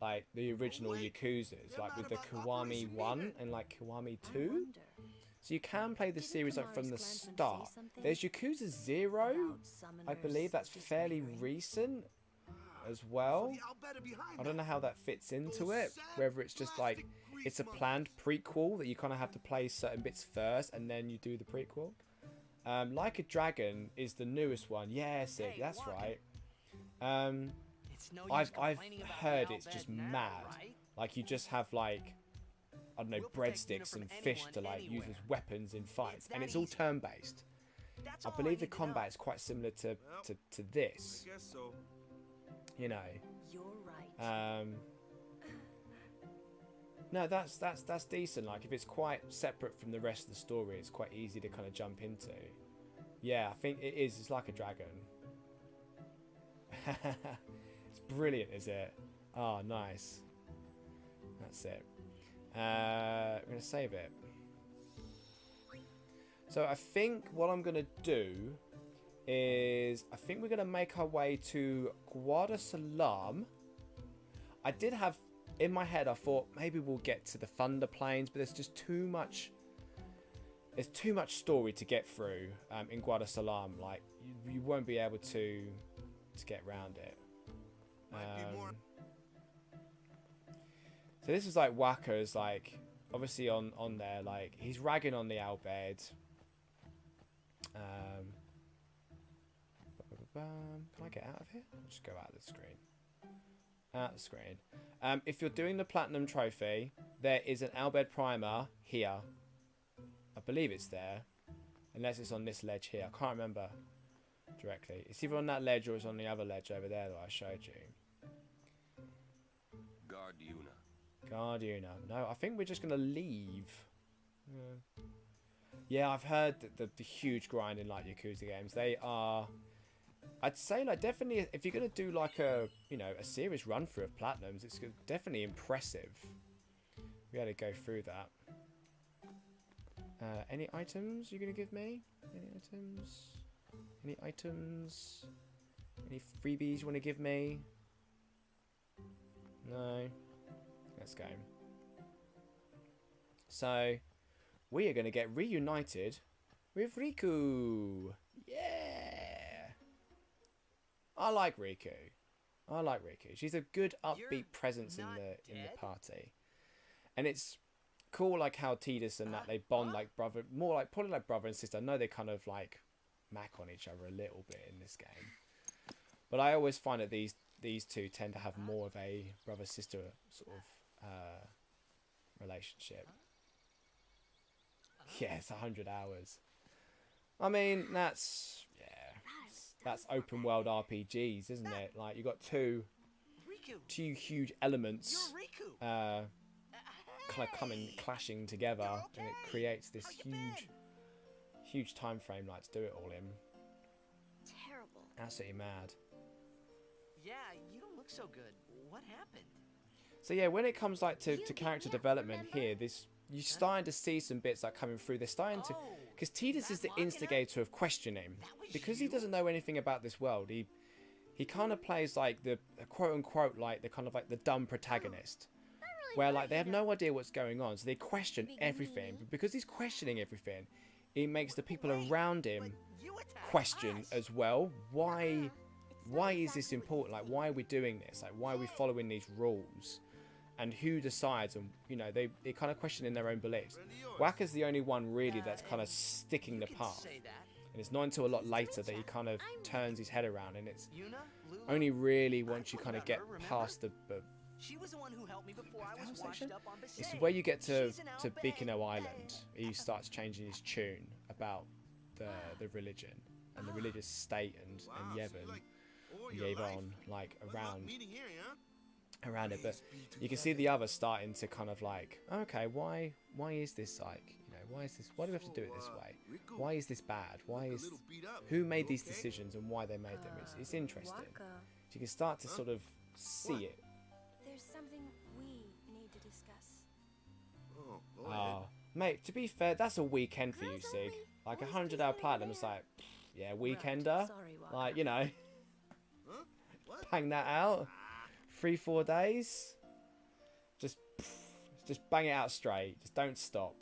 Speaker 1: like, the original Yakuzas, like, with the Kiwami 1 and, like, Kiwami 2. So you can play the series, like, from the start. There's Yakuza 0, I believe that's fairly recent as well. I don't know how that fits into it, whether it's just, like, it's a planned prequel that you kind of have to play certain bits first, and then you do the prequel. Like a Dragon is the newest one. Yeah, Sig, that's right. I've heard it's just mad. Like, you just have, like, I don't know, breadsticks and fish to, like, use as weapons in fights. And it's all turn-based. I believe the combat is quite similar to this.
Speaker 9: I guess so.
Speaker 1: You know.
Speaker 6: You're right.
Speaker 1: No, that's decent. Like, if it's quite separate from the rest of the story, it's quite easy to kind of jump into. Yeah, I think it is. It's like a dragon. It's brilliant, is it? Oh, nice. That's it. We're going to save it. So I think what I'm going to do is, I think we're going to make our way to Guadalsalam. I did have, in my head, I thought maybe we'll get to the Thunder Plains, but there's just too much, there's too much story to get through in Guadalsalam. Like, you won't be able to get around it. So this is like Waka's, like, obviously on there, like, he's ragging on the Albed. Can I get out of here? I'll just go out of the screen. Out of the screen. If you're doing the Platinum Trophy, there is an Albed Primer here. I believe it's there. Unless it's on this ledge here. I can't remember directly. It's either on that ledge or it's on the other ledge over there that I showed you. Guardiuna. No, I think we're just going to leave. Yeah, I've heard that the huge grind in, like, Yakuza games, they are I'd say like definitely if you're gonna do like a a serious run through of platinums, it's definitely impressive. We had to go through that. Any items you're gonna give me? Any items? Any items? Any freebies you want to give me? No. Let's go. So we are gonna get reunited with Riku. Yeah. I like Riku. I like Riku. She's a good upbeat presence in the party. And it's cool like how Tidus and that they bond like brother, more like probably like brother and sister. I know they kind of like mac on each other a little bit in this game. But I always find that these two tend to have more of a brother sister sort of relationship. Yeah, it's 100 hours. I mean, that's open world RPGs, isn't it? Like you got two huge elements kind of clashing together, and it creates this huge time frame like to do it all in.
Speaker 11: Terrible.
Speaker 1: Absolutely mad.
Speaker 5: Yeah, you don't look so good. What happened?
Speaker 1: So yeah, when it comes like to character development here, you're starting to see some bits like coming through. They're starting to, because Tidus is the instigator of questioning, because he doesn't know anything about this world. He kind of plays like the quote unquote like the kind of like the dumb protagonist, where like they have no idea what's going on, so they question everything. But because he's questioning everything, it makes the people around him question as well. Why is this important? Like, why are we doing this? Like, why are we following these rules? And who decides? And they kind of question in their own beliefs. Wakka's the only one really that's kind of sticking the path. And it's not until a lot later that he kind of turns his head around, and it's only really once you kind of get past the
Speaker 5: She was the one who helped me before I was washed up on Besaid.
Speaker 1: it's where you get to Bikino Island. He starts changing his tune about the religion and the religious state and Yevon like around it. But you can see the others starting to kind of like, okay, why is this like, why do we have to do it this way? Why is this bad? Who made these decisions and why they made them? It's interesting. You can start to sort of see it.
Speaker 7: There's something we need to discuss.
Speaker 1: Oh, mate, to be fair, that's a weekend for you, Sig. Like 100-hour platinum, it's like, yeah, weekender. Like, bang that out. 3-4 days. Just bang it out straight. Just don't stop.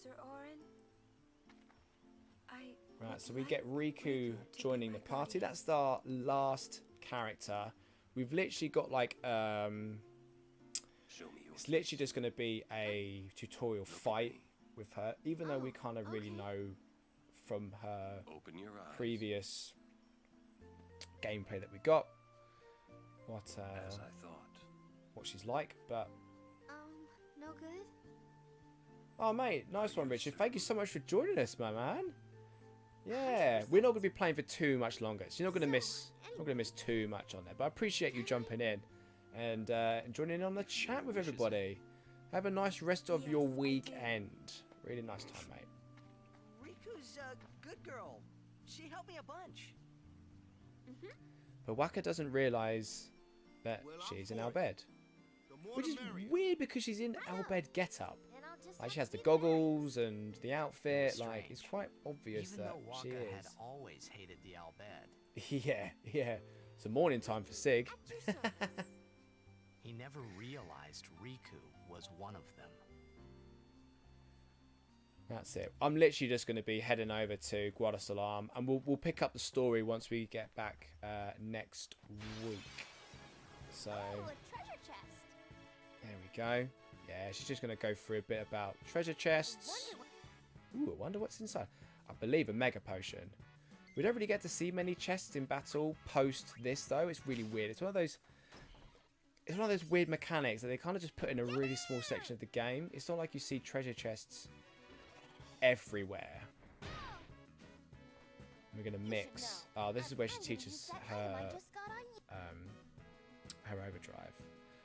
Speaker 7: Sir Orin,
Speaker 1: Right, so we get Riku joining the party. That's our last character. We've literally got like it's literally just going to be a tutorial fight with her, even though we kind of really know from her previous gameplay that we got what she's like. But
Speaker 11: no good.
Speaker 1: oh mate, nice one, Richard. Thank you so much for joining us, my man. Yeah, we're not going to be playing for too much longer, so you're not going to miss too much on there. But I appreciate you jumping in and joining in on the chat with everybody. Have a nice rest of your weekend. Really nice time, mate.
Speaker 5: Riku's a good girl. She helped me a bunch.
Speaker 1: But Wakka doesn't realise that she's in Albed, which is weird because she's in Albed getup. Like she has the goggles and the outfit. Like it's quite obvious that she is.
Speaker 5: Had always hated the Albed.
Speaker 1: Yeah. It's a morning time for Sig.
Speaker 5: He never realized Riku was one of them.
Speaker 1: That's it. I'm literally just going to be heading over to Guadalsalam, and we'll pick up the story once we get back next week. So
Speaker 11: a treasure chest.
Speaker 1: There we go. Yeah, she's just going to go through a bit about treasure chests. Ooh, I wonder what's inside. I believe a mega potion. We don't really get to see many chests in battle post this though. It's really weird. It's one of those weird mechanics that they kind of just put in a really small section of the game. It's not like you see treasure chests everywhere. We're gonna mix. Oh, this is where she teaches her her overdrive.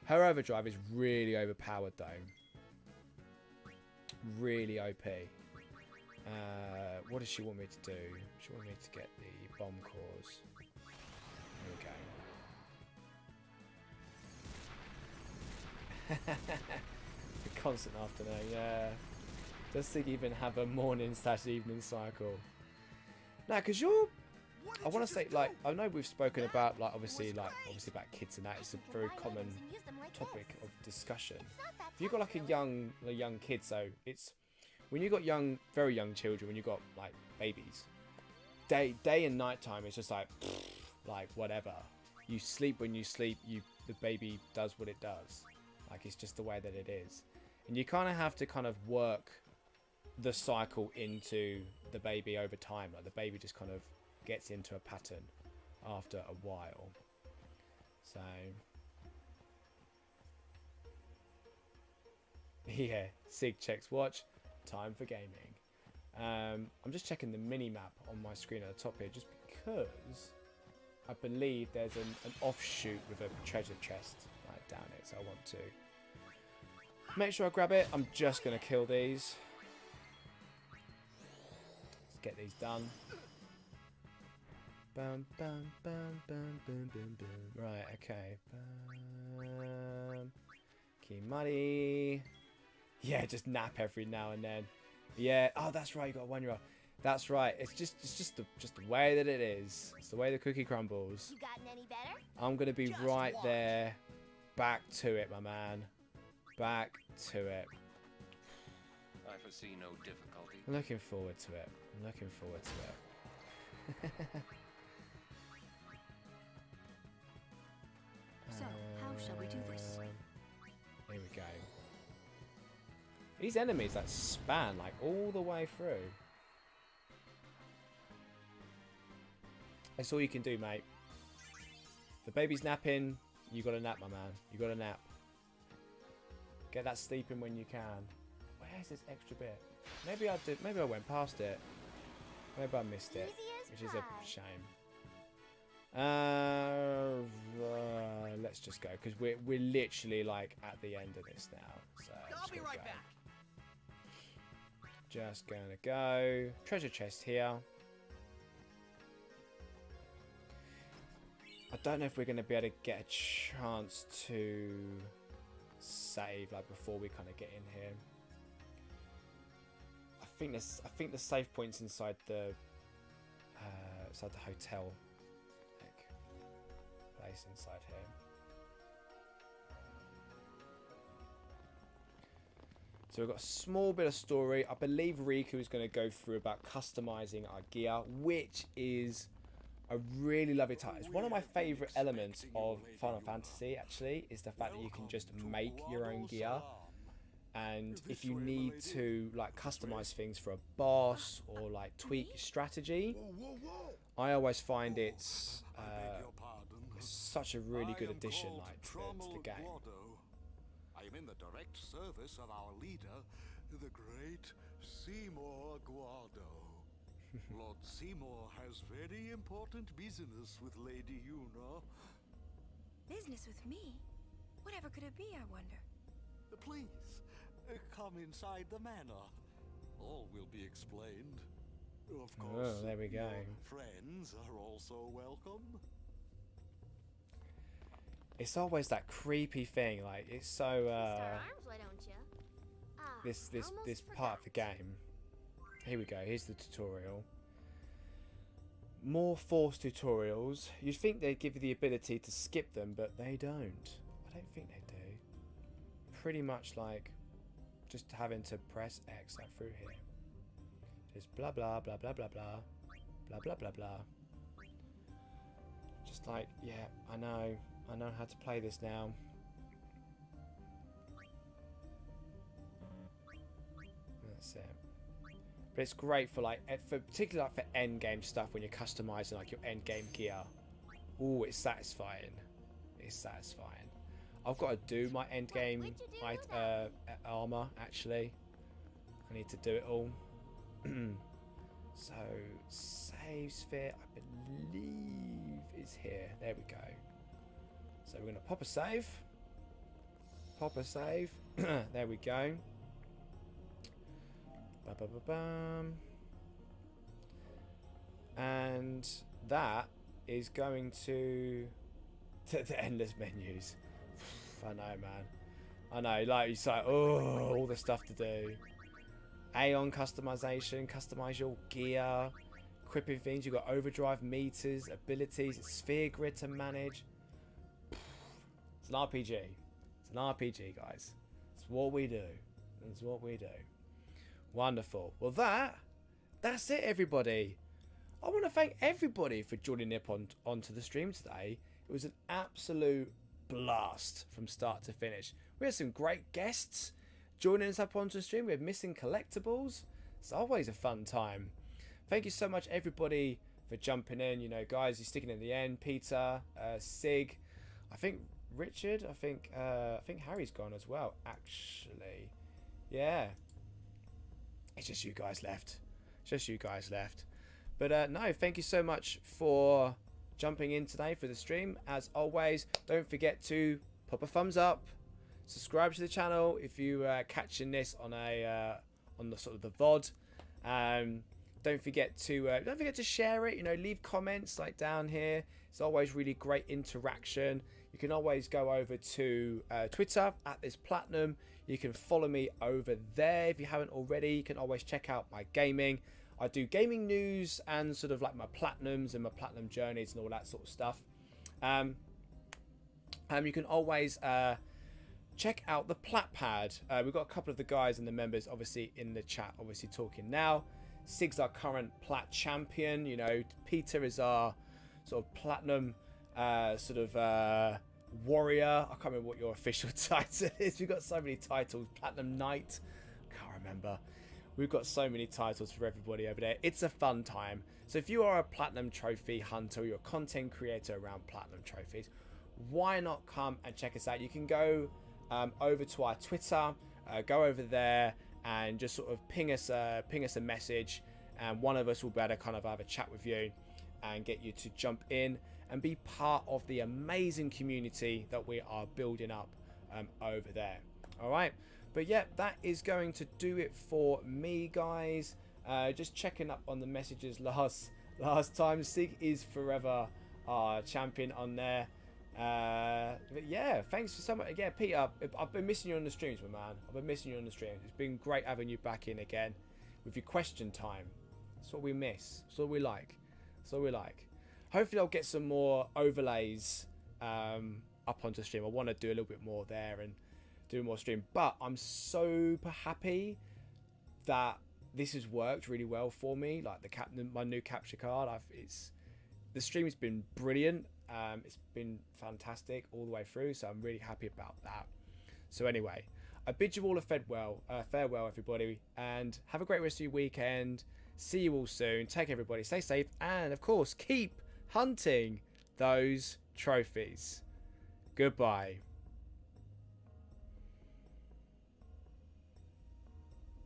Speaker 1: Her overdrive is really overpowered though. really OP. What does she want me to do? She wants me to get the bomb cores. There we go. The constant afternoon, yeah. Does Sig even have a morning/evening cycle? No, because you're... I want to say, like, I know we've spoken about, like, obviously about kids and that. It's a very common topic of discussion. If you've got, like, a young kid, so it's... When you've got very young children, when you've got, like, babies, day and night time, it's just like whatever. You sleep when you sleep, the baby does what it does. Like, it's just the way that it is. And you kind of have to kind of work the cycle into the baby over time. Like, the baby just kind of gets into a pattern after a while. So... Yeah, Sig checks watch. Time for gaming. I'm just checking the mini-map on my screen at the top here, just because I believe there's an offshoot with a treasure chest right down it, so I want to make sure I grab it. I'm just going to kill these. Let's get these done. Bum, bum, bum, bum, bum, bum, bum. Right, okay. Key money. Yeah, just nap every now and then. Yeah. Oh, that's right. You got a 1-year-old. That's right. It's just the way that it is. It's the way the cookie crumbles.
Speaker 11: You gotten any better?
Speaker 1: I'm gonna be
Speaker 11: Just
Speaker 1: right
Speaker 11: watch.
Speaker 1: there. Back to it, my man. Back to it.
Speaker 13: I foresee no difficulty.
Speaker 1: I'm looking forward to it. I'm looking forward to it.
Speaker 12: So, how shall we do this?
Speaker 1: Here we go. These enemies that span like all the way through. That's all you can do, mate. The baby's napping. You gotta nap, my man. You gotta nap. Get that sleeping when you can. Where's this extra bit? Maybe I did. Maybe I went past it. Maybe I missed it, which is a shame. Let's just go because we're literally like at the end of this now. So
Speaker 10: I'll be right back.
Speaker 1: Just gonna go. Treasure chest here. I don't know if we're gonna be able to get a chance to save like before we kind of get in here. I think the save point's inside the hotel like place inside here. So we've got a small bit of story. I believe Riku is going to go through about customizing our gear, which is a really lovely touch. It's one of my favourite elements of Final Fantasy, actually, is the fact that you can just make your own gear. And if you need to like customize things for a boss or like tweak your strategy, I always find it's such a really good addition like to the game.
Speaker 14: I am in the direct service of our leader, the great Seymour Guardo. Lord Seymour has very important business with Lady Yuna.
Speaker 7: Business with me? Whatever could it be, I wonder?
Speaker 14: Please, come inside the manor. All will be explained. Of course,
Speaker 1: oh, there we go.
Speaker 14: Your friends are also welcome.
Speaker 1: It's always that creepy thing, like it's so this part of the game. Here we go, here's the tutorial. More Force tutorials. You'd think they'd give you the ability to skip them, but they don't. I don't think they do. Pretty much like just having to press X like through here. Just blah blah blah blah blah blah blah blah blah blah. Just like, yeah, I know how to play this now. That's it. But it's great for like, particularly like for end game stuff when you're customizing like your end game gear. Ooh, it's satisfying. It's satisfying. I've got to do my end game armor actually. I need to do it all. So save sphere, I believe is here. There we go. So we're gonna pop a save. Pop a save. There we go. Ba-ba-ba-bam. And that is going to the endless menus. I know, man. I know, like, it's like, oh, all the stuff to do. Aeon customization, customize your gear, equipping things. You've got overdrive meters, abilities, sphere grid to manage. It's an RPG. It's an RPG, guys. It's what we do. It's what we do. Wonderful. Well, that's it, everybody. I want to thank everybody for joining up onto the stream today. It was an absolute blast from start to finish. We had some great guests joining us up onto the stream. We had Missing Collectibles. It's always a fun time. Thank you so much, everybody, for jumping in. You know, guys, you're sticking in the end. Peter, Sig, I think Richard, I think Harry's gone as well, actually. Yeah. It's just you guys left. Just you guys left. But no, thank you so much for jumping in today for the stream. As always, don't forget to pop a thumbs up, subscribe to the channel if you catching this on a on the sort of the VOD. Don't forget to share it. You know, leave comments like down here. It's always really great interaction. You can always go over to Twitter @thisplatinum. You can follow me over there if you haven't already. You can always check out my gaming. I do gaming news and sort of like my platinums and my platinum journeys and all that sort of stuff. You can always check out the Platpad. We've got a couple of the guys and the members obviously in the chat, obviously talking now. Sig's our current Plat champion. You know, Peter is our sort of platinum warrior. I can't remember what your official title is. We've got so many titles. Platinum Knight. Can't remember. We've got so many titles for everybody over there. It's a fun time. So if you are a platinum trophy hunter, you're a content creator around platinum trophies, why not come and check us out? You can go over to our Twitter, go over there and just sort of ping us a message, and one of us will be able to kind of have a chat with you and get you to jump in and be part of the amazing community that we are building up over there. All right. But yeah, that is going to do it for me, guys. Just checking up on the messages last time. Sig is forever our champion on there. But yeah, thanks for so much. Again, Peter, I've been missing you on the streams, my man. I've been missing you on the streams. It's been great having you back in again with your question time. That's what we miss. That's what we like. That's what we like. Hopefully I'll get some more overlays up onto the stream. I want to do a little bit more there and do more stream, but I'm super happy that this has worked really well for me. Like my new capture card, the stream has been brilliant. It's been fantastic all the way through, so I'm really happy about that. So anyway, I bid you all a farewell, everybody, and have a great rest of your weekend. See you all soon. Take care, everybody. Stay safe, and of course, keep hunting those trophies. Goodbye.